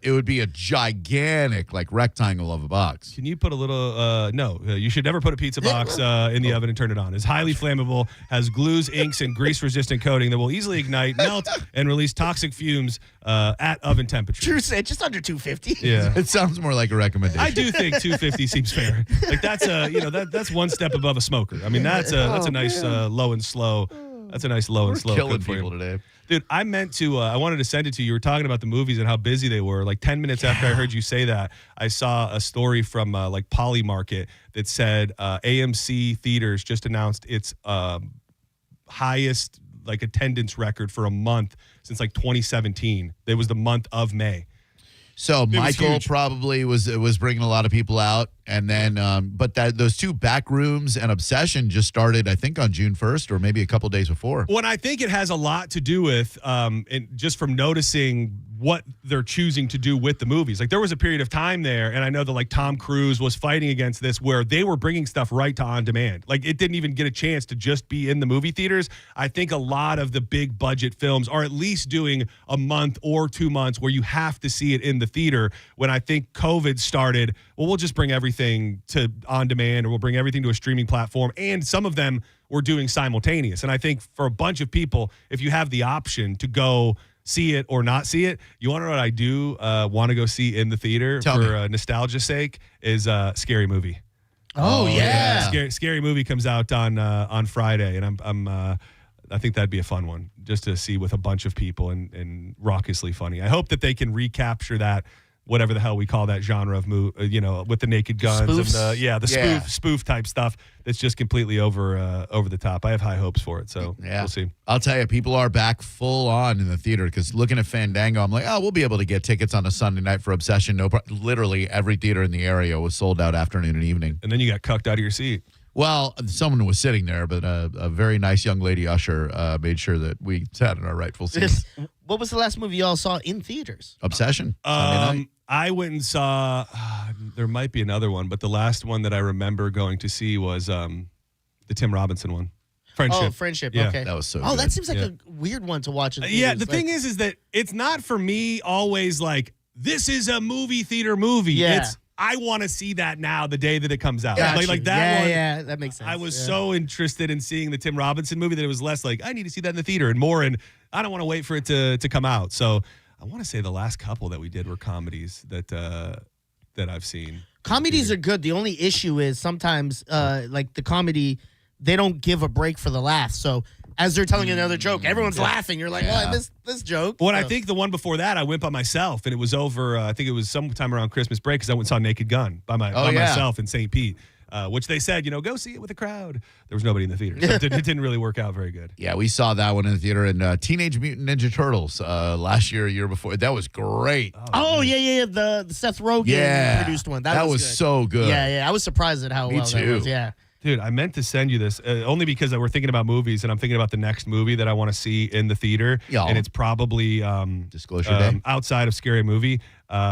it would be a gigantic like rectangle of a box. Can you put a little, no, you should never put a pizza box in the oven and turn it on. It's highly flammable, has glues, inks, and grease-resistant coating that will easily ignite, melt, and release toxic fumes at oven temperature. True say, just under 250. Yeah. It sounds more like a recommendation. I do think 250 seems fair. Like that's that's one step above a smoker. I mean, that's a nice low and slow. That's a nice low and slow. Killing cook for you. people today. Dude, I meant to, I wanted to send it to you. You were talking about the movies and how busy they were. Like 10 minutes after I heard you say that, I saw a story from like Poly Market that said AMC Theaters just announced its highest like attendance record for a month since like 2017. It was the month of May. So Michael probably was bringing a lot of people out, and then but those two back rooms and Obsession just started, I think, on June 1st or maybe a couple days before. Well, and I think it has a lot to do with just from noticing what they're choosing to do with the movies. Like there was a period of time there, and I know that like Tom Cruise was fighting against this, where they were bringing stuff right to on demand. Like it didn't even get a chance to just be in the movie theaters. I think a lot of the big budget films are at least doing a month or 2 months where you have to see it in the theater. When I think COVID started, well, we'll just bring everything to on demand, or we'll bring everything to a streaming platform. And some of them were doing simultaneous. And I think for a bunch of people, if you have the option to go see it or not see it, you want to know what I do want to go see in the theater for nostalgia's sake is Scary Movie. Oh yeah. Scary Movie comes out on Friday, and I think that'd be a fun one just to see with a bunch of people and raucously funny. I hope that they can recapture that, whatever the hell we call that genre of movie, with the Naked Guns Spoofs? and the spoof type stuff that's just completely over the top. I have high hopes for it, so we'll see. I'll tell you, people are back full on in the theater because looking at Fandango, I'm like, we'll be able to get tickets on a Sunday night for Obsession. No, literally every theater in the area was sold out afternoon and evening. And then you got cucked out of your seat. Well, someone was sitting there, but a very nice young lady usher made sure that we sat in our rightful seats. What was the last movie y'all saw in theaters? Obsession. Sunday night. I went and saw, there might be another one, but the last one that I remember going to see was the Tim Robinson one. Friendship. Oh, Friendship. Yeah. Okay. That was so Oh, good. that seems like a weird one to watch in theaters. Yeah, the thing is that it's not for me always like, this is a movie theater movie. Yeah. It's, I want to see that now the day that it comes out. Got Like you. that one. Yeah, that makes sense. I was so interested in seeing the Tim Robinson movie that it was less like, I need to see that in the theater, and more in, I don't want to wait for it to come out. So I want to say the last couple that we did were comedies that I've seen. Comedies are good. The only issue is sometimes, like the comedy, they don't give a break for the laugh. So as they're telling another joke, everyone's laughing. You're like, I missed this joke. Well, I think the one before that, I went by myself, and it was over, I think it was sometime around Christmas break, because I went and saw Naked Gun by myself in St. Pete, which they said, go see it with a crowd. There was nobody in the theater, so it didn't really work out very good. Yeah, we saw that one in the theater, and Teenage Mutant Ninja Turtles last year, a year before. That was great. Oh, yeah. The Seth Rogen produced one. That was good. So good. Yeah. I was surprised at how well that was. Yeah. Dude, I meant to send you this only because we're thinking about movies, and I'm thinking about the next movie that I want to see in the theater. Yeah. And it's probably Disclosure Day. Outside of Scary Movie.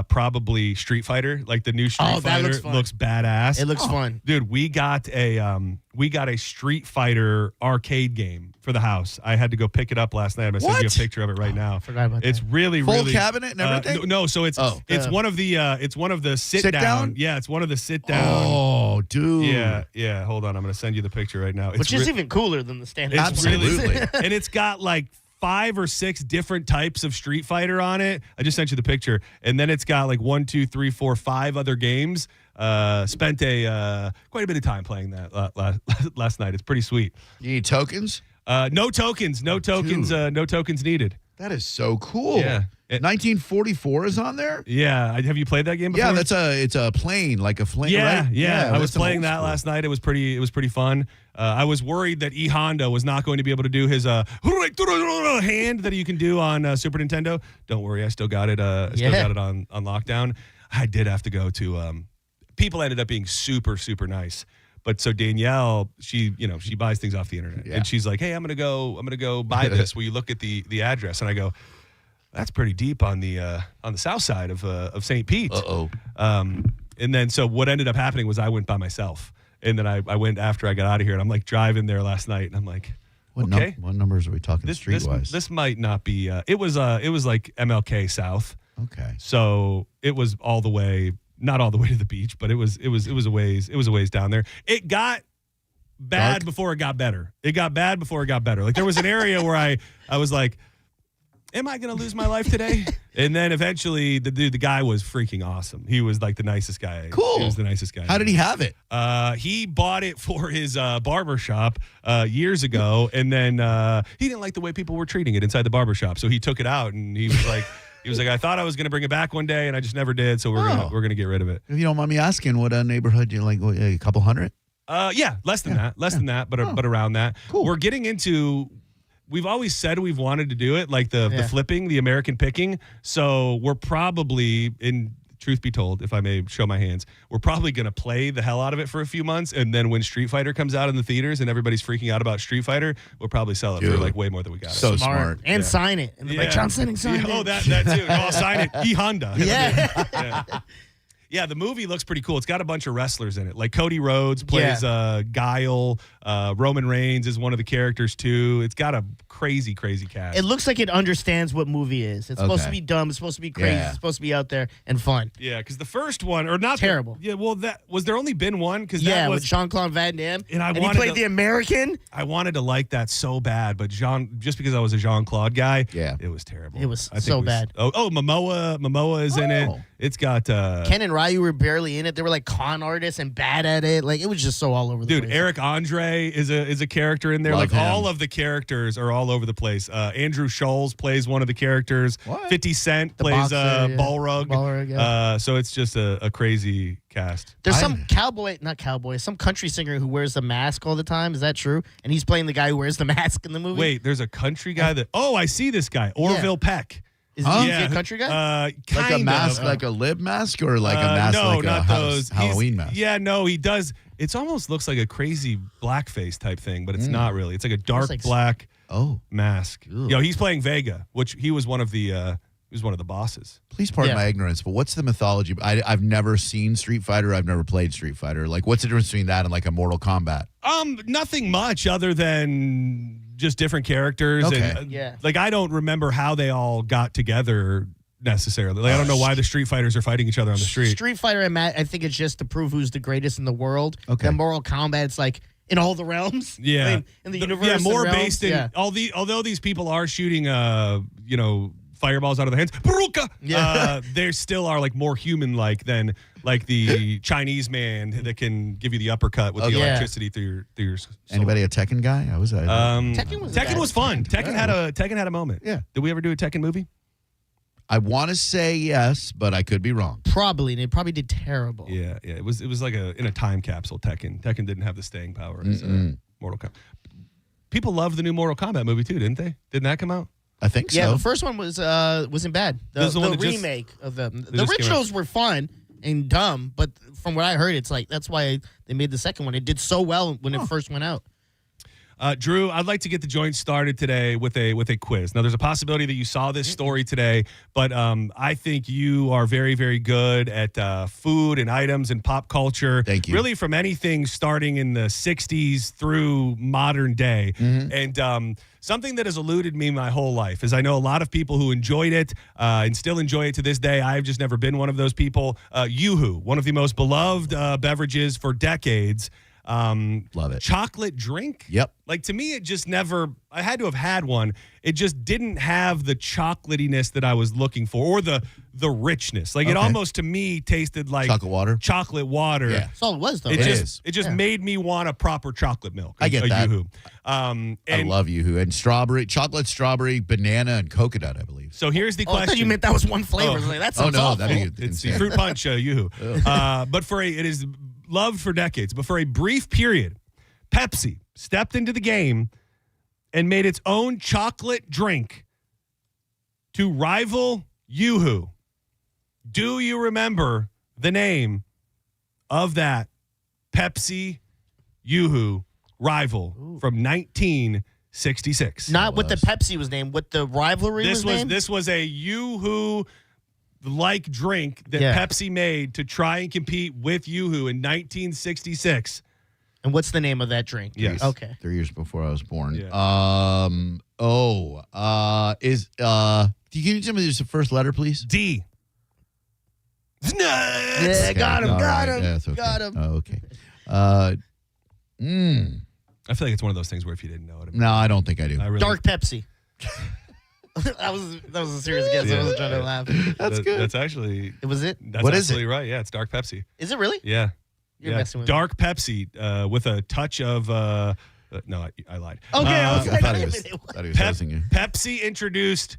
probably Street Fighter. Like the new Street Fighter looks badass. It looks fun. Dude, we got a Street Fighter arcade game for the house. I had to go pick it up last night. I'm gonna send you a picture of it right now. I forgot about it's that. really Full really cabinet and everything? No, so it's one of the sit down. Yeah, it's one of the sit down. Oh, dude. Yeah. Hold on, I'm gonna send you the picture right now. Which is even cooler than the standard. Absolutely. And it's got like 5 or 6 different types of Street Fighter on it. I just sent you the picture. And then it's got like 1, 2, 3, 4, 5 other games. Spent quite a bit of time playing that last night. It's pretty sweet. You need tokens? No tokens. No tokens needed. That is so cool. Yeah. 1944 is on there? Yeah. Have you played that game before? Yeah, it's a plane, like a flame. Yeah, right? yeah. I was playing that last night. It was pretty fun. I was worried that E Honda was not going to be able to do his hand that you can do on Super Nintendo. Don't worry, I still got it. Still got it on lockdown. I did have to go to. People ended up being super nice. But so Danielle, she buys things off the internet, and she's like, "Hey, I'm gonna go buy this. Will you look at the address?" And I go, "That's pretty deep on the south side of St. Pete." And then so what ended up happening was I went by myself, and then I went after I got out of here, and I'm like driving there last night, and I'm like, okay, what numbers are we talking street-wise? This might not be. It was like MLK South. Okay, so it was all the way. Not all the way to the beach, but it was a ways down there. It got bad before it got better. It got bad before it got better. Like there was an area where I was like, am I going to lose my life today? And then eventually the guy was freaking awesome. He was like the nicest guy. Cool. He was the nicest guy. How did he have it? He bought it for his barbershop years ago, and then he didn't like the way people were treating it inside the barbershop, so he took it out, and he was like, I thought I was going to bring it back one day, and I just never did. So we're gonna get rid of it. If you don't mind me asking, what neighborhood you like? A couple hundred? Yeah, less than that, but around that. Cool. We're getting into. We've always said we've wanted to do it, like the flipping, the American picking. So we're probably, in truth be told, if I may show my hands, we're probably going to play the hell out of it for a few months, and then when Street Fighter comes out in the theaters and everybody's freaking out about Street Fighter, we'll probably sell it for like way more than we got. So smart. And sign it. And like, John Senning signed it. Oh, that too. No, I'll sign it. E Honda. Yeah. Yeah, the movie looks pretty cool. It's got a bunch of wrestlers in it. Like Cody Rhodes plays Guile. Roman Reigns is one of the characters too. It's got a crazy cast. It looks like it understands what movie is. It's supposed to be dumb. It's supposed to be crazy. It's supposed to be out there and fun. Yeah, because the first one, or not terrible. That was there only been one? Because that was with Jean-Claude Van Damme. And he played the American. I wanted to like that so bad, but just because I was a Jean-Claude guy, it was terrible. It was so bad. Oh, Momoa is in it. It's got Ken and Ryu were barely in it. They were like con artists and bad at it. Like it was just so all over the place. Dude, Eric Andre is a character in there. Love like him. all of the characters are all over the place. Andrew Scholes plays one of the characters. 50 Cent plays Balrog. So it's just a crazy cast. There's some some country singer who wears the mask all the time. Is that true? And he's playing the guy who wears the mask in the movie. Wait, there's a country guy I see this guy, Orville Peck. Is he a country guy? Like a mask, like a lib mask, or like a mask, no, like not a those. Halloween mask? Yeah, no, he does. It almost looks like a crazy blackface type thing, but it's not really. It's like a dark black mask. Yo, he's playing Vega, which he was one of the bosses. Please pardon my ignorance, but what's the mythology? I've never seen Street Fighter. I've never played Street Fighter. Like, what's the difference between that and like a Mortal Kombat? Nothing much other than just different characters. Okay. And, like, I don't remember how they all got together necessarily. Like, I don't know why the Street Fighters are fighting each other on the street. Street Fighter and Matt, I think it's just to prove who's the greatest in the world. Okay. And Mortal Kombat, it's like in all the realms. Yeah. I mean, in the universe. Yeah, more and realms, based in although these people are shooting fireballs out of their hands. Baruka! They still are like more human-like than like the Chinese man that can give you the uppercut with the electricity through your soul. Anybody a Tekken guy? I was. Tekken was fun. Tekken had a moment. Yeah. Did we ever do a Tekken movie? I want to say yes, but I could be wrong. Probably. They probably did terrible. Yeah. It was like in a time capsule. Tekken didn't have the staying power as Mortal Kombat. People loved the new Mortal Kombat movie too, didn't they? Didn't that come out? I think so. Yeah, the first one wasn't bad. The remake of them. The originals were fun and dumb, but from what I heard, it's like that's why they made the second one. It did so well when it first went out. Drew, I'd like to get the joint started today with a quiz. Now, there's a possibility that you saw this story today, but I think you are very, very good at food and items and pop culture. Thank you. Really from anything starting in the 60s through modern day. And something that has eluded me my whole life is I know a lot of people who enjoyed it and still enjoy it to this day. I've just never been one of those people. Yoo-hoo, one of the most beloved beverages for decades. Love it. Chocolate drink? Yep. Like, to me, it just never, I had to have had one. It just didn't have the chocolatiness that I was looking for, or the richness. Like, it almost, to me, tasted like chocolate water. Chocolate water. Yeah. That's all it was, though. It right? just made me want a proper chocolate milk. I get that. Yoo-hoo. I love Yoo-hoo. And chocolate, strawberry, banana, and coconut, I believe. So here's the I question. thought you meant that was one flavor. I was like, that sounds awful. It's the fruit punch Yoo-hoo. But it is loved for decades. But for a brief period, Pepsi stepped into the game and made its own chocolate drink to rival Yoo-hoo. Do you remember the name of that Pepsi Yoo-hoo rival from 1966? Not what the Pepsi was named, what the rivalry was named? This was a Yoo-hoo like drink that Pepsi made to try and compete with Yoo-hoo in 1966. And what's the name of that drink? Yes. Okay. 3 years before I was born. Yeah. Can you tell me the first letter, please? D. Yeah, got him. Yeah, that's okay. Got him. Oh, okay. I feel like it's one of those things where if you didn't know it. No, I don't think I do. Dark Pepsi. that was a serious guess. I wasn't trying to laugh. That's good. That's actually. It was it? That's what is absolutely right. Yeah, it's Dark Pepsi. Is it really? Yeah. You're messing with Dark Pepsi with a touch of. No, I lied. Okay, I was like, thought he was roasting you. Pepsi introduced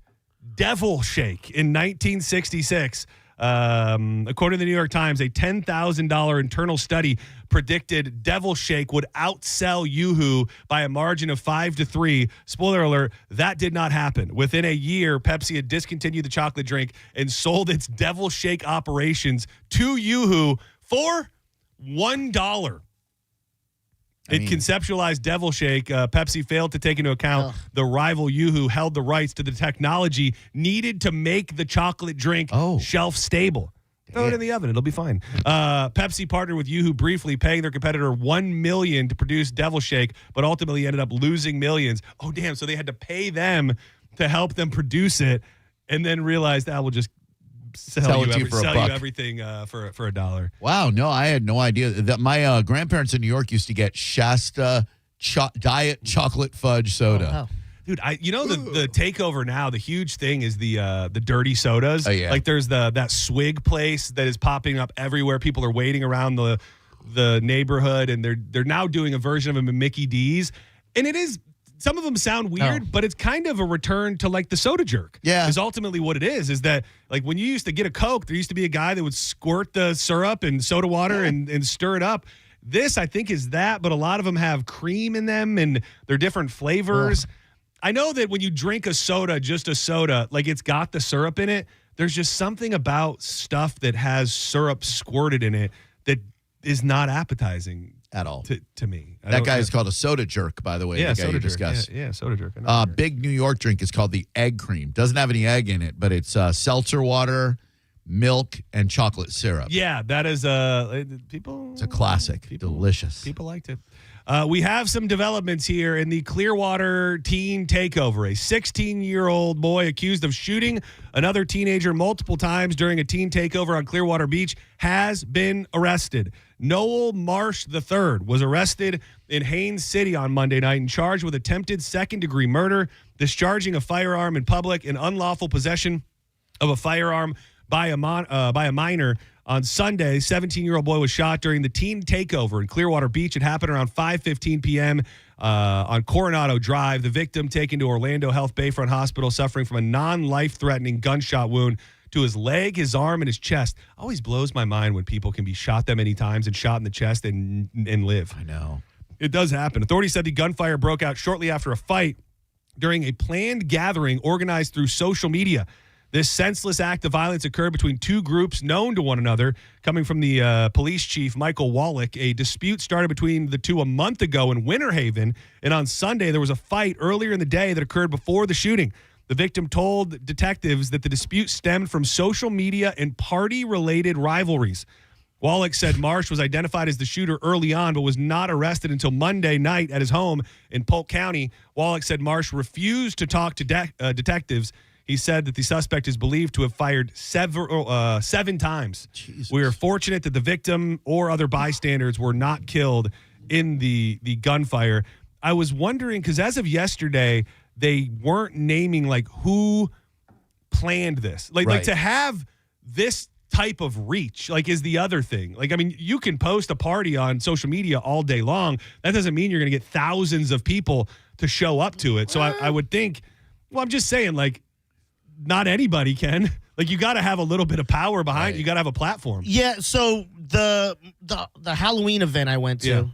Devil Shake in 1966. According to the New York Times, a $10,000 internal study predicted Devil Shake would outsell Yoo-hoo by a margin of 5-3. Spoiler alert, that did not happen. Within a year, Pepsi had discontinued the chocolate drink and sold its Devil Shake operations to Yoo-hoo for $1. It conceptualized Devil Shake. Pepsi failed to take into account the rival Yoo-hoo held the rights to the technology needed to make the chocolate drink shelf stable. Throw it in the oven. It'll be fine. Pepsi partnered with Yoo-hoo briefly, paying their competitor $1 million to produce Devil Shake, but ultimately ended up losing millions. Oh, damn. So they had to pay them to help them produce it and then realized that we'll just sell you everything for $1. Wow, no, I had no idea that my grandparents in New York used to get Shasta diet chocolate fudge soda. Oh, wow. Dude, the takeover now, the huge thing is the dirty sodas. Oh, yeah. Like there's that swig place that is popping up everywhere. People are waiting around the neighborhood, and they're now doing a version of them in Mickey D's. And it is, some of them sound weird, but it's kind of a return to like the soda jerk. Yeah. Is ultimately what it is that like when you used to get a Coke, there used to be a guy that would squirt the syrup and soda water and stir it up. This, I think, is that, but a lot of them have cream in them and they're different flavors. I know that when you drink a soda, just a soda, like it's got the syrup in it, there's just something about stuff that has syrup squirted in it that is not appetizing at all to me. That guy is called a soda jerk, by the way. Yeah, the guy soda you jerk. discussed. Yeah, soda jerk. Big New York drink is called the egg cream. Doesn't have any egg in it, but it's seltzer water, milk, and chocolate syrup. Yeah, that is people. It's a classic. Delicious. People liked it. We have some developments here in the Clearwater teen takeover. A 16-year-old boy accused of shooting another teenager multiple times during a teen takeover on Clearwater Beach has been arrested. Noel Marsh III was arrested in Haines City on Monday night and charged with attempted second-degree murder, discharging a firearm in public, and unlawful possession of a firearm by a minor. On Sunday, 17-year-old boy was shot during the teen takeover in Clearwater Beach. It happened around 5:15 p.m. On Coronado Drive. The victim taken to Orlando Health Bayfront Hospital suffering from a non-life-threatening gunshot wound to his leg, his arm, and his chest. Always blows my mind when people can be shot that many times and shot in the chest and live. I know. It does happen. Authorities said the gunfire broke out shortly after a fight during a planned gathering organized through social media. This senseless act of violence occurred between two groups known to one another. Coming from the police chief, Michael Wallach, a dispute started between the two a month ago in Winter Haven, and on Sunday there was a fight earlier in the day that occurred before the shooting. The victim told detectives that the dispute stemmed from social media and party-related rivalries. Wallach said Marsh was identified as the shooter early on, but was not arrested until Monday night at his home in Polk County. Wallach said Marsh refused to talk to detectives. He said that the suspect is believed to have fired 7 times. Jesus. We are fortunate that the victim or other bystanders were not killed in the gunfire. I was wondering, because as of yesterday, they weren't naming like who planned this. Like to have this type of reach, like, is the other thing. Like, I mean, you can post a party on social media all day long. That doesn't mean you're going to get thousands of people to show up to it. So I would think, well, I'm just saying, like, not anybody can. Like, you got to have a little bit of power behind it. You got to have a platform. Yeah, so the Halloween event I went to,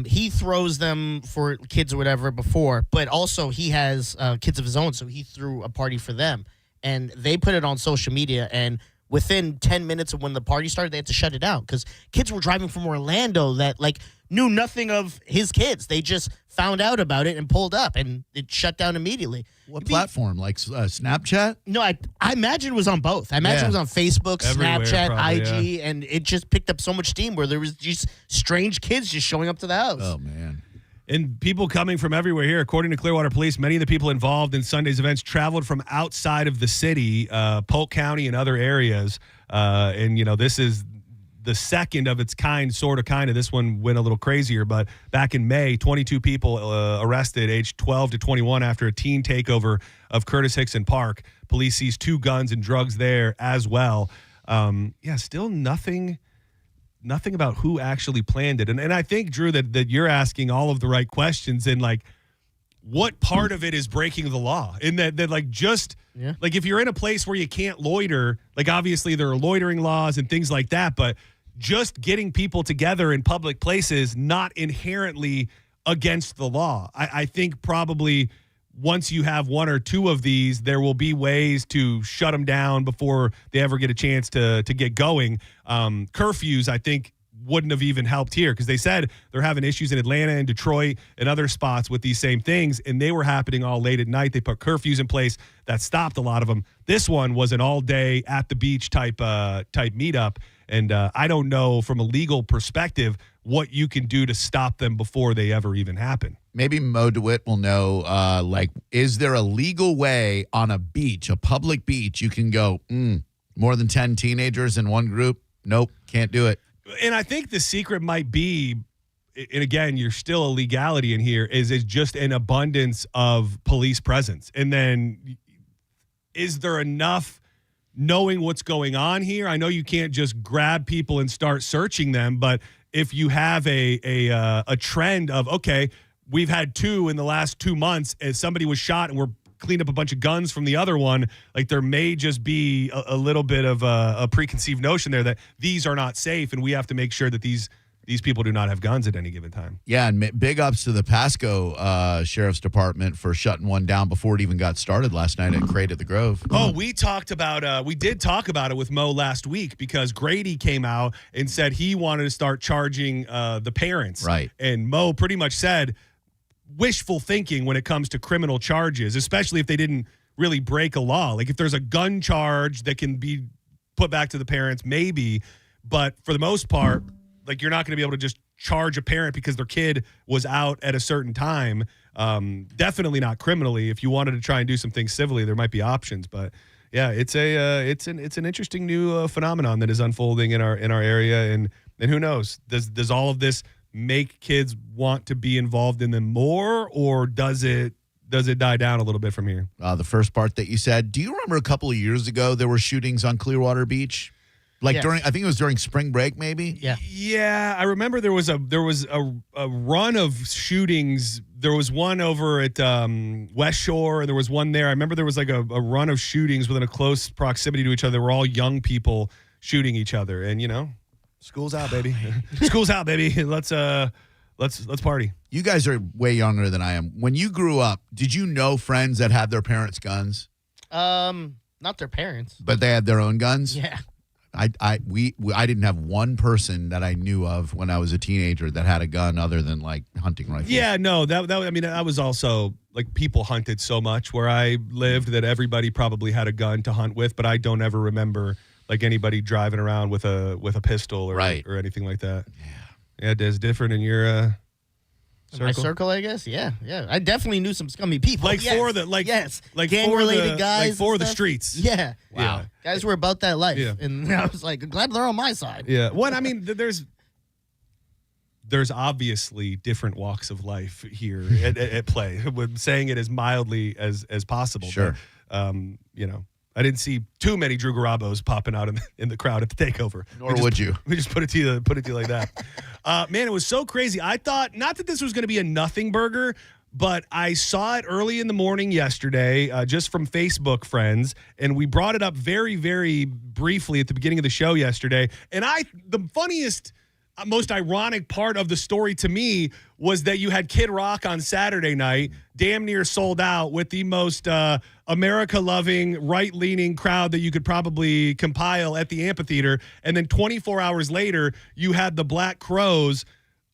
he throws them for kids or whatever before, but also he has kids of his own, so he threw a party for them. And they put it on social media, and within 10 minutes of when the party started, they had to shut it down because kids were driving from Orlando that, like, knew nothing of his kids. They just found out about it and pulled up, and it shut down immediately. What platform? Like Snapchat? No, I imagine it was on both. I imagine it was on Facebook, Everywhere, Snapchat, probably, IG, and it just picked up so much steam where there was just strange kids just showing up to the house. Oh, man. And people coming from everywhere here. According to Clearwater Police, many of the people involved in Sunday's events traveled from outside of the city, Polk County and other areas. And, you know, this is the second of its kind. This one went a little crazier. But back in May, 22 people arrested aged 12 to 21 after a teen takeover of Curtis Hickson Park. Police seized 2 guns and drugs there as well. Still nothing about who actually planned it. And I think, Drew, that you're asking all of the right questions, and like, what part of it is breaking the law? In that like, just like, if you're in a place where you can't loiter, like, obviously there are loitering laws and things like that, but just getting people together in public places, not inherently against the law. I think probably once you have 1 or 2 of these, there will be ways to shut them down before they ever get a chance to get going. Curfews, I think, wouldn't have even helped here because they said they're having issues in Atlanta and Detroit and other spots with these same things, and they were happening all late at night. They put curfews in place that stopped a lot of them. This one was an all-day at the beach type meetup, and I don't know from a legal perspective what you can do to stop them before they ever even happen. Maybe Mo DeWitt will know, is there a legal way on a beach, a public beach, you can go, more than 10 teenagers in one group? Nope, can't do it. And I think the secret might be, and again, you're still a legality in here, is just an abundance of police presence. And then is there enough knowing what's going on here? I know you can't just grab people and start searching them, but if you have a trend of, okay, we've had 2 in the last 2 months as somebody was shot and we're cleaned up a bunch of guns from the other one, like, there may just be a little bit of a preconceived notion there that these are not safe, and we have to make sure that these people do not have guns at any given time. Yeah, and big ups to the Pasco Sheriff's Department for shutting one down before it even got started last night at Crate at the Grove. Oh, we did talk about it with Mo last week because Grady came out and said he wanted to start charging the parents. Right. And Mo pretty much said, wishful thinking when it comes to criminal charges, especially if they didn't really break a law. Like, if there's a gun charge that can be put back to the parents, maybe. But for the most part, like, you're not going to be able to just charge a parent because their kid was out at a certain time. Definitely not criminally. If you wanted to try and do some things civilly, there might be options. But yeah, it's an interesting new phenomenon that is unfolding in our area. And who knows? Does all of this make kids want to be involved in them more, or does it die down a little bit from here? The first part that you said, do you remember a couple of years ago there were shootings on Clearwater Beach? Like, yes. I think it was during spring break, maybe? Yeah. Yeah, I remember there was a run of shootings. There was one over at West Shore. There was one there. I remember there was like a run of shootings within a close proximity to each other. They were all young people shooting each other. And, you know, school's out, baby. School's out, baby. Let's party. You guys are way younger than I am. When you grew up, did you know friends that had their parents' guns? Not their parents. But they had their own guns? Yeah. I didn't have one person that I knew of when I was a teenager that had a gun other than like hunting rifles. Yeah, no, I was also like people hunted so much where I lived that everybody probably had a gun to hunt with, but I don't ever remember like anybody driving around with a pistol or anything like that. Yeah, it's different in your circle. My circle, I guess. Yeah. I definitely knew some scummy people. Like for the gang-related guys, like for and the stuff. streets. Yeah. Wow. Guys were about that life, Yeah. and I was like, glad they're on my side. Yeah. Well, I mean, there's obviously different walks of life here at play. With saying it as mildly as possible. Sure. But, I didn't see too many Drew Garabos popping out in the crowd at the takeover. Nor would you. We just put it to you like that. Man, it was so crazy. I thought not that this was going to be a nothing burger, but I saw it early in the morning yesterday, just from Facebook friends, and we brought it up very, very briefly at the beginning of the show yesterday. And the funniest, most ironic part of the story to me was that you had Kid Rock on Saturday night, damn near sold out, with the most America-loving, right-leaning crowd that you could probably compile at the amphitheater. And then 24 hours later, you had the Black Crowes,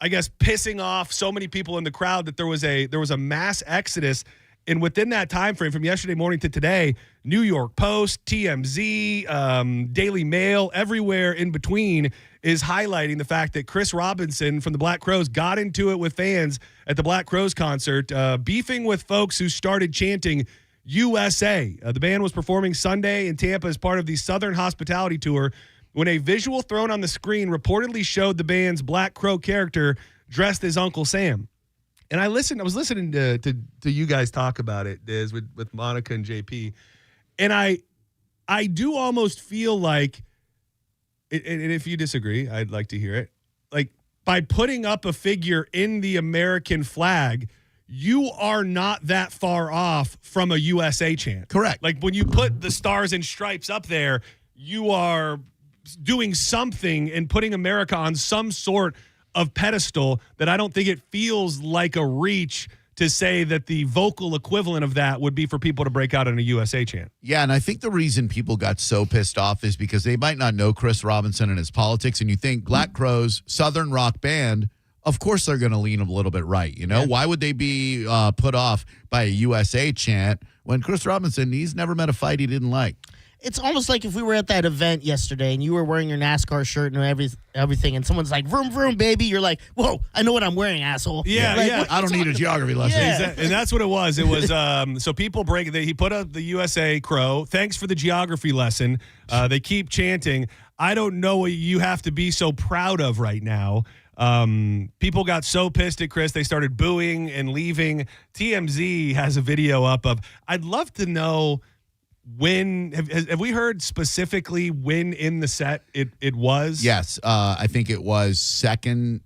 I guess, pissing off so many people in the crowd that there was a mass exodus. And within that time frame, from yesterday morning to today, New York Post, TMZ, Daily Mail, everywhere in between is highlighting the fact that Chris Robinson from the Black Crowes got into it with fans at the Black Crowes concert, beefing with folks who started chanting USA. The band was performing Sunday in Tampa as part of the Southern Hospitality Tour when a visual thrown on the screen reportedly showed the band's Black Crow character dressed as Uncle Sam. And I was listening to you guys talk about it, Diz, with Monica and JP. And I do almost feel like, and if you disagree, I'd like to hear it, like by putting up a figure in the American flag, you are not that far off from a USA chant. Correct. Like when you put the stars and stripes up there, you are doing something and putting America on some sort of pedestal that I don't think it feels like a reach to say that the vocal equivalent of that would be for people to break out in a USA chant. Yeah, and I think the reason people got so pissed off is because they might not know Chris Robinson and his politics, and you think Black Crowes, Southern rock band, of course they're going to lean a little bit right, you know? Yeah. Why would they be put off by a USA chant when Chris Robinson, he's never met a fight he didn't like? It's almost like if we were at that event yesterday and you were wearing your NASCAR shirt and everything, and someone's like, vroom, vroom, baby. You're like, whoa, I know what I'm wearing, asshole. Yeah, like, yeah. I don't need a geography lesson. Yeah. And that's what it was. It was, so people he put up the USA Crow. Thanks for the geography lesson. They keep chanting. I don't know what you have to be so proud of right now. People got so pissed at Chris, they started booing and leaving. TMZ has a video up of, I'd love to know when, have we heard specifically when in the set it was? Yes, I think it was second.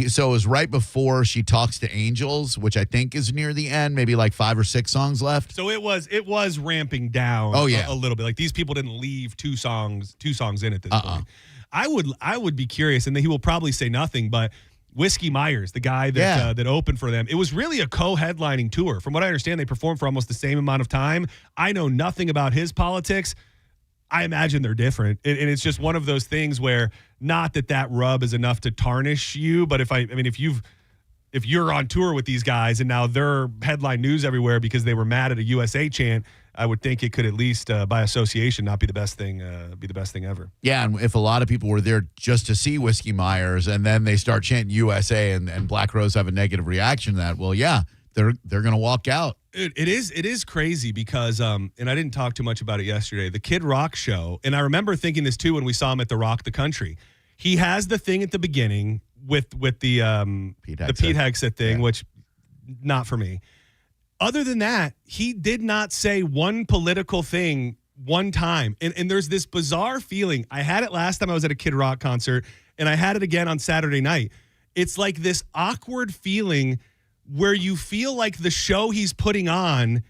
So it was right before She Talks to Angels, which I think is near the end, maybe like 5 or 6 songs left. So it was ramping down a little bit. Like these people didn't leave two songs in at this point. I would be curious, and he will probably say nothing, but Whiskey Myers, the guy that opened for them, it was really a co-headlining tour. From what I understand, they performed for almost the same amount of time. I know nothing about his politics. I imagine they're different. And it's just one of those things where, not that rub is enough to tarnish you, but if you're on tour with these guys and now they're headline news everywhere because they were mad at a USA chant, I would think it could at least, by association, not be the best thing ever. Yeah, and if a lot of people were there just to see Whiskey Myers and then they start chanting USA and Black Crowes have a negative reaction to that, well, yeah, they're going to walk out. It is crazy because, and I didn't talk too much about it yesterday, the Kid Rock show, and I remember thinking this too when we saw him at the Rock the Country. He has the thing at the beginning with the Pete Hegseth thing, which not for me. Other than that, he did not say one political thing one time. And there's this bizarre feeling. I had it last time I was at a Kid Rock concert, and I had it again on Saturday night. It's like this awkward feeling where you feel like the show he's putting on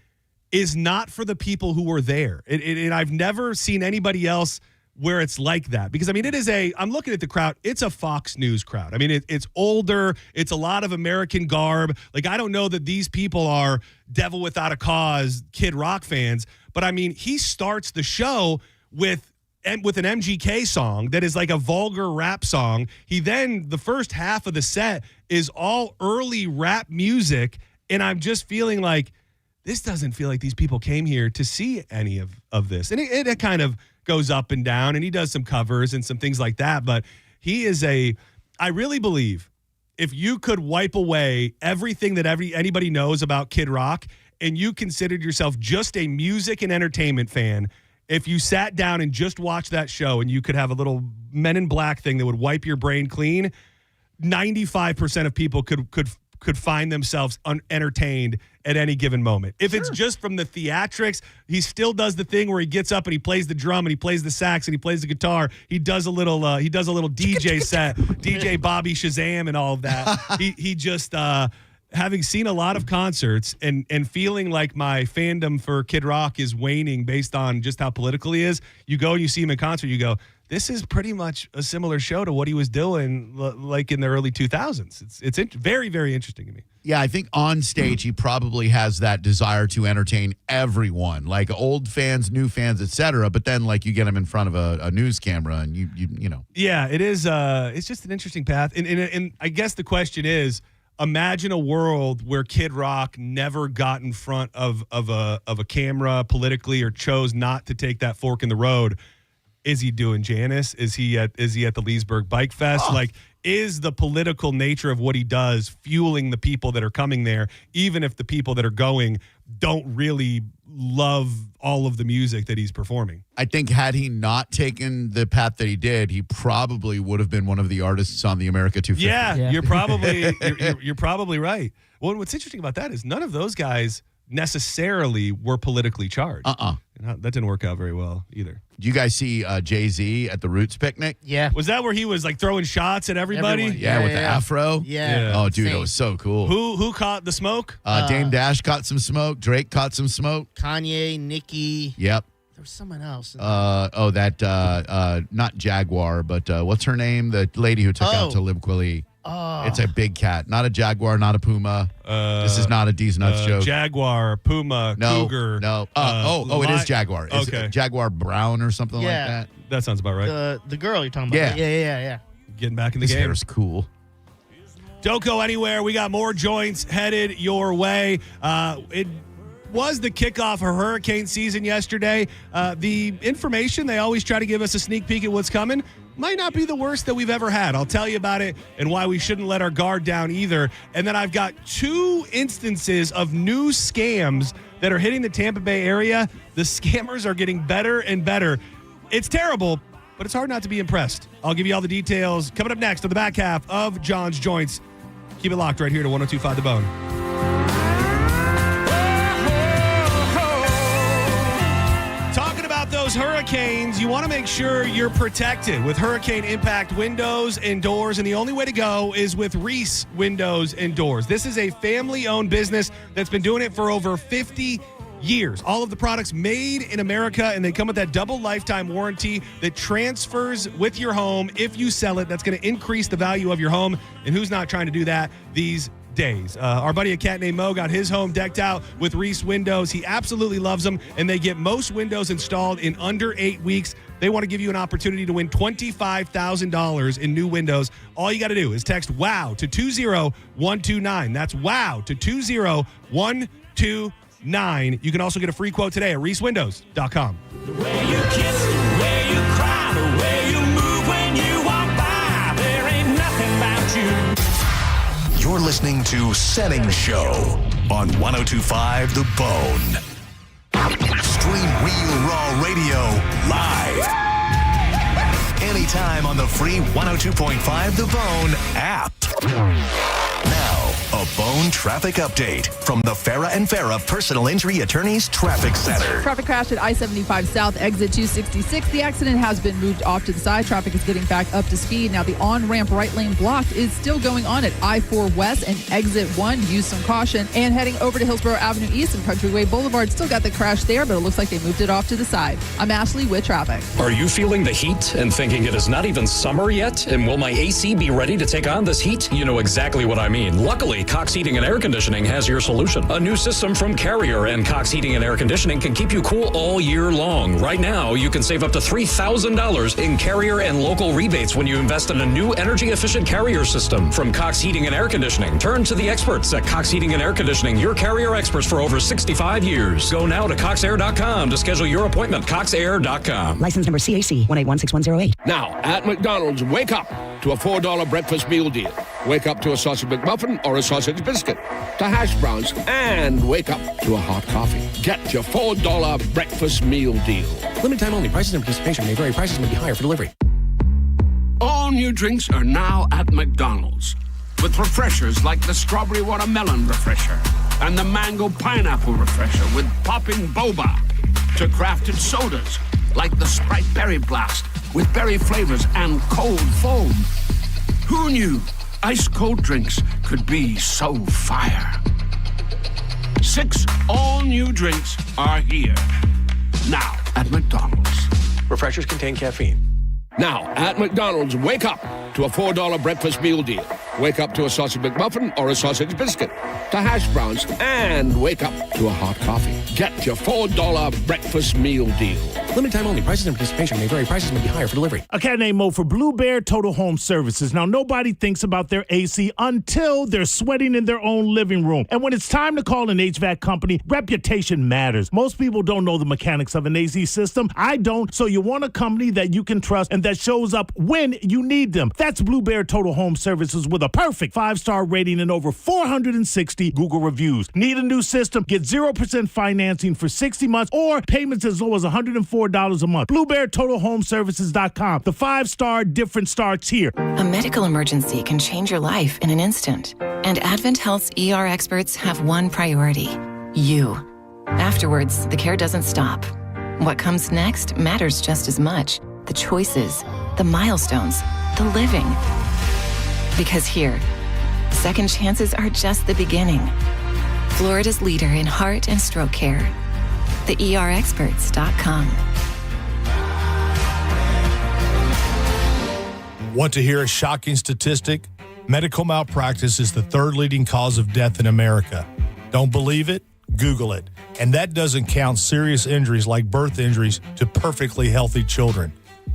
is not for the people who were there. And I've never seen anybody else where it's like that. Because, I mean, I'm looking at the crowd, it's a Fox News crowd. I mean, it's older, it's a lot of American garb. Like, I don't know that these people are Devil Without a Cause Kid Rock fans, But I mean, he starts the show with an MGK song that is like a vulgar rap song. He then, the first half of the set is all early rap music. And I'm just feeling like this doesn't feel like these people came here to see any of this. And it kind of goes up and down, and he does some covers and some things like that. But he is I really believe if you could wipe away everything that anybody knows about Kid Rock and you considered yourself just a music and entertainment fan, if you sat down and just watched that show and you could have a little Men in Black thing that would wipe your brain clean, 95% of people could find themselves entertained at any given moment. If it's just from the theatrics, he still does the thing where he gets up and he plays the drum and he plays the sax and he plays the guitar. He does a little DJ set, DJ Bobby Shazam and all of that. He just having seen a lot of concerts and feeling like my fandom for Kid Rock is waning based on just how political he is. You go and you see him in concert, you go, this is pretty much a similar show to what he was doing like in the early 2000s. It's very, very interesting to me. Yeah, I think on stage he probably has that desire to entertain everyone, like old fans, new fans, etc. But then like you get him in front of a news camera and you know. Yeah, it is. It's just an interesting path. And I guess the question is, imagine a world where Kid Rock never got in front of a camera politically or chose not to take that fork in the road. Is he doing Janice? Is he at the Leesburg Bike Fest? Oh. Like, is the political nature of what he does fueling the people that are coming there, even if the people that are going don't really love all of the music that he's performing? I think had he not taken the path that he did, he probably would have been one of the artists on the America 250. Yeah. You're probably right. Well, what's interesting about that is none of those guys necessarily were politically charged. That didn't work out very well either. Did you guys see Jay-Z at the Roots picnic? Yeah. Was that where he was like throwing shots at everybody? Yeah, with the afro. Yeah. Oh, dude, it was so cool. Who caught the smoke? Dame Dash caught some smoke. Drake caught some smoke. Kanye, Nicki. Yep. There was someone else. Not Jaguar, but what's her name? The lady who took out to Lib Kweli. Oh. It's a big cat, not a jaguar, not a puma. This is not a D's Nuts joke. Jaguar, puma, cougar. No. It is jaguar. Is it Jaguar Brown or something like that? That sounds about right. The girl you're talking about. Yeah. Getting back in the This game. hair's cool. Don't go anywhere. We got more joints headed your way. It was the kickoff of hurricane season yesterday. The information, they always try to give us a sneak peek at what's coming, might not be the worst that we've ever had. I'll tell you about it and why we shouldn't let our guard down either. And then I've got 2 instances of new scams that are hitting the Tampa Bay area. The scammers are getting better and better. It's terrible, but it's hard not to be impressed. I'll give you all the details coming up next on the back half of John's Joints. Keep it locked right here to 102.5 The Bone. Those hurricanes, you want to make sure you're protected with hurricane impact windows and doors, and the only way to go is with Reese Windows and Doors. This is a family-owned business that's been doing it for over 50 years. All of the products made in America, and they come with that double lifetime warranty that transfers with your home. If you sell it, that's going to increase the value of your home, and who's not trying to do that these days? Our buddy, a cat named Mo, got his home decked out with Reese Windows. He absolutely loves them, and they get most windows installed in under 8 weeks. They want to give you an opportunity to win $25,000 in new windows. All you got to do is text WOW to 20129. That's WOW to 20129. You can also get a free quote today at reesewindows.com. The way you kiss, the way you cry, the way you move when you walk by, there ain't nothing about you. You're listening to Senning Show on 102.5 The Bone. Stream Real Raw Radio live. Anytime on the free 102.5 The Bone app. Now, a Bone traffic update from the Farah and Farah Personal Injury Attorneys Traffic Center. Traffic crash at I-75 South, exit 266. The accident has been moved off to the side. Traffic is getting back up to speed. Now, the on-ramp right lane blocked is still going on at I-4 West and exit 1. Use some caution. And heading over to Hillsborough Avenue East and Countryway Boulevard, still got the crash there, but it looks like they moved it off to the side. I'm Ashley with traffic. Are you feeling the heat and thinking it is not even summer yet? And will my AC be ready to take on this heat? You know exactly what I mean. Luckily, Luckily, Cox Heating and Air Conditioning has your solution. A new system from Carrier and Cox Heating and Air Conditioning can keep you cool all year long. Right now, you can save up to $3,000 in Carrier and local rebates when you invest in a new energy-efficient Carrier system. From Cox Heating and Air Conditioning, turn to the experts at Cox Heating and Air Conditioning, your Carrier experts for over 65 years. Go now to coxair.com to schedule your appointment. coxair.com. License number CAC 1816108. Now, at McDonald's, wake up to a $4 breakfast meal deal. Wake up to a sausage McMuffin or a sausage biscuit, to hash browns, and wake up to a hot coffee. Get your $4 breakfast meal deal. Limited time only. Prices and participation may vary. Prices may be higher for delivery. All new drinks are now at McDonald's, with refreshers like the strawberry watermelon refresher and the mango pineapple refresher with popping boba, to crafted sodas like the Sprite Berry Blast with berry flavors and cold foam. Who knew ice cold drinks could be so fire? 6 all-new drinks are here. Now at McDonald's. Refreshers contain caffeine. Now at McDonald's, wake up to a $4 breakfast meal deal. Wake up to a sausage McMuffin or a sausage biscuit, to hash browns, and wake up to a hot coffee. Get your $4 breakfast meal deal. Limited time only. Prices and participation may vary. Prices may be higher for delivery. A cat named Mo for Blue Bear Total Home Services. Now, nobody thinks about their AC until they're sweating in their own living room. And when it's time to call an HVAC company, reputation matters. Most people don't know the mechanics of an AC system. I don't, so you want a company that you can trust and that shows up when you need them. That's Blue Bear Total Home Services with a perfect 5-star rating and over 460 Google reviews. Need a new system? Get 0% financing for 60 months or payments as low as $104 a month. BlueBearTotalHomeservices.com. The 5-star difference starts here. A medical emergency can change your life in an instant. And Advent Health's ER experts have one priority: you. Afterwards, the care doesn't stop. What comes next matters just as much. The choices, the milestones, the living. Because here, second chances are just the beginning. Florida's leader in heart and stroke care. TheERexperts.com. Want to hear a shocking statistic? Medical malpractice is the 3rd leading cause of death in America. Don't believe it? Google it. And that doesn't count serious injuries like birth injuries to perfectly healthy children.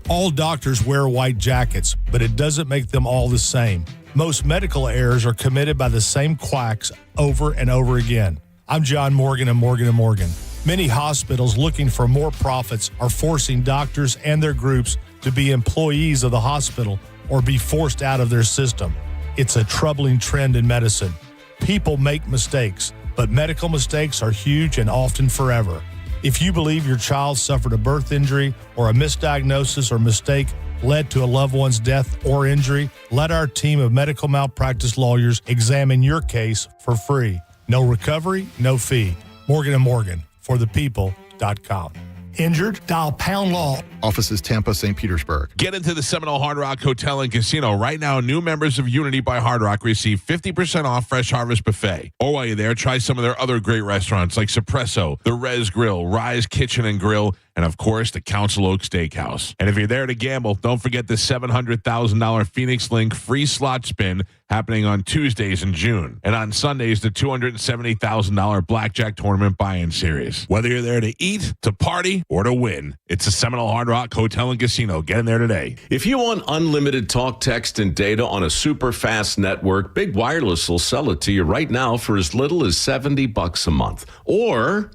All doctors wear white jackets, but it doesn't make them all the same. Most medical errors are committed by the same quacks over and over again. I'm John Morgan of Morgan & Morgan. Many hospitals looking for more profits are forcing doctors and their groups to be employees of the hospital or be forced out of their system. It's a troubling trend in medicine. People make mistakes, but medical mistakes are huge and often forever. If you believe your child suffered a birth injury or a misdiagnosis or mistake led to a loved one's death or injury, let our team of medical malpractice lawyers examine your case for free. No recovery, no fee. Morgan & Morgan, forthepeople.com. Injured? Dial pound law. Offices Tampa, St. Petersburg. Get into the Seminole Hard Rock Hotel and Casino. Right now, new members of Unity by Hard Rock receive 50% off Fresh Harvest Buffet. Or while you're there, try some of their other great restaurants like Suppresso, The Res Grill, Rise Kitchen and Grill, and of course, the Council Oak Steakhouse. And if you're there to gamble, don't forget the $700,000 Phoenix Link free slot spin happening on Tuesdays in June. And on Sundays, the $270,000 Blackjack Tournament buy-in series. Whether you're there to eat, to party, or to win, it's the Seminole Hard Rock Hotel and Casino. Get in there today. If you want unlimited talk, text, and data on a super fast network, Big Wireless will sell it to you right now for as little as $70 a month. Or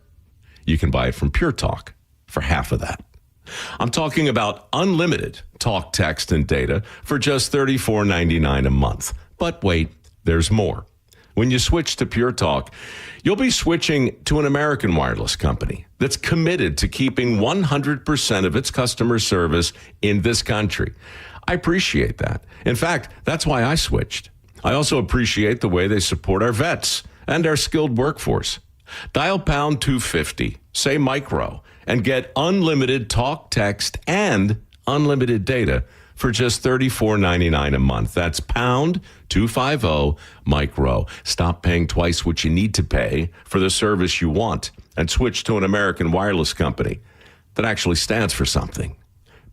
you can buy it from Pure Talk for half of that. I'm talking about unlimited talk, text, and data for just $34.99 a month. But wait, there's more. When you switch to Pure Talk, you'll be switching to an American wireless company that's committed to keeping 100% of its customer service in this country. I appreciate that. In fact, that's why I switched. I also appreciate the way they support our vets and our skilled workforce. Dial pound 250, say micro, and get unlimited talk, text, and unlimited data for just $34.99 a month. That's pound 250 micro. Stop paying twice what you need to pay for the service you want and switch to an American wireless company that actually stands for something.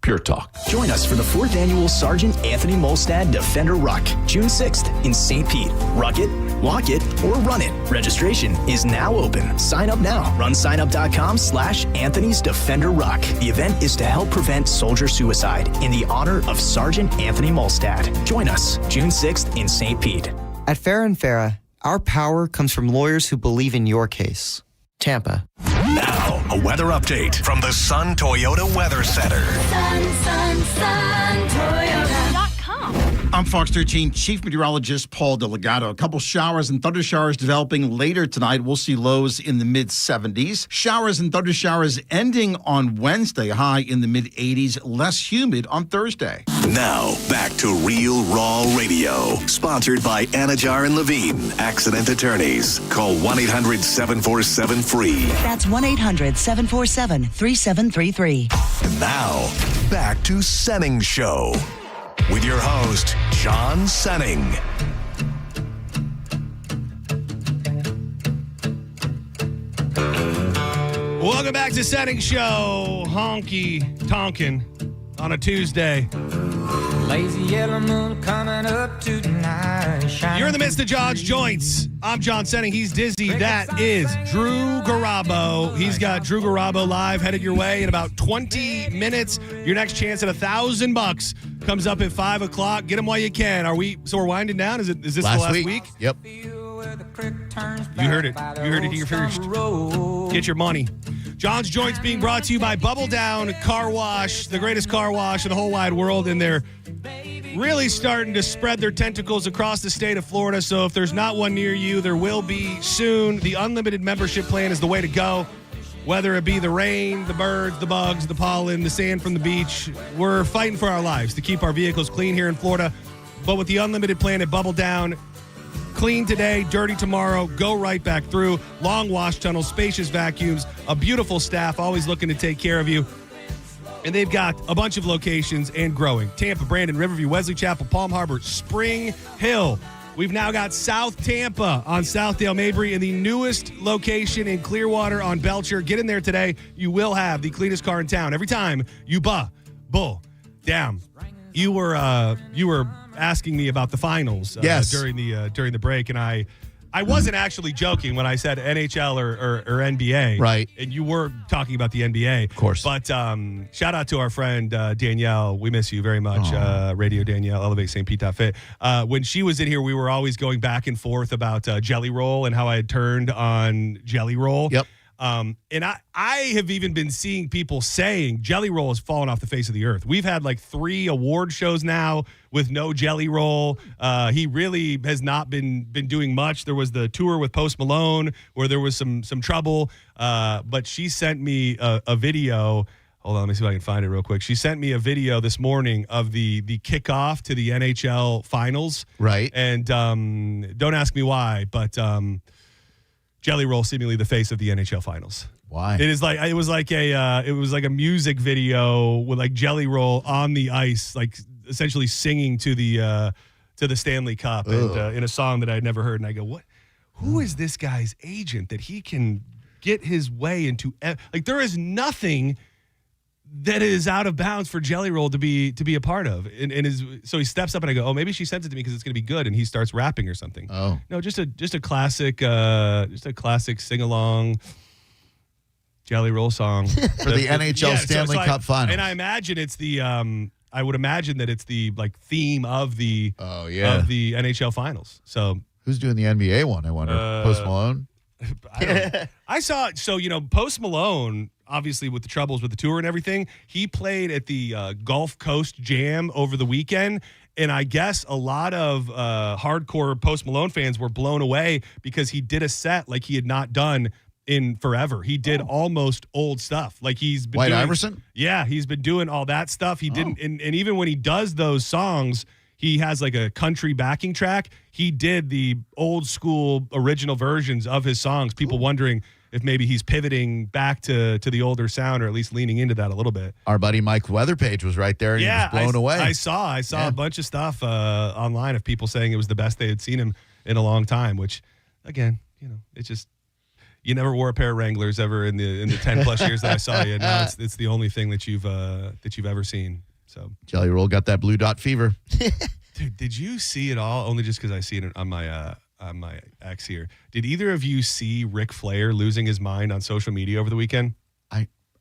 Pure Talk. Join us for the 4th annual Sergeant Anthony Molstad Defender Ruck, June 6th in St. Pete. Ruck it, lock it, or run it. Registration is now open. Sign up now. RunSignup.com/Anthony's Defender Ruck. The event is to help prevent soldier suicide in the honor of Sergeant Anthony Molstad. Join us June 6th in St. Pete. At Farah & Farah, our power comes from lawyers who believe in your case. Tampa. Now, a weather update from the Sun Toyota Weather Center. Sun, Toyota.com. I'm Fox 13 Chief Meteorologist Paul Delegato. A couple showers and thunder showers developing later tonight. We'll see lows in the mid-70s. Showers and thunder showers ending on Wednesday, high in the mid-80s, less humid on Thursday. Now, back to Real Raw Radio. Sponsored by Anajar and Levine, Accident Attorneys. Call 1-800-747-FREE. That's 1-800-747-3733. And now, back to Senning Show. With your host, John Senning. Welcome back to Senning Show. Honky tonkin' on a Tuesday. Lazy yellow moon coming up tonight. You're in the midst of John's Joints. I'm John Senning. He's Dizzy. That is Drew Garabo. He's got Drew Garabo live headed your way in about 20 minutes. Your next chance at $1,000 comes up at 5 o'clock. Get him while you can. So we're winding down? Is this the last week? Yep. You heard it. You heard it here first. Get your money. John's Joints being brought to you by Bubble Down Car Wash, the greatest car wash in the whole wide world, and they're really starting to spread their tentacles across the state of Florida. So if there's not one near you, there will be soon. The unlimited membership plan is the way to go. Whether it be the rain, the birds, the bugs, the pollen, the sand from the beach, we're fighting for our lives to keep our vehicles clean here in Florida. But with the unlimited plan at Bubble Down, clean today, dirty tomorrow, go right back through. Long wash tunnels, spacious vacuums, a beautiful staff always looking to take care of you. And they've got a bunch of locations and growing. Tampa, Brandon, Riverview, Wesley Chapel, Palm Harbor, Spring Hill. We've now got South Tampa on Southdale Mabry and the newest location in Clearwater on Belcher. Get in there today. You will have the cleanest car in town. Every time you bull down. You were asking me about the finals yes. during the break, and I wasn't actually joking when I said NHL or NBA. Right. And you were talking about the NBA. Of course. But shout out to our friend Danielle. We miss you very much. Radio Danielle, Elevate St. Pete.fit. When she was in here, we were always going back and forth about Jelly Roll and how I had turned on Jelly Roll. Yep. And I have even been seeing people saying Jelly Roll has fallen off the face of the earth. We've had like 3 award shows now with no Jelly Roll. He really has not been doing much. There was the tour with Post Malone where there was some trouble. But she sent me a video. Hold on, let me see if I can find it real quick. She sent me a video this morning of the kickoff to the NHL finals. Right. And don't ask me why, but Jelly Roll seemingly the face of the NHL finals. Why? It was like a music video with like Jelly Roll on the ice, like essentially singing to the Stanley Cup and in a song that I'd never heard. And I go, what? Who is this guy's agent that he can get his way into? Like there is nothing that is out of bounds for Jelly Roll to be a part of. So he steps up and I go, oh, maybe she sent it to me because it's going to be good. And he starts rapping or something. Oh, no, just a classic sing along Jelly Roll song for the NHL Stanley Cup Finals. And I imagine it's the I would imagine that it's the like theme of the of the NHL Finals. So who's doing the NBA one? I wonder. Post Malone. I saw Post Malone. Obviously, with the troubles with the tour and everything, he played at the Gulf Coast Jam over the weekend. And I guess a lot of hardcore Post Malone fans were blown away because he did a set like he had not done in forever. He did almost old stuff. Like he's been White doing, Iverson? Yeah, he's been doing all that stuff. He didn't, and even when he does those songs, he has like a country backing track. He did the old school original versions of his songs. People wondering if maybe he's pivoting back to the older sound or at least leaning into that a little bit. Our buddy Mike Weatherpage was right there and he was blown away. I saw a bunch of stuff online of people saying it was the best they had seen him in a long time, which again, it's just, you never wore a pair of Wranglers ever in the 10 plus years that I saw you. Now it's the only thing that you've ever seen. So Jelly Roll got that blue dot fever. Dude, did you see it all? Only just because I see it on my my ex here. Did either of you see Ric Flair losing his mind on social media over the weekend?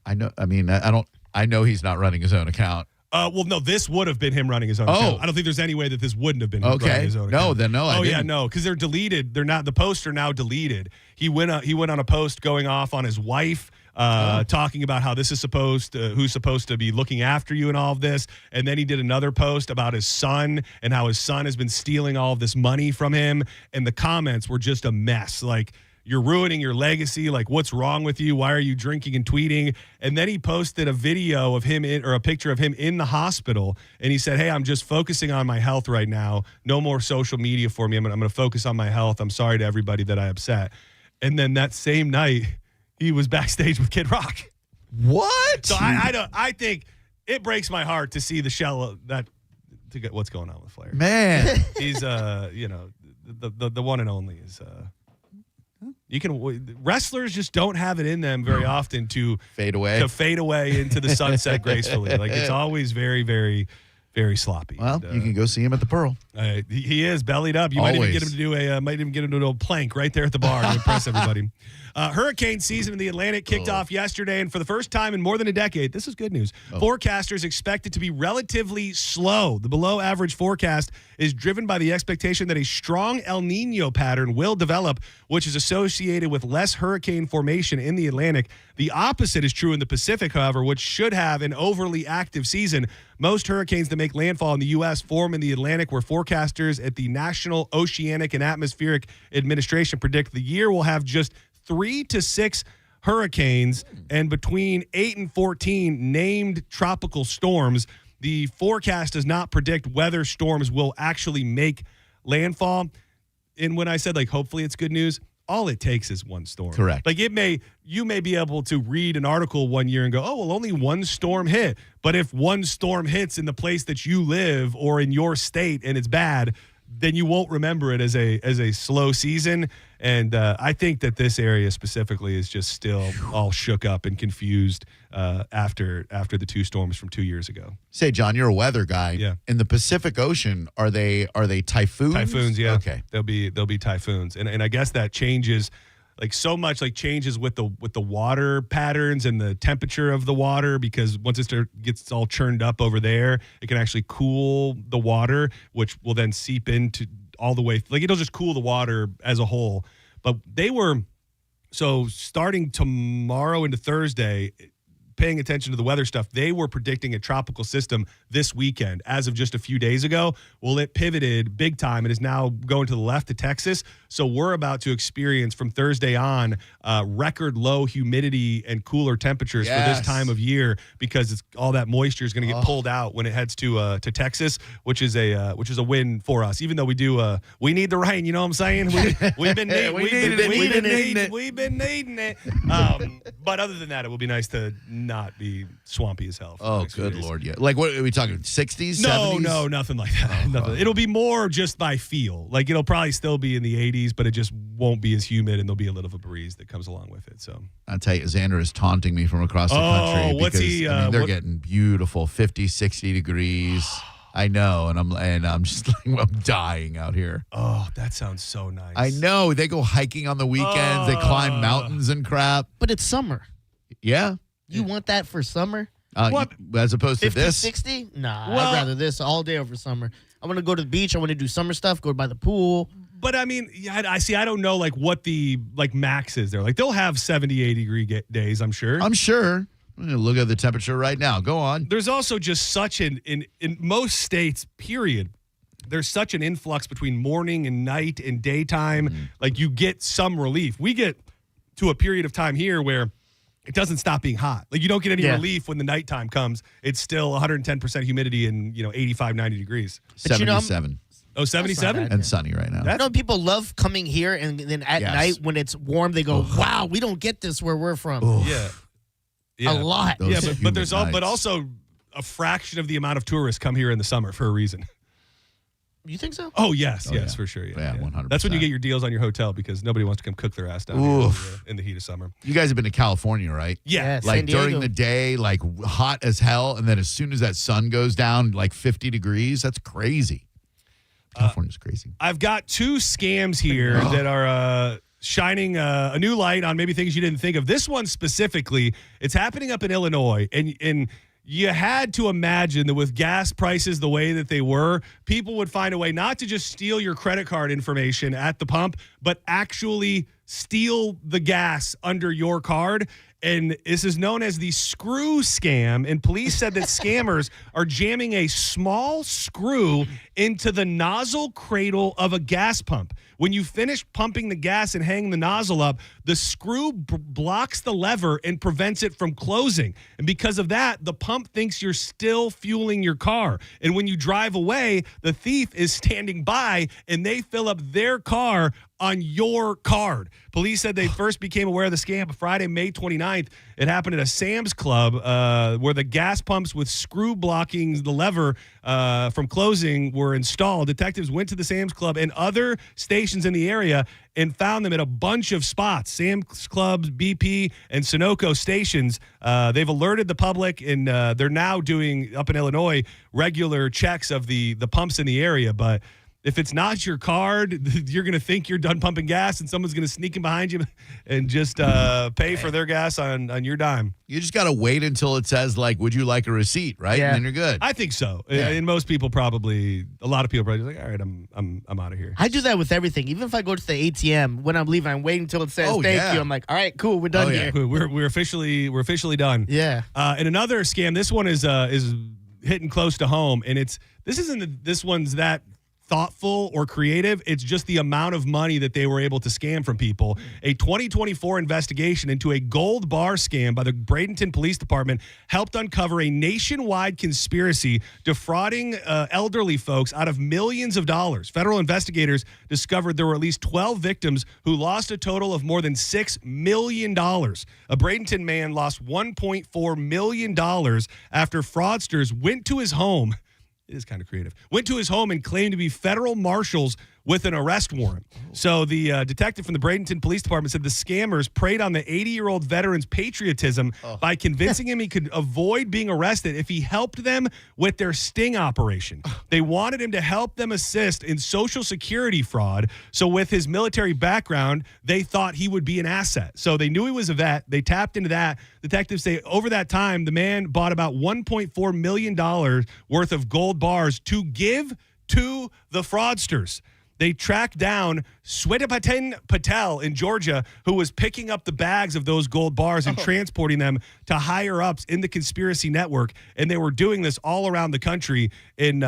I know. I mean, I know he's not running his own account. Well, no, this would have been him running his own account. I don't think there's any way that this wouldn't have been him running his own account. I didn't. No, because they're deleted. They're not. The posts are now deleted. He went on a post going off on his wife, talking about how this is who's supposed to be looking after you and all of this. And then he did another post about his son and how his son has been stealing all of this money from him. And the comments were just a mess. Like, you're ruining your legacy. Like, what's wrong with you? Why are you drinking and tweeting? And then he posted a video of him or a picture of him in the hospital. And he said, hey, I'm just focusing on my health right now. No more social media for me. I'm going to focus on my health. I'm sorry to everybody that I upset. And then that same night, he was backstage with Kid Rock. What? So I think it breaks my heart to see the shell of that, to get what's going on with Flair. Man. He's, the one and only is, wrestlers just don't have it in them very often to fade away into the sunset gracefully. Like, it's always very, very, very sloppy. Well, you can go see him at the Pearl. He is bellied up. You might even get him to do a little plank right there at the bar to impress everybody. Hurricane season in the Atlantic kicked off yesterday, and for the first time in more than a decade, this is good news. Forecasters expect it to be relatively slow. The below-average forecast is driven by the expectation that a strong El Nino pattern will develop, which is associated with less hurricane formation in the Atlantic. The opposite is true in the Pacific, however, which should have an overly active season. Most hurricanes that make landfall in the U.S. form in the Atlantic, where forecasters at the National Oceanic and Atmospheric Administration predict the year will have just 3 to 6 hurricanes and between 8 and 14 named tropical storms. The forecast does not predict whether storms will actually make landfall. And when I said, like, hopefully it's good news, all it takes is one storm. Correct. Like, you may be able to read an article one year and go, oh, well, only one storm hit. But if one storm hits in the place that you live or in your state and it's bad, then you won't remember it as a slow season. And I think that this area specifically is just still all shook up and confused after the two storms from 2 years ago. Say, John, you're a weather guy. Yeah. In the Pacific Ocean, are they typhoons? Typhoons, yeah. Okay. They'll be typhoons. And I guess that changes changes with the water patterns and the temperature of the water, because once it gets all churned up over there, it can actually cool the water, which will then seep into all the way. Like, it'll just cool the water as a whole. But starting tomorrow into Thursday, paying attention to the weather stuff, they were predicting a tropical system this weekend. As of just a few days ago, well, it pivoted big time and is now going to the left to Texas. So we're about to experience from Thursday on record low humidity and cooler temperatures for this time of year, because all that moisture is going to get pulled out when it heads to Texas, which is a win for us. Even though we need the rain, you know what I'm saying? We've been needing it. But other than that, it will be nice to not be swampy as hell. Oh, good Lord, yeah. Like, what are we talking, 60s, 70s? No, nothing like that. Nothing. It'll be more just by feel. Like, it'll probably still be in the 80s, but it just won't be as humid, and there'll be a little of a breeze that comes along with it. So I'll tell you, Xander is taunting me from across the country. What's he? They're getting beautiful 50, 60 degrees. I know, and I'm just like, I'm dying out here. Oh, that sounds so nice. I know. They go hiking on the weekends. They climb mountains and crap. But it's summer. Yeah. You want that for summer? As opposed to 50, this? 60? Nah, I'd rather this all day over summer. I want to go to the beach. I want to do summer stuff, go by the pool. But I mean, I see. I don't know what the max is there. Like, they'll have 70, 80 degree days, I'm sure. I'm sure. I'm going to look at the temperature right now. Go on. There's also just such in most states, period, there's such an influx between morning and night and daytime. Mm-hmm. Like, you get some relief. We get to a period of time here where it doesn't stop being hot. Like, you don't get any relief when the nighttime comes. It's still 110% humidity and 85, 90 degrees. 77. 77? And sunny right now. People love coming here, and then at night when it's warm, they go, wow, we don't get this where we're from. Yeah. A lot. But there's also a fraction of the amount of tourists come here in the summer for a reason. You think so? Oh, yes, for sure. Yeah, 100%. That's when you get your deals on your hotel, because nobody wants to come cook their ass down here in the heat of summer. You guys have been to California, right? Yeah. Like, during the day, like, hot as hell, and then as soon as that sun goes down, like 50 degrees, that's crazy. California's crazy. I've got two scams here that are shining a new light on maybe things you didn't think of. This one specifically, it's happening up in Illinois, and you had to imagine that with gas prices the way that they were, people would find a way not to just steal your credit card information at the pump, but actually steal the gas under your card. And this is known as the screw scam. And police said that scammers are jamming a small screw into the nozzle cradle of a gas pump. When you finish pumping the gas and hang the nozzle up, the screw blocks the lever and prevents it from closing. And because of that, the pump thinks you're still fueling your car. And when you drive away, the thief is standing by and they fill up their car on your card. Police said they first became aware of the scam Friday, May 29th. It happened at a Sam's Club where the gas pumps with screw blocking the lever from closing were installed. Detectives went to the Sam's Club and other stations in the area and found them at a bunch of spots. Sam's Clubs, BP, and Sunoco stations. They've alerted the public, and they're now doing, up in Illinois, regular checks of the pumps in the area. But if it's not your card, you're going to think you're done pumping gas, and someone's going to sneak in behind you and just pay for their gas on your dime. You just got to wait until it says, like, would you like a receipt, right? Yeah. And then you're good. I think so. Yeah. And most people probably, a lot of people probably like, all right, I'm out of here. I do that with everything. Even if I go to the ATM when I'm leaving, I'm waiting until it says thank you. I'm like, all right, cool, we're done here. We're officially done. Yeah. And another scam. This one is hitting close to home, and this one's that thoughtful or creative. It's just the amount of money that they were able to scam from people. A 2024 investigation into a gold bar scam by the Bradenton Police Department helped uncover a nationwide conspiracy defrauding elderly folks out of millions of dollars. Federal investigators discovered there were at least 12 victims who lost a total of more than $6 million. A Bradenton man lost $1.4 million after fraudsters went to his home. It is kind of creative. Went to his home and claimed to be federal marshals with an arrest warrant. So the detective from the Bradenton Police Department said the scammers preyed on the 80-year-old veteran's patriotism by convincing him he could avoid being arrested if he helped them with their sting operation. They wanted him to help them assist in Social Security fraud. So with his military background, they thought he would be an asset. So they knew he was a vet. They tapped into that. Detectives say over that time, the man bought about $1.4 million worth of gold bars to give to the fraudsters. They tracked down Swetapaten Patel in Georgia, who was picking up the bags of those gold bars and transporting them to higher-ups in the conspiracy network. And they were doing this all around the country in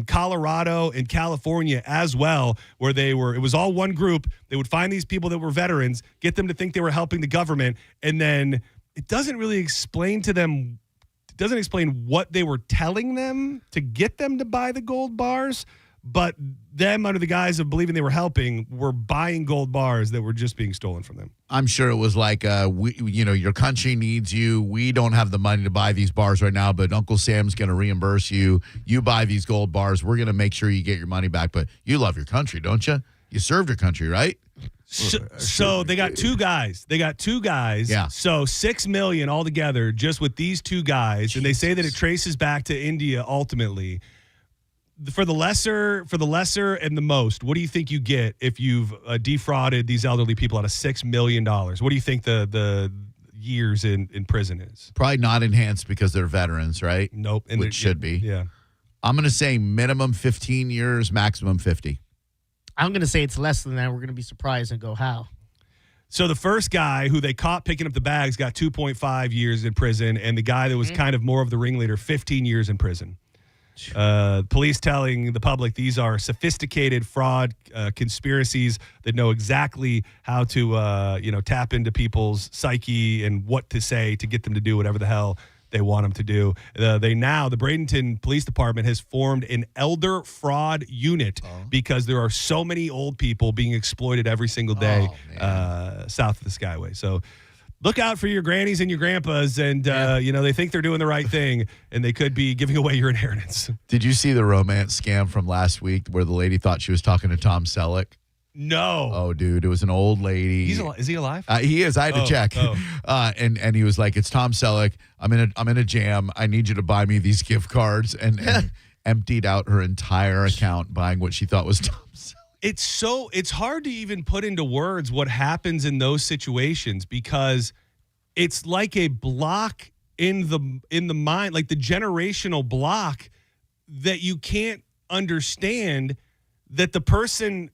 Colorado and California as well, where it was all one group. They would find these people that were veterans, get them to think they were helping the government, and then it doesn't really explain to them, it doesn't explain what they were telling them to get them to buy the gold bars. But them, under the guise of believing they were helping, were buying gold bars that were just being stolen from them. I'm sure it was like, your country needs you. We don't have the money to buy these bars right now, but Uncle Sam's going to reimburse you. You buy these gold bars. We're going to make sure you get your money back. But you love your country, don't you? You served your country, right? So they got two guys. Yeah. So $6 million altogether just with these two guys. And they say that it traces back to India ultimately. For the lesser and the most, what do you think you get if you've defrauded these elderly people out of $6 million? What do you think the years in prison is? Probably not enhanced because they're veterans, right? Nope. Which should be. Yeah. I'm going to say minimum 15 years, maximum 50. I'm going to say it's less than that. We're going to be surprised and go, how? So the first guy who they caught picking up the bags got 2.5 years in prison, and the guy that was kind of more of the ringleader, 15 years in prison. Police telling the public these are sophisticated fraud conspiracies that know exactly how to tap into people's psyche and what to say to get them to do whatever the hell they want them to do. The Bradenton Police Department has formed an elder fraud unit because there are so many old people being exploited every single day south of the Skyway. So look out for your grannies and your grandpas, and they think they're doing the right thing, and they could be giving away your inheritance. Did you see the romance scam from last week where the lady thought she was talking to Tom Selleck? No. Oh, dude, it was an old lady. Is he alive? He is. I had to check. And he was like, "It's Tom Selleck. I'm in a jam. I need you to buy me these gift cards." And emptied out her entire account buying what she thought was Tom Selleck. It's hard to even put into words what happens in those situations because it's like a block in the mind, like the generational block that you can't understand that the person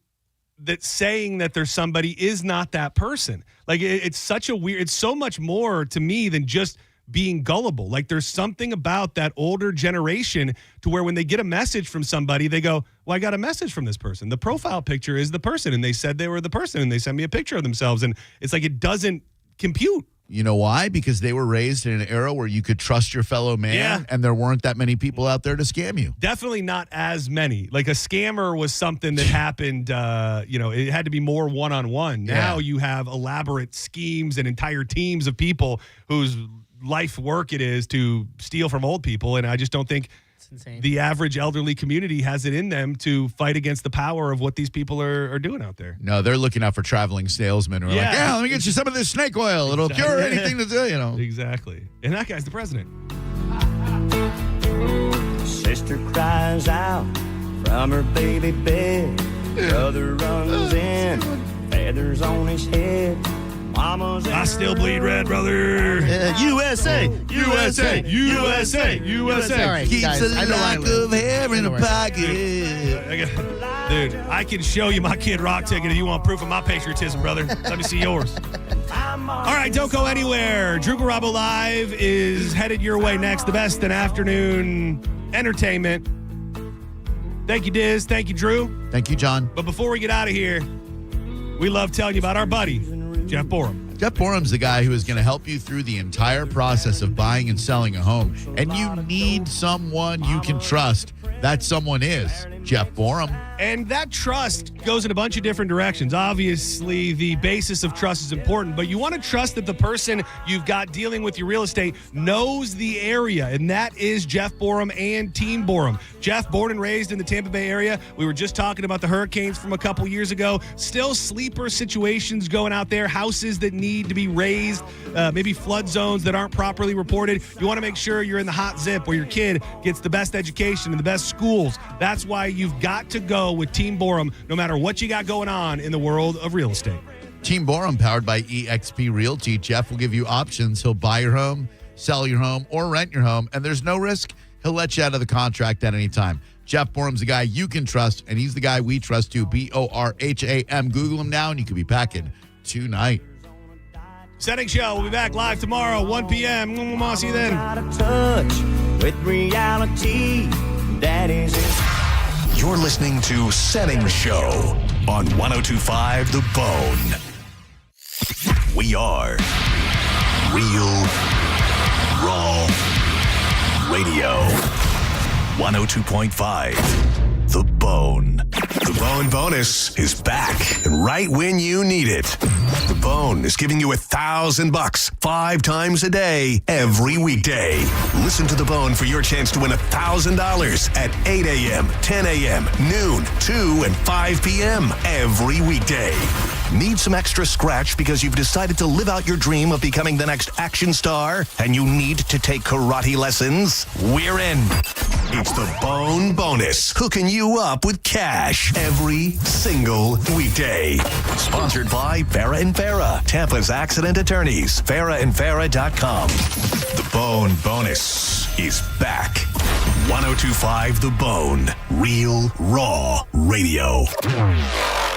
that's saying that there's somebody is not that person. Like it's such a weird, it's so much more to me than just being gullible. Like there's something about that older generation to where when they get a message from somebody, they go, well, I got a message from this person. The profile picture is the person. And they said they were the person and they sent me a picture of themselves. And it's like, it doesn't compute. You know why? Because they were raised in an era where you could trust your fellow man and there weren't that many people out there to scam you. Definitely not as many. Like a scammer was something that happened, it had to be more one-on-one. Now you have elaborate schemes and entire teams of people whose life work it is to steal from old people. And I just don't think the average elderly community has it in them to fight against the power of what these people are doing out there. No, they're looking out for traveling salesmen who are like, let me get you some of this snake oil. It'll cure anything to do, Exactly. And that guy's the president. Sister cries out from her baby bed. Brother runs in, feathers on his head. Mama's I still bleed red, brother. USA, USA, USA, USA. All right, Keeps guys, a lock of hair in a pocket. Dude, I can show you my Kid Rock ticket if you want proof of my patriotism, brother. Let me see yours. All right, don't go anywhere. Drew Garabo Live is headed your way next. The best in afternoon entertainment. Thank you, Diz. Thank you, Drew. Thank you, John. But before we get out of here, we love telling you about our buddy, Jeff Borum. Jeff Borum's the guy who is going to help you through the entire process of buying and selling a home. And you need someone you can trust. That someone is Jeff Borum. And that trust goes in a bunch of different directions. Obviously, the basis of trust is important, but you want to trust that the person you've got dealing with your real estate knows the area, and that is Jeff Borum and Team Borum. Jeff, born and raised in the Tampa Bay area. We were just talking about the hurricanes from a couple years ago. Still sleeper situations going out there, houses that need to be raised, maybe flood zones that aren't properly reported. You want to make sure you're in the hot zip where your kid gets the best education and the best schools. That's why you've got to go with Team Borum, no matter what you got going on in the world of real estate. Team Borum, powered by eXp Realty. Jeff will give you options. He'll buy your home, sell your home, or rent your home, and there's no risk. He'll let you out of the contract at any time. Jeff Borum's the guy you can trust, and he's the guy we trust too. Borham. Google him now, and you could be packing tonight. Senning Show. We'll be back live tomorrow, 1 p.m. See you then. Out of touch with reality. That is it. You're listening to Senning Show on 102.5 The Bone. We are Real Raw Radio. 102.5 The Bone. The Bone Bonus is back and right when you need it. The Bone is giving you $1,000 5 times a day, every weekday. Listen to The Bone for your chance to win $1,000 at 8 a.m., 10 a.m., noon, 2, and 5 p.m. every weekday. Need some extra scratch because you've decided to live out your dream of becoming the next action star and you need to take karate lessons? We're in. It's the Bone Bonus, hooking you up with cash every single weekday. Sponsored by Farah and Farah, Tampa's accident attorneys, farahandfarah.com. The Bone Bonus is back. 102.5 The Bone, Real Raw Radio.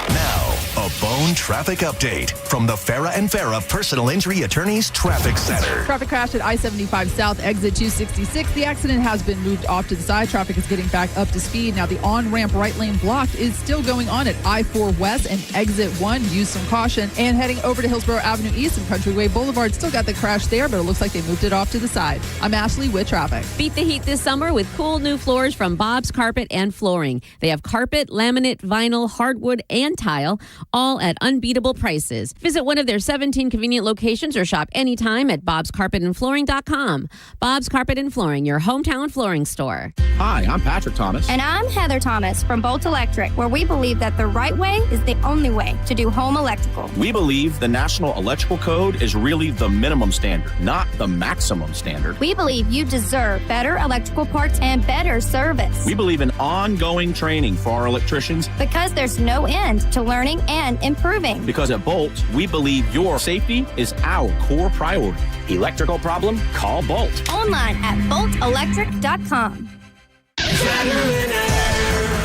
Now, a Bone traffic update from the Farah and Farah Personal Injury Attorneys Traffic Center. Traffic crash at I-75 South, exit 266. The accident has been moved off to the side. Traffic is getting back up to speed. Now, the on-ramp right lane blocked is still going on at I-4 West and exit 1. Use some caution. And heading over to Hillsborough Avenue East and Countryway Boulevard. Still got the crash there, but it looks like they moved it off to the side. I'm Ashley with traffic. Beat the heat this summer with cool new floors from Bob's Carpet and Flooring. They have carpet, laminate, vinyl, hardwood, and tile, all at unbeatable prices. Visit one of their 17 convenient locations or shop anytime at bobscarpetandflooring.com. Bob's Carpet and Flooring, your hometown flooring store. Hi, I'm Patrick Thomas. And I'm Heather Thomas from Bolt Electric, where we believe that the right way is the only way to do home electrical. We believe the National Electrical Code is really the minimum standard, not the maximum standard. We believe you deserve better electrical parts and better service. We believe in ongoing training for our electricians. Because there's no end to learning and improving. Because at Bolt, we believe your safety is our core priority. Electrical problem? Call Bolt. Online at boltelectric.com.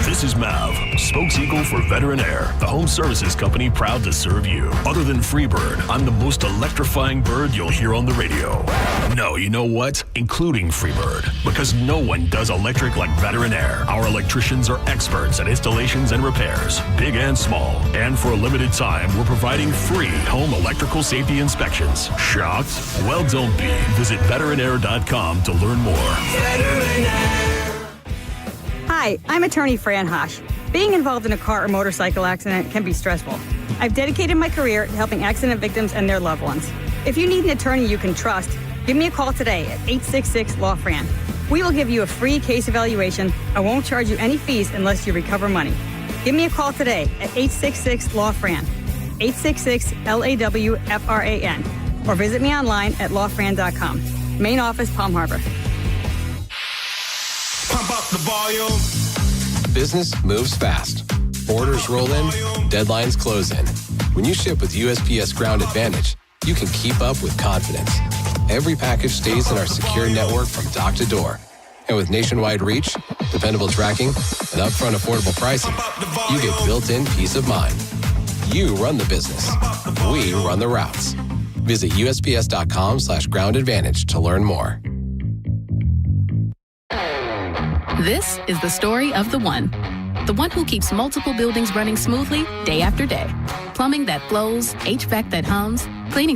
This is Mav, spokespeople for Veteran Air, the home services company proud to serve you. Other than Freebird, I'm the most electrifying bird you'll hear on the radio. No, you know what? Including Freebird, because no one does electric like Veteran Air. Our electricians are experts at installations and repairs, big and small. And for a limited time, we're providing free home electrical safety inspections. Shocked? Well, don't be. Visit veteranair.com to learn more. Veteran Air. Hi, I'm attorney Fran Hosh. Being involved in a car or motorcycle accident can be stressful. I've dedicated my career to helping accident victims and their loved ones. If you need an attorney you can trust, give me a call today at 866-LAW-FRAN. We will give you a free case evaluation and won't charge you any fees unless you recover money. Give me a call today at 866-LAW-FRAN, 866-LAW-FRAN, or visit me online at lawfran.com. Main office, Palm Harbor. Pump up the volume. Business moves fast. Orders roll in, deadlines close in. When you ship with USPS Ground Advantage, you can keep up with confidence. Every package stays in our secure network from dock to door. And with nationwide reach, dependable tracking, and upfront affordable pricing, you get built-in peace of mind. You run the business. We run the routes. Visit USPS.com/Ground Advantage to learn more. This is the story of the one who keeps multiple buildings running smoothly day after day. Plumbing that flows, HVAC that hums, cleaning